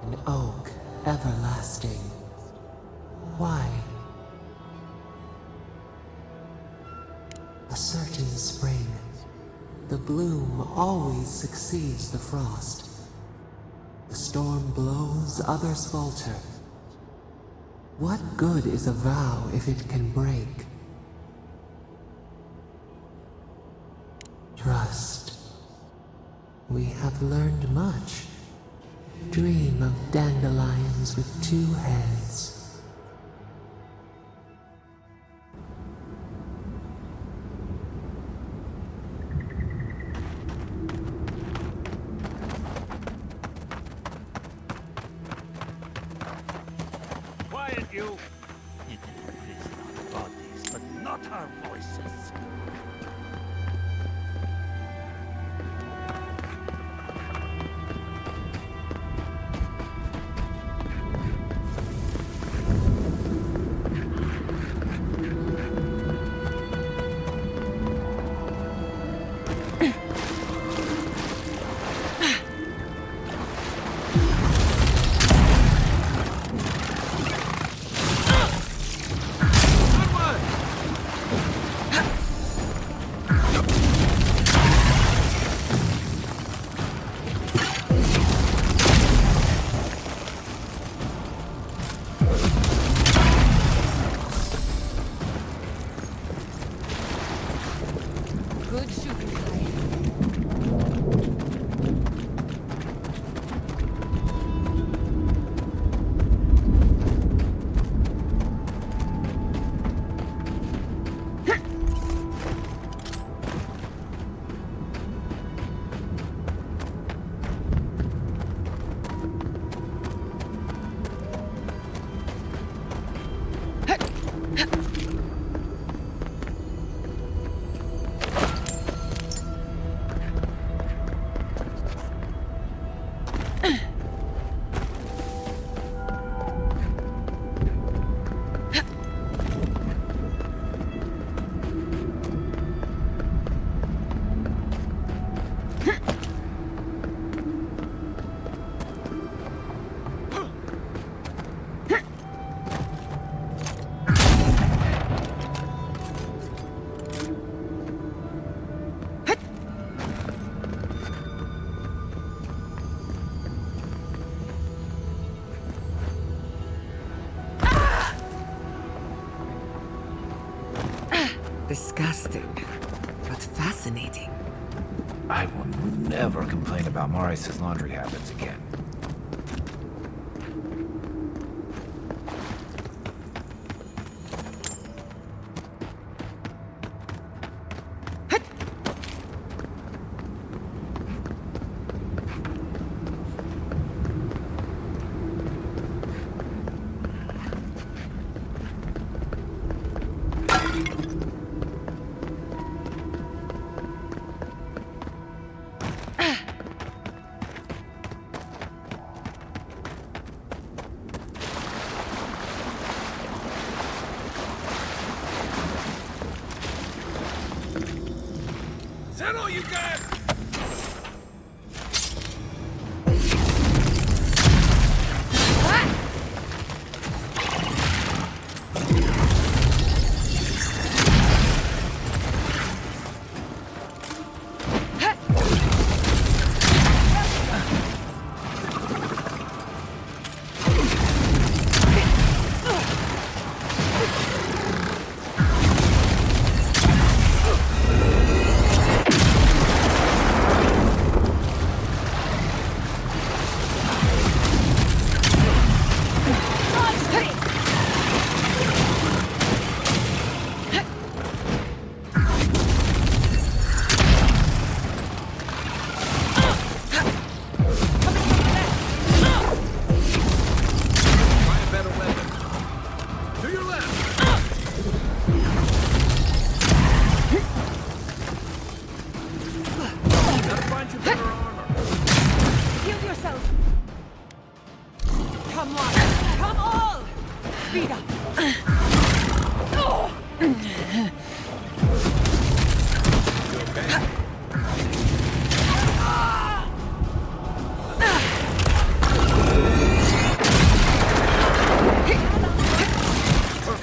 An oak everlasting. Why? A certain spring. The bloom always succeeds the frost. The storm blows, others falter. What good is a vow if it can break? Trust. We have learned much. Dream of dandelions with 2 heads. Quiet, you! You can imprison our bodies, but not our voices. Good shooting, guy. Disgusting, but fascinating. I will never complain about Maurice's laundry habits again. Is that all you got? Come on! Come all! Speed up! Perk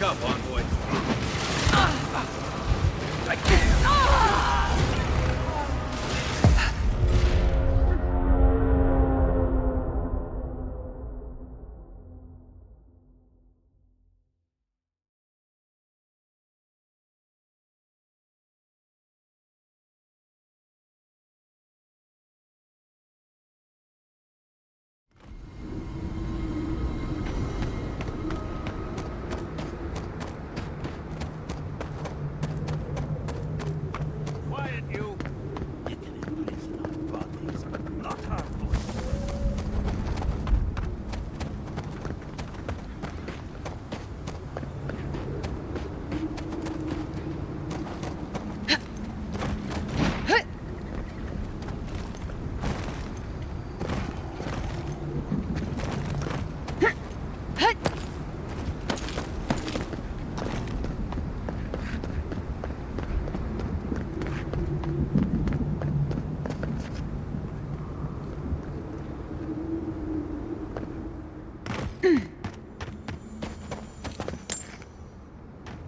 up, envoy. Quiet, you! You can imprison our bodies, but not our voices.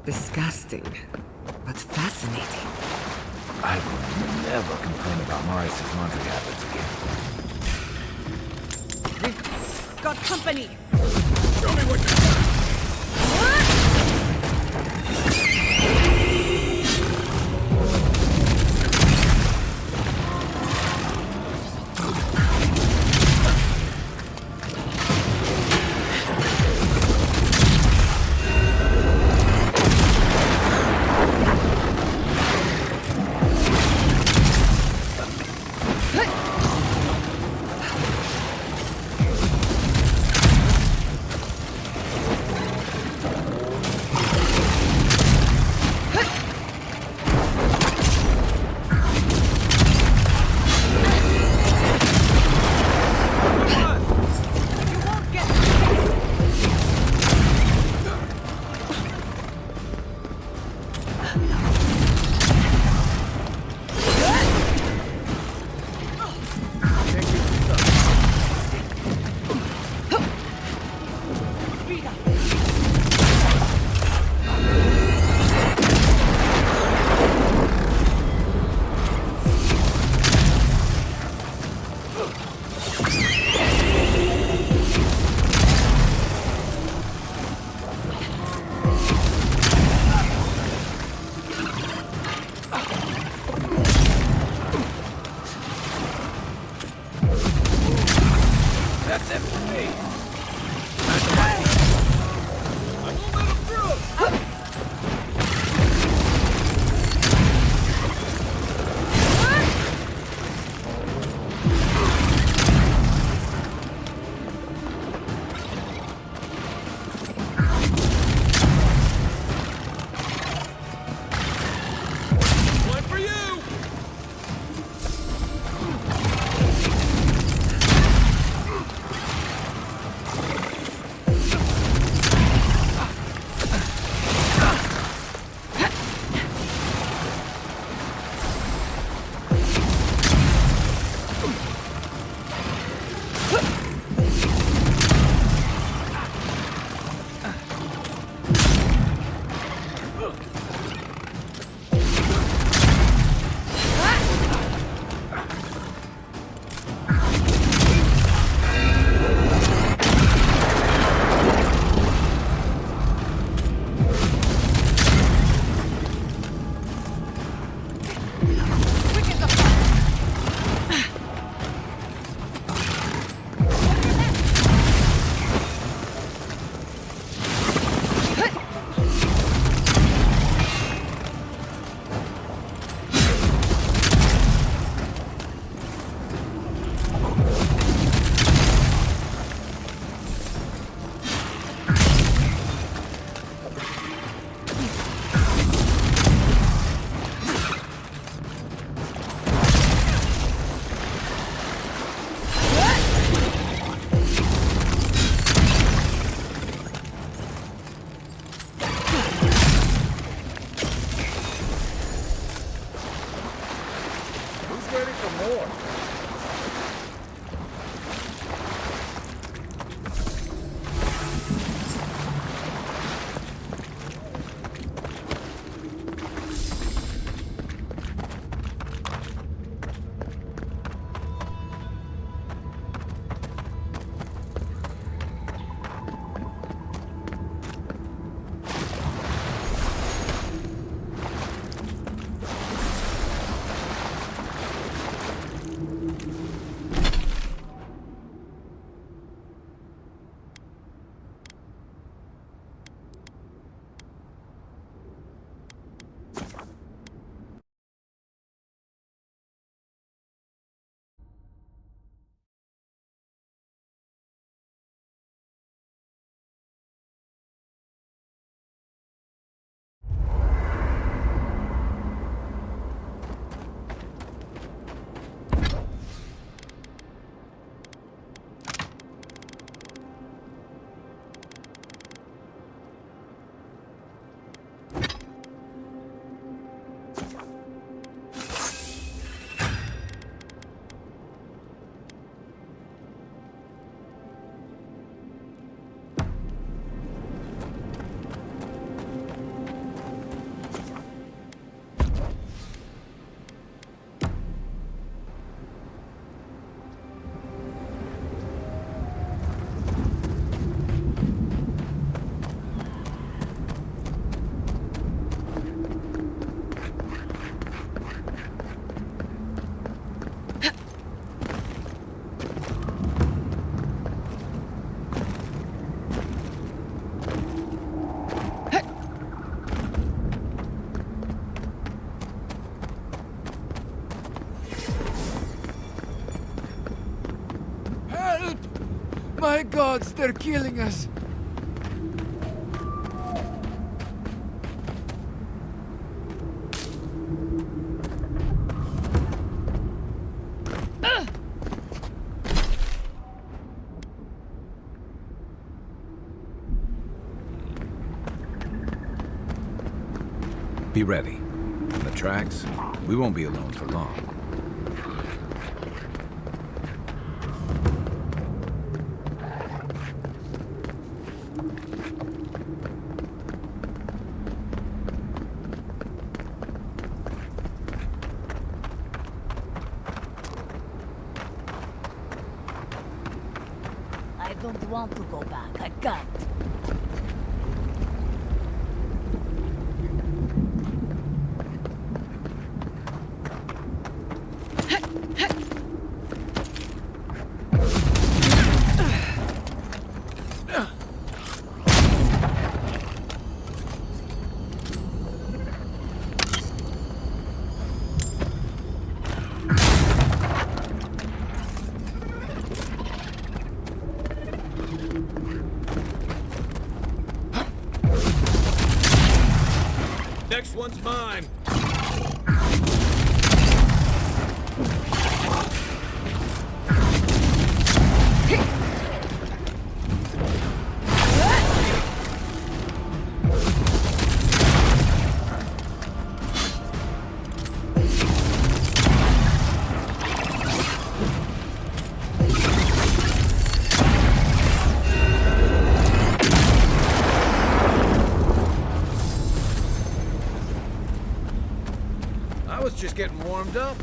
Disgusting, but fascinating. I will never complain about Maurice's laundry habits again. Got company! Show me what you got! That's it for me. I won't let him through. One for you. more. My gods, they're killing us! Be ready. On the tracks, we won't be alone for long. I don't want to go back. I can't. Next one's mine. Just getting warmed up.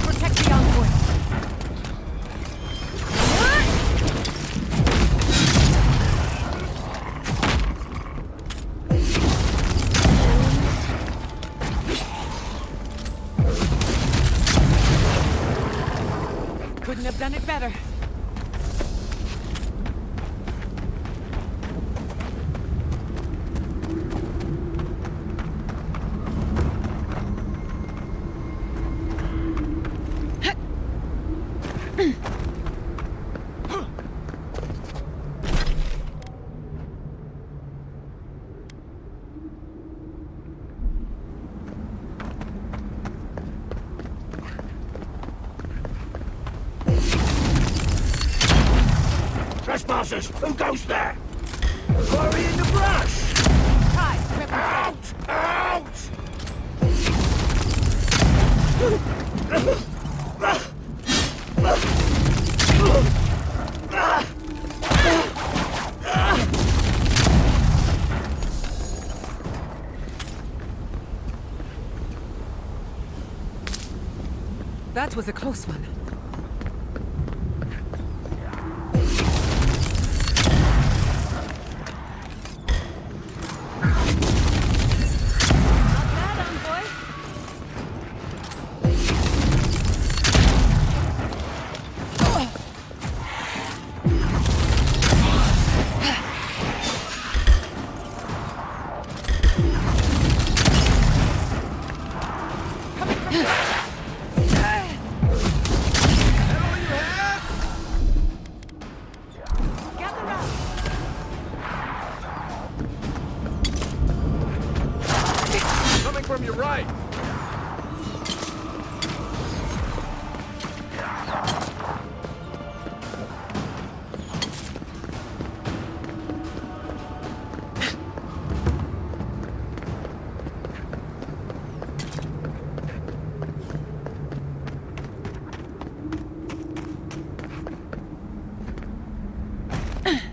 Protect the envoy. Couldn't have done it better. Trespassers! Who goes there? Hurry in the brush! Out! That was a close one. From your right!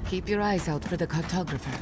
Keep your eyes out for the cartographer.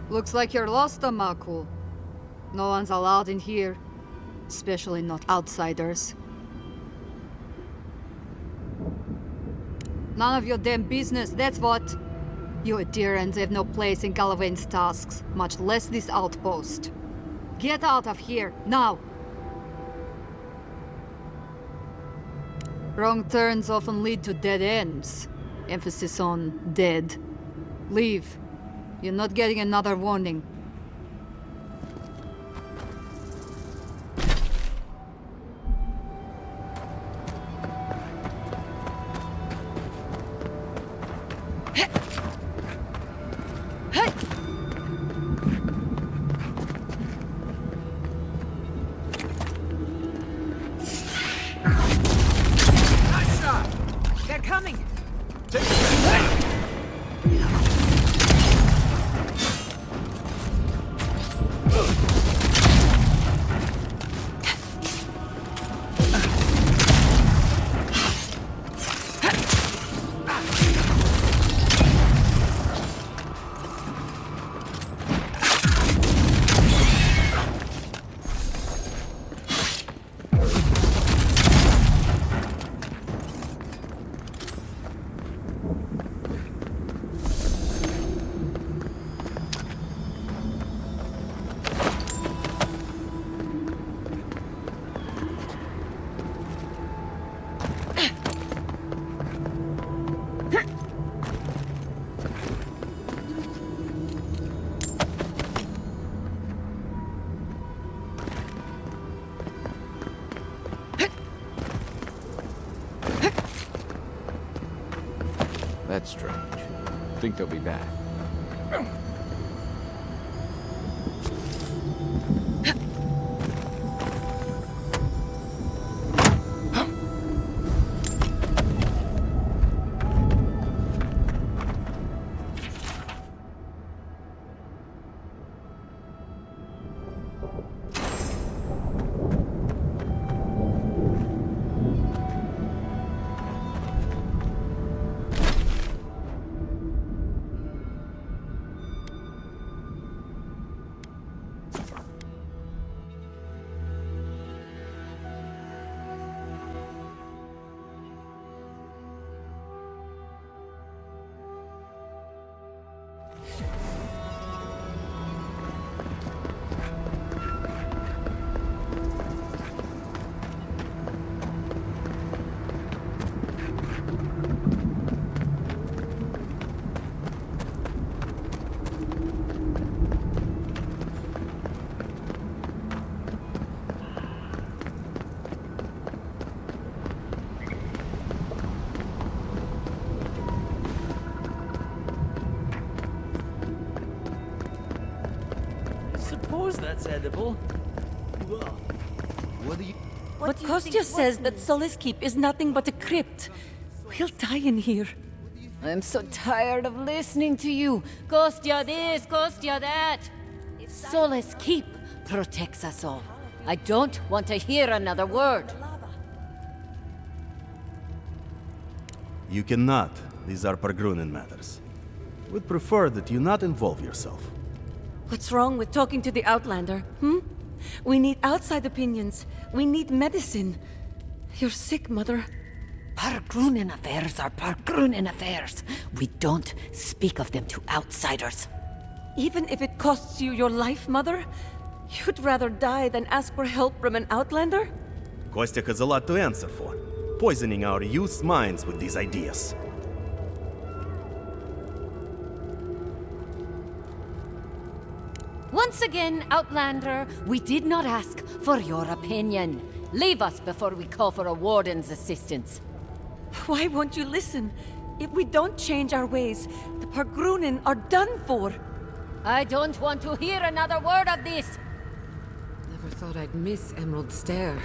Looks like you're lost, Naku. No one's allowed in here. Especially not outsiders. None of your damn business, that's what. You adherents have no place in Galawain's tasks, much less this outpost. Get out of here, now! Wrong turns often lead to dead ends. Emphasis on dead. Leave. You're not getting another warning. They're coming! That's strange. Think they'll be back. Suppose that's edible. What do you... But Kostya says that Solace Keep is nothing but a crypt. We'll die in here. I'm so tired of listening to you. Kostya this, Kostya that. Solace Keep protects us all. I don't want to hear another word. You cannot. These are Pargrunen matters. Would prefer that you not involve yourself. What's wrong with talking to the Outlander, hmm? We need outside opinions. We need medicine. You're sick, Mother. Pargrunen affairs are Pargrunen affairs. We don't speak of them to outsiders. Even if it costs you your life, Mother? You'd rather die than ask for help from an Outlander? Kostya has a lot to answer for. Poisoning our youth's minds with these ideas. Once again, Outlander, we did not ask for your opinion. Leave us before we call for a warden's assistance. Why won't you listen? If we don't change our ways, the Pargrunen are done for. I don't want to hear another word of this. Never thought I'd miss Emerald Stair.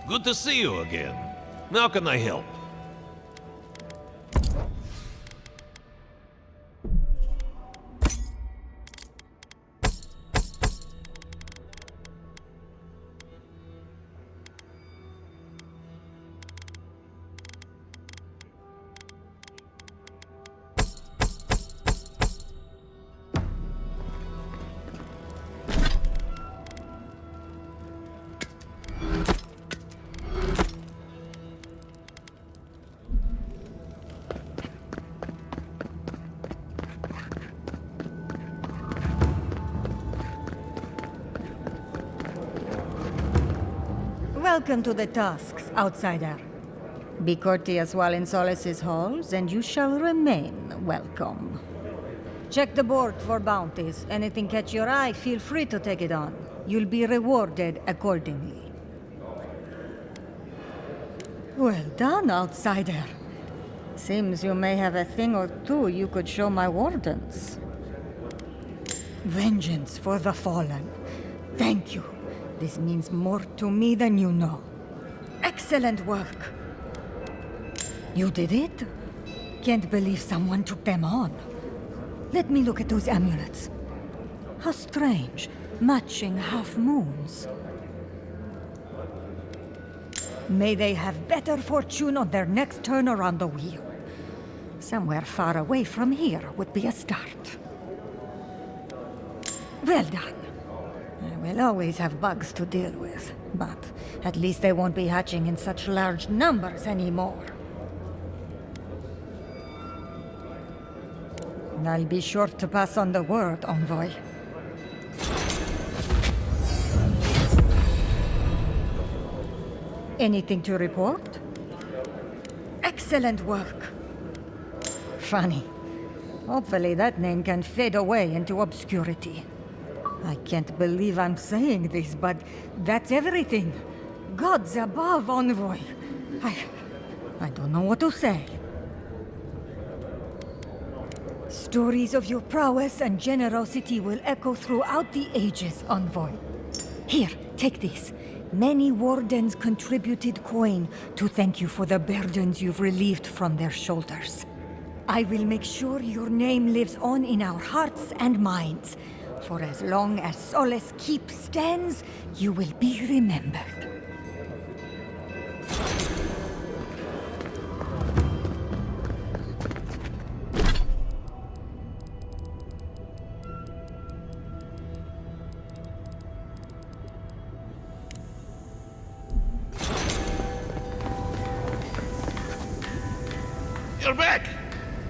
Good to see you again. How can I help? Welcome to the tasks, outsider. Be courteous while in Solace's halls, and you shall remain welcome. Check the board for bounties. Anything catch your eye, feel free to take it on. You'll be rewarded accordingly. Well done, outsider. Seems you may have a thing or two you could show my wardens. Vengeance for the fallen. Thank you. This means more to me than you know. Excellent work. You did it? Can't believe someone took them on. Let me look at those amulets. How strange. Matching half moons. May they have better fortune on their next turn around the wheel. Somewhere far away from here would be a start. Well done. We'll always have bugs to deal with, but at least they won't be hatching in such large numbers anymore. I'll be sure to pass on the word, Envoy. Anything to report? Excellent work. Funny. Hopefully that name can fade away into obscurity. I can't believe I'm saying this, but that's everything. Gods above, Envoy. I don't know what to say. Stories of your prowess and generosity will echo throughout the ages, Envoy. Here, take this. Many wardens contributed coin to thank you for the burdens you've relieved from their shoulders. I will make sure your name lives on in our hearts and minds. For as long as Solace Keep stands, you will be remembered. You're back!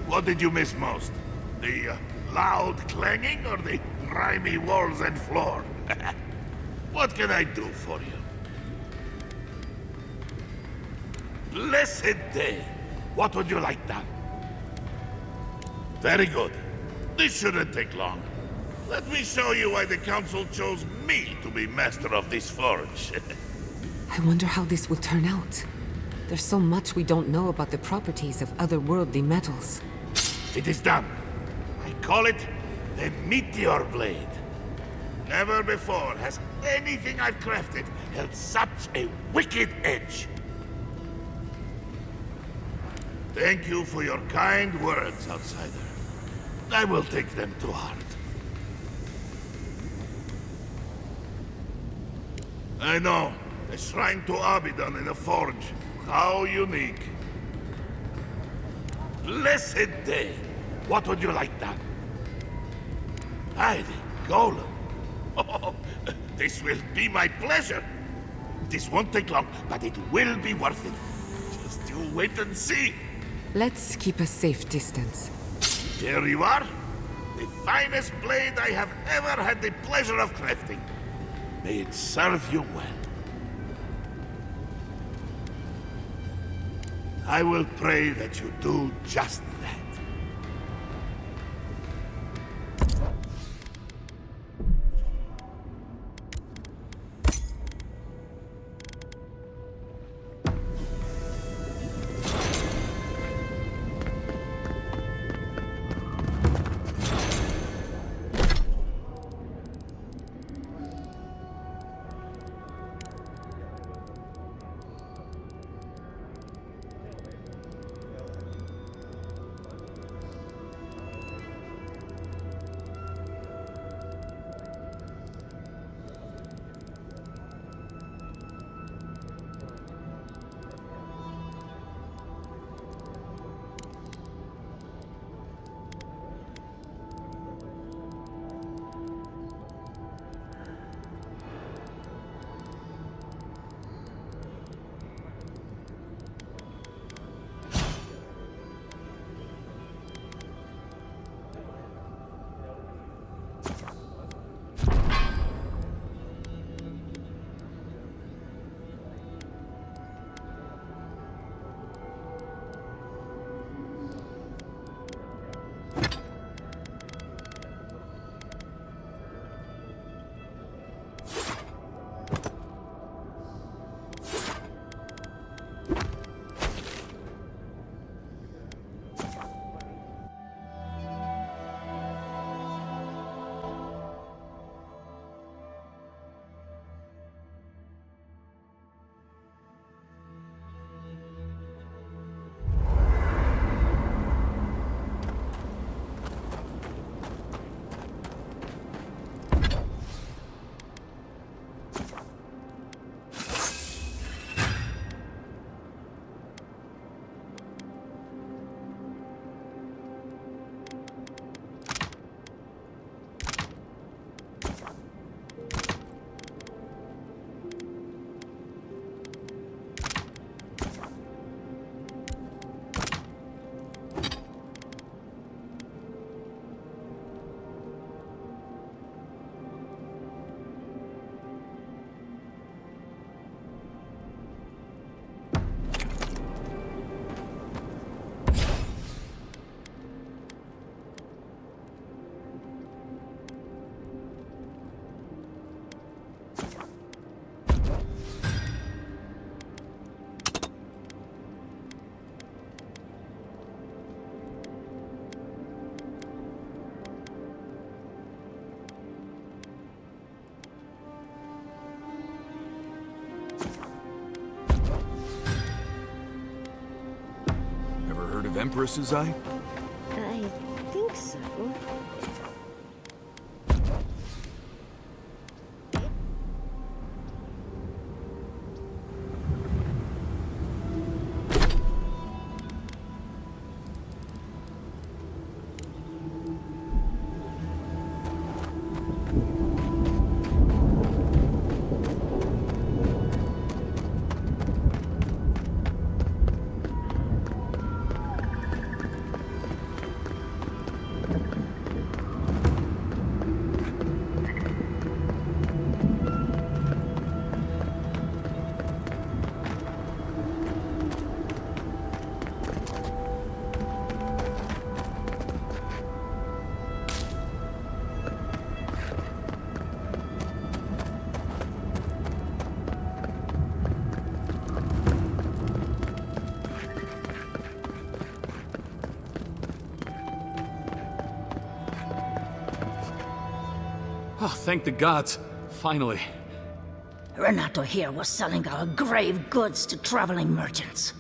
What did you miss most? The loud clanging or the grimy walls and floor? What can I do for you? Blessed day! What would you like done? Very good. This shouldn't take long. Let me show you why the Council chose me to be master of this forge. I wonder how this will turn out. There's so much we don't know about the properties of otherworldly metals. It is done. I call it the Meteor Blade. Never before has anything I've crafted held such a wicked edge. Thank you for your kind words, outsider. I will take them to heart. I know. A shrine to Abidan in a forge. How unique. Blessed day. What would you like done? Aye, the golem. Oh, this will be my pleasure. This won't take long, but it will be worth it. Just you wait and see. Let's keep a safe distance. Here you are. The finest blade I have ever had the pleasure of crafting. May it serve you well. I will pray that you do just that. Empress's eye? I think so. Oh, thank the gods. Finally. Renato here was selling our grave goods to traveling merchants.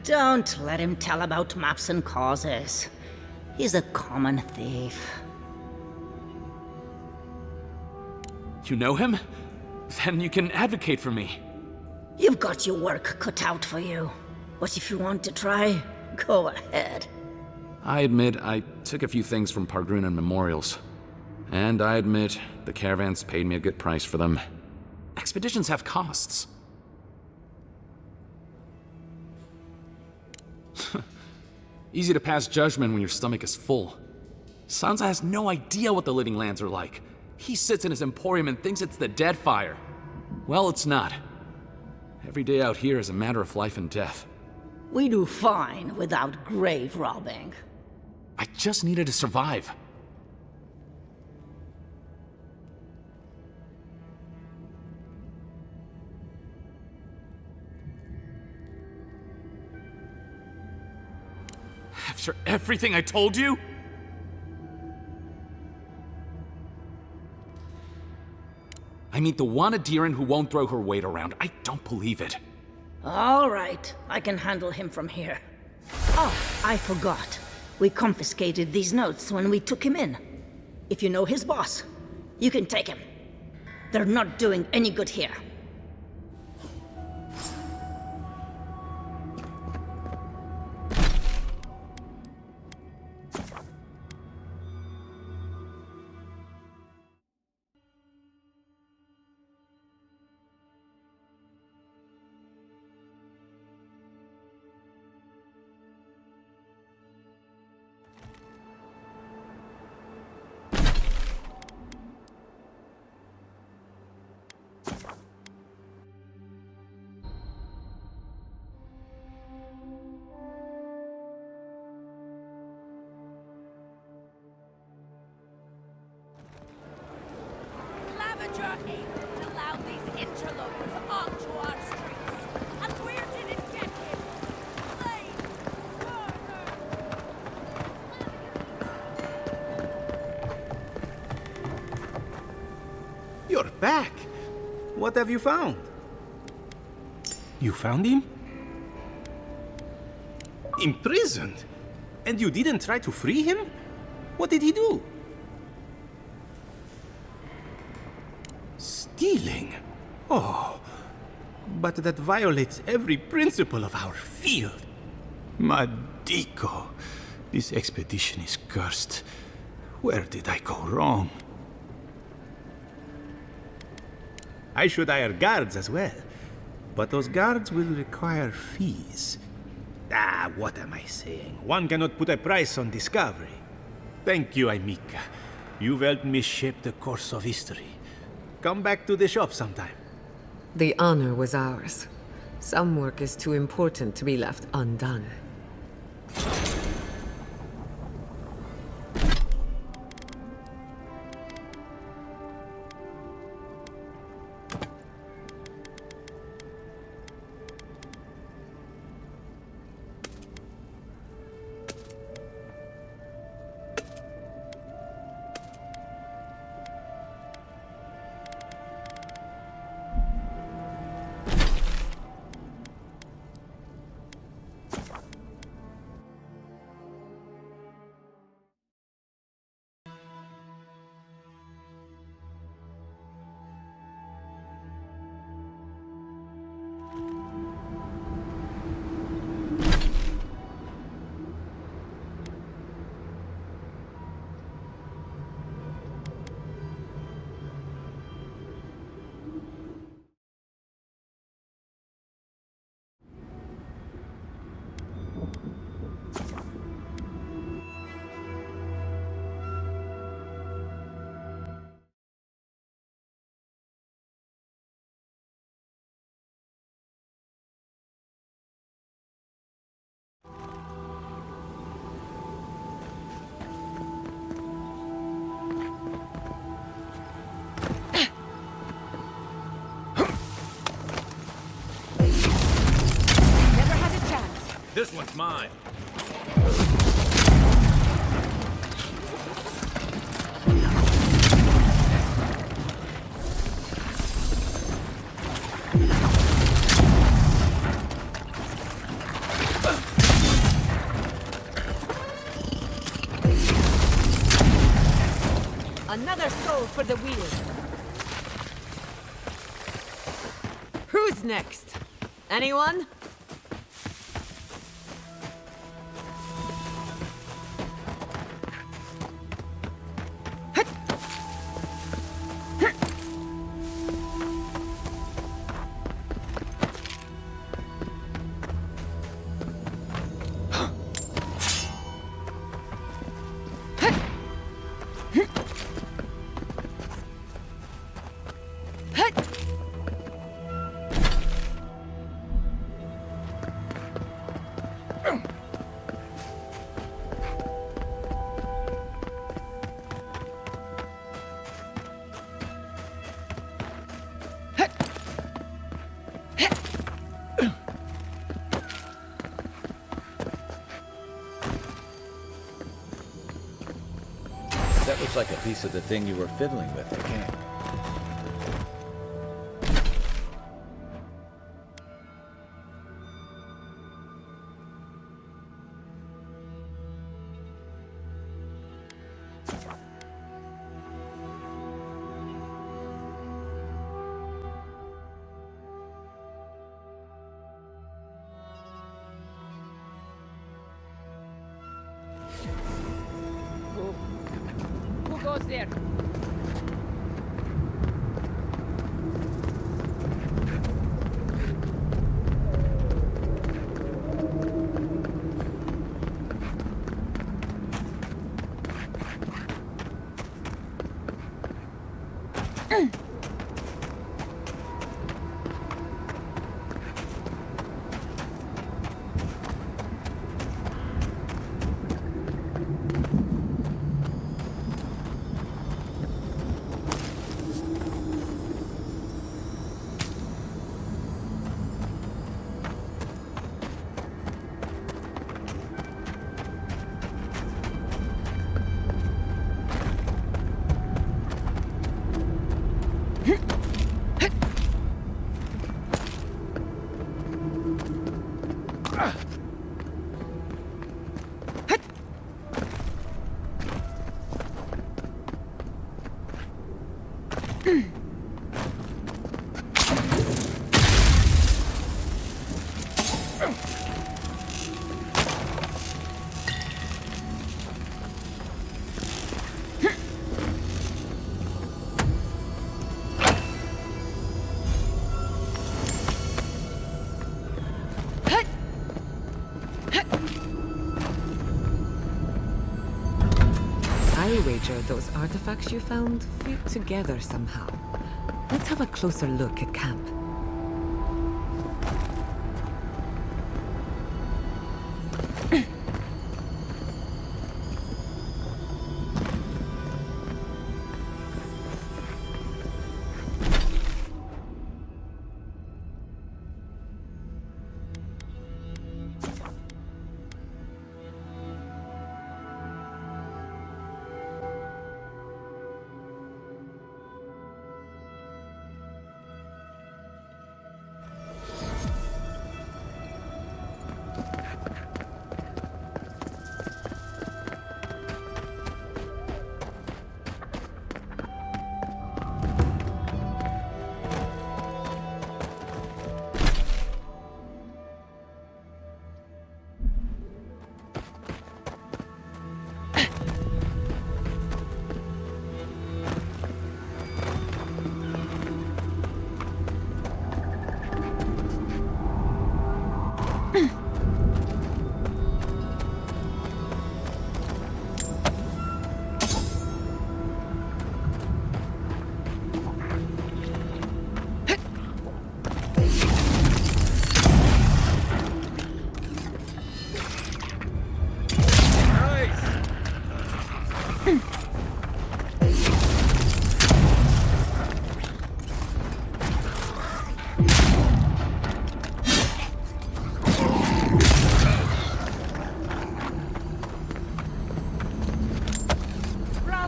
Don't let him tell about maps and causes. He's a common thief. You know him? Then you can advocate for me. You've got your work cut out for you. But if you want to try, go ahead. I admit I took a few things from Pargrunan memorials. And I admit the caravans paid me a good price for them. Expeditions have costs. Easy to pass judgment when your stomach is full. Sansa has no idea what the living lands are like. He sits in his emporium and thinks it's the Deadfire. Well, it's not. Every day out here is a matter of life and death. We do fine without grave robbing. I just needed to survive. After everything I told you? I meet the one Adiran who won't throw her weight around. I don't believe it. All right, I can handle him from here. Oh, I forgot. We confiscated these notes when we took him in. If you know his boss, you can take him. They're not doing any good here. You're back. What have you found? You found him? Imprisoned? And you didn't try to free him? What did he do? Stealing? Oh, but that violates every principle of our field. Madico, this expedition is cursed. Where did I go wrong? I should hire guards as well. But those guards will require fees. Ah, what am I saying? One cannot put a price on discovery. Thank you, Amica. You've helped me shape the course of history. Come back to the shop sometime. The honor was ours. Some work is too important to be left undone. It's mine. Another soul for the wheel. Who's next? Anyone? That looks like a piece of the thing you were fiddling with, I can't. Who goes there? I wager those artifacts you found fit together somehow. Let's have a closer look at camp.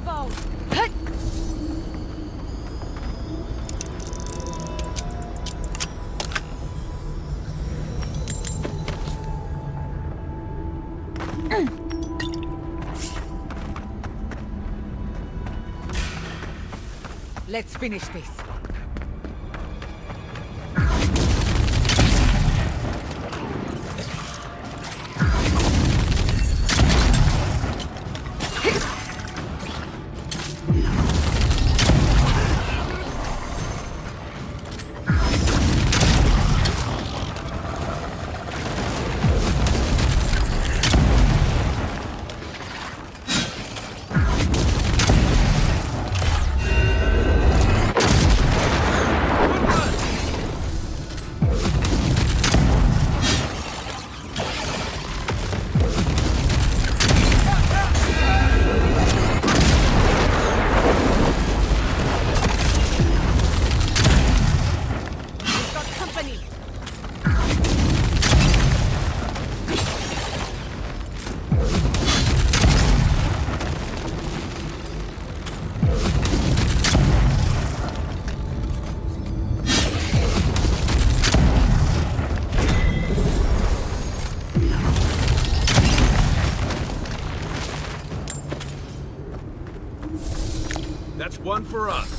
Avowed! Let's finish this. That's one for us.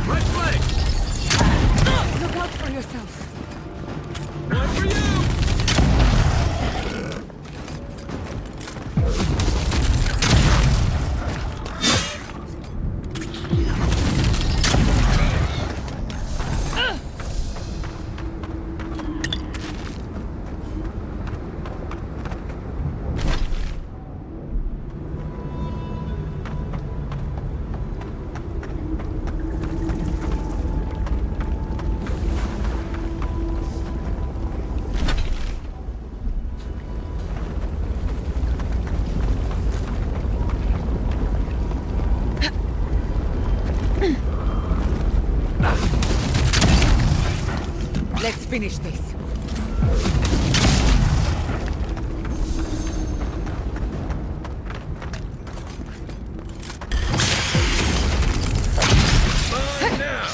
Right flank! Look out for yourself. One for you! Let's finish this. Fine now!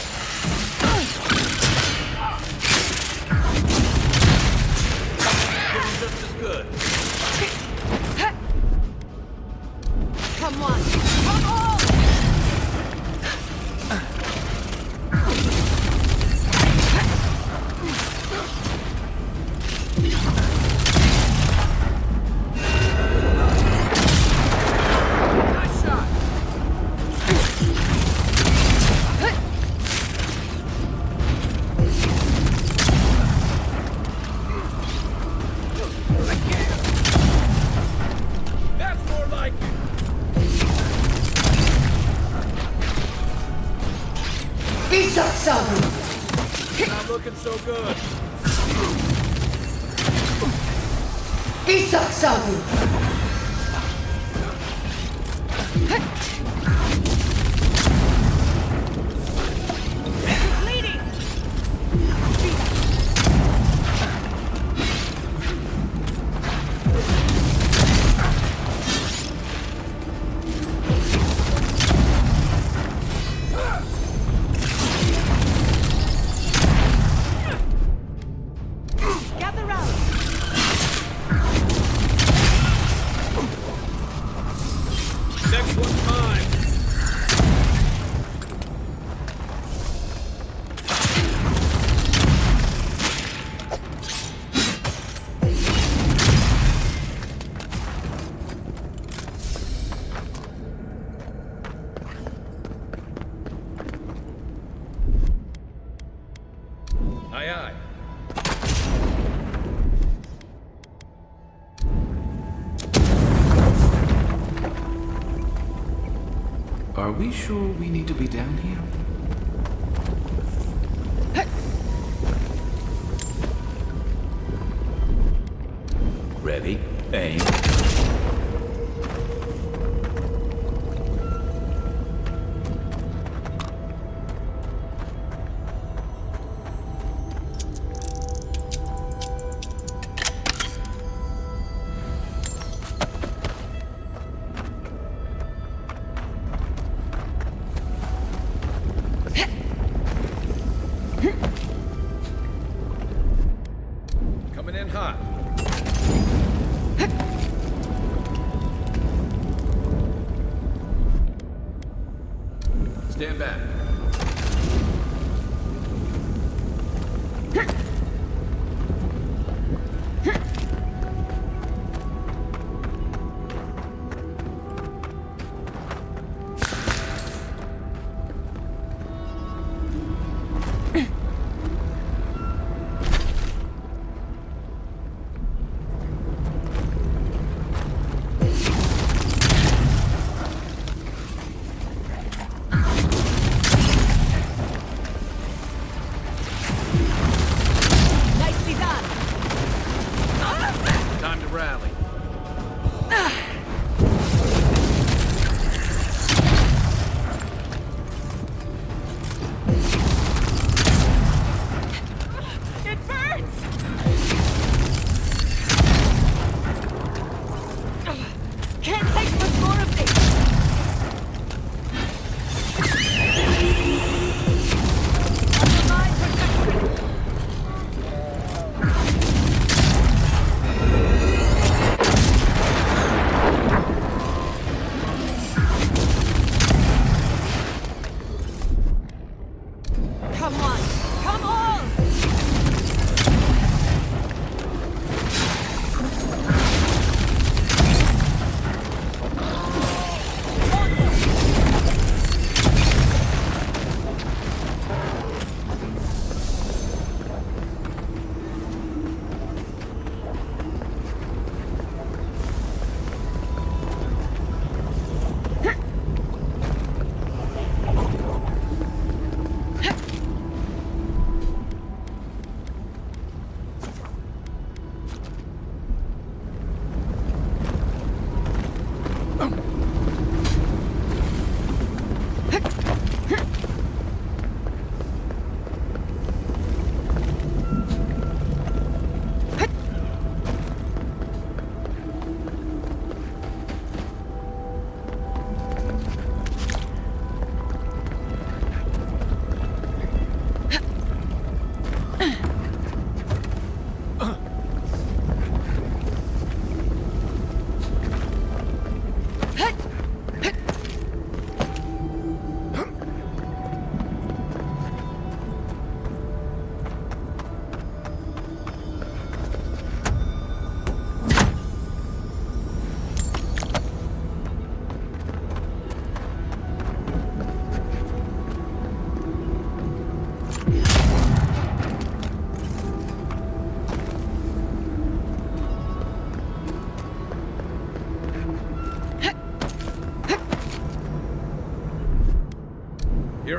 Doing just as good. Come on! Come on! Nice shot! I can't! That's more like it! Not looking so good. Bleeding! Gather round! Next one's mine. Aye, aye. Are we sure we need to be down here? Ready, aim.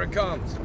it comes.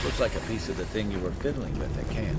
Looks like a piece of the thing you were fiddling with at camp.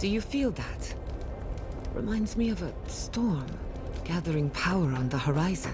Do you feel that? Reminds me of a storm, gathering power on the horizon.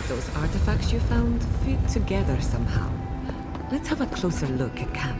Those artifacts you found fit together somehow. Let's have a closer look at camp.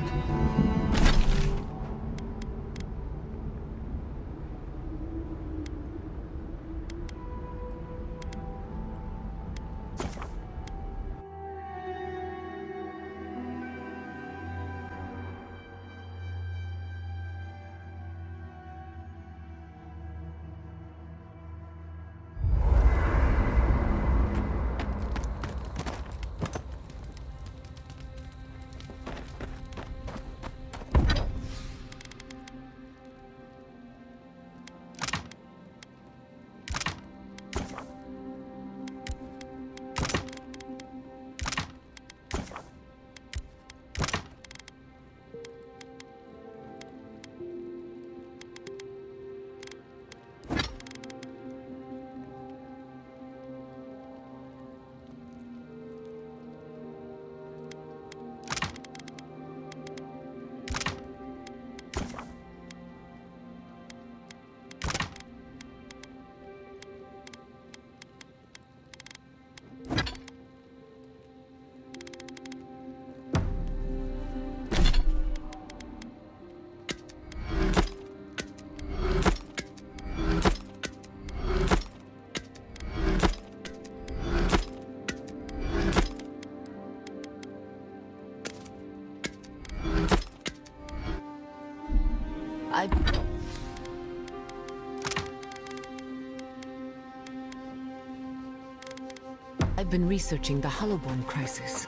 I've been researching the Hollowborn crisis,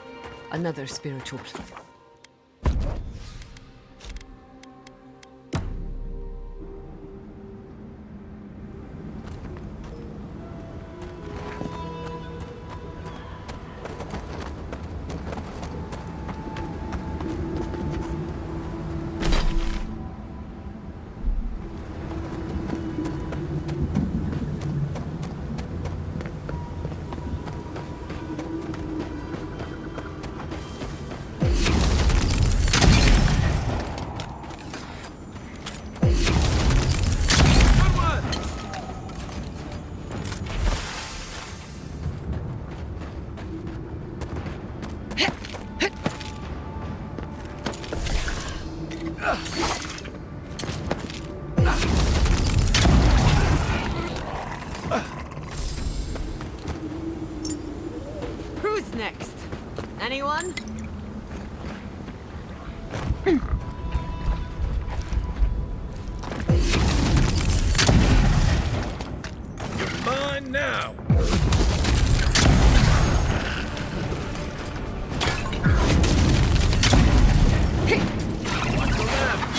another spiritual Who's next? Anyone? You're mine now! Watch the left!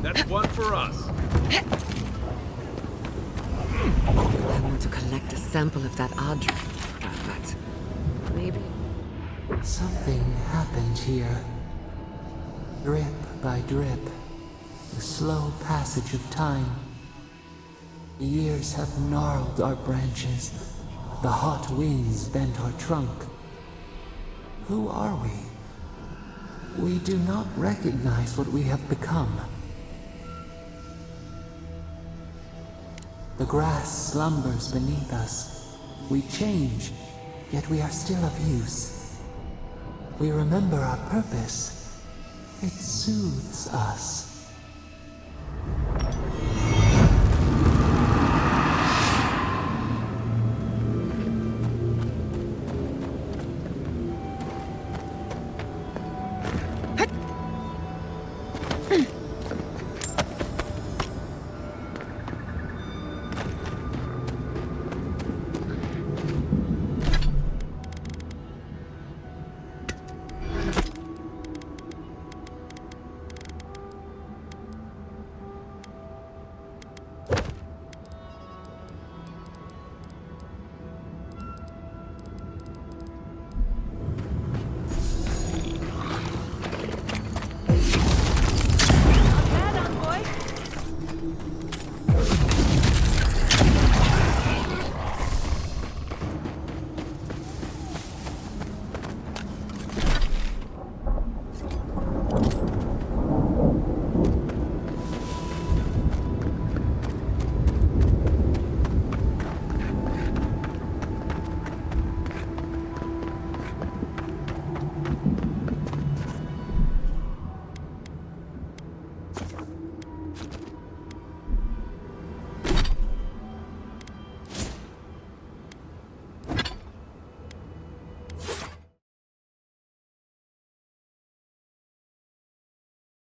That's one for us. I want to collect a sample of that odd, but maybe. Something happened here. Drip by drip. The slow passage of time. The years have gnarled our branches. The hot winds bent our trunk. Who are we? We do not recognize what we have become. The grass slumbers beneath us. We change, yet we are still of use. We remember our purpose. It soothes us.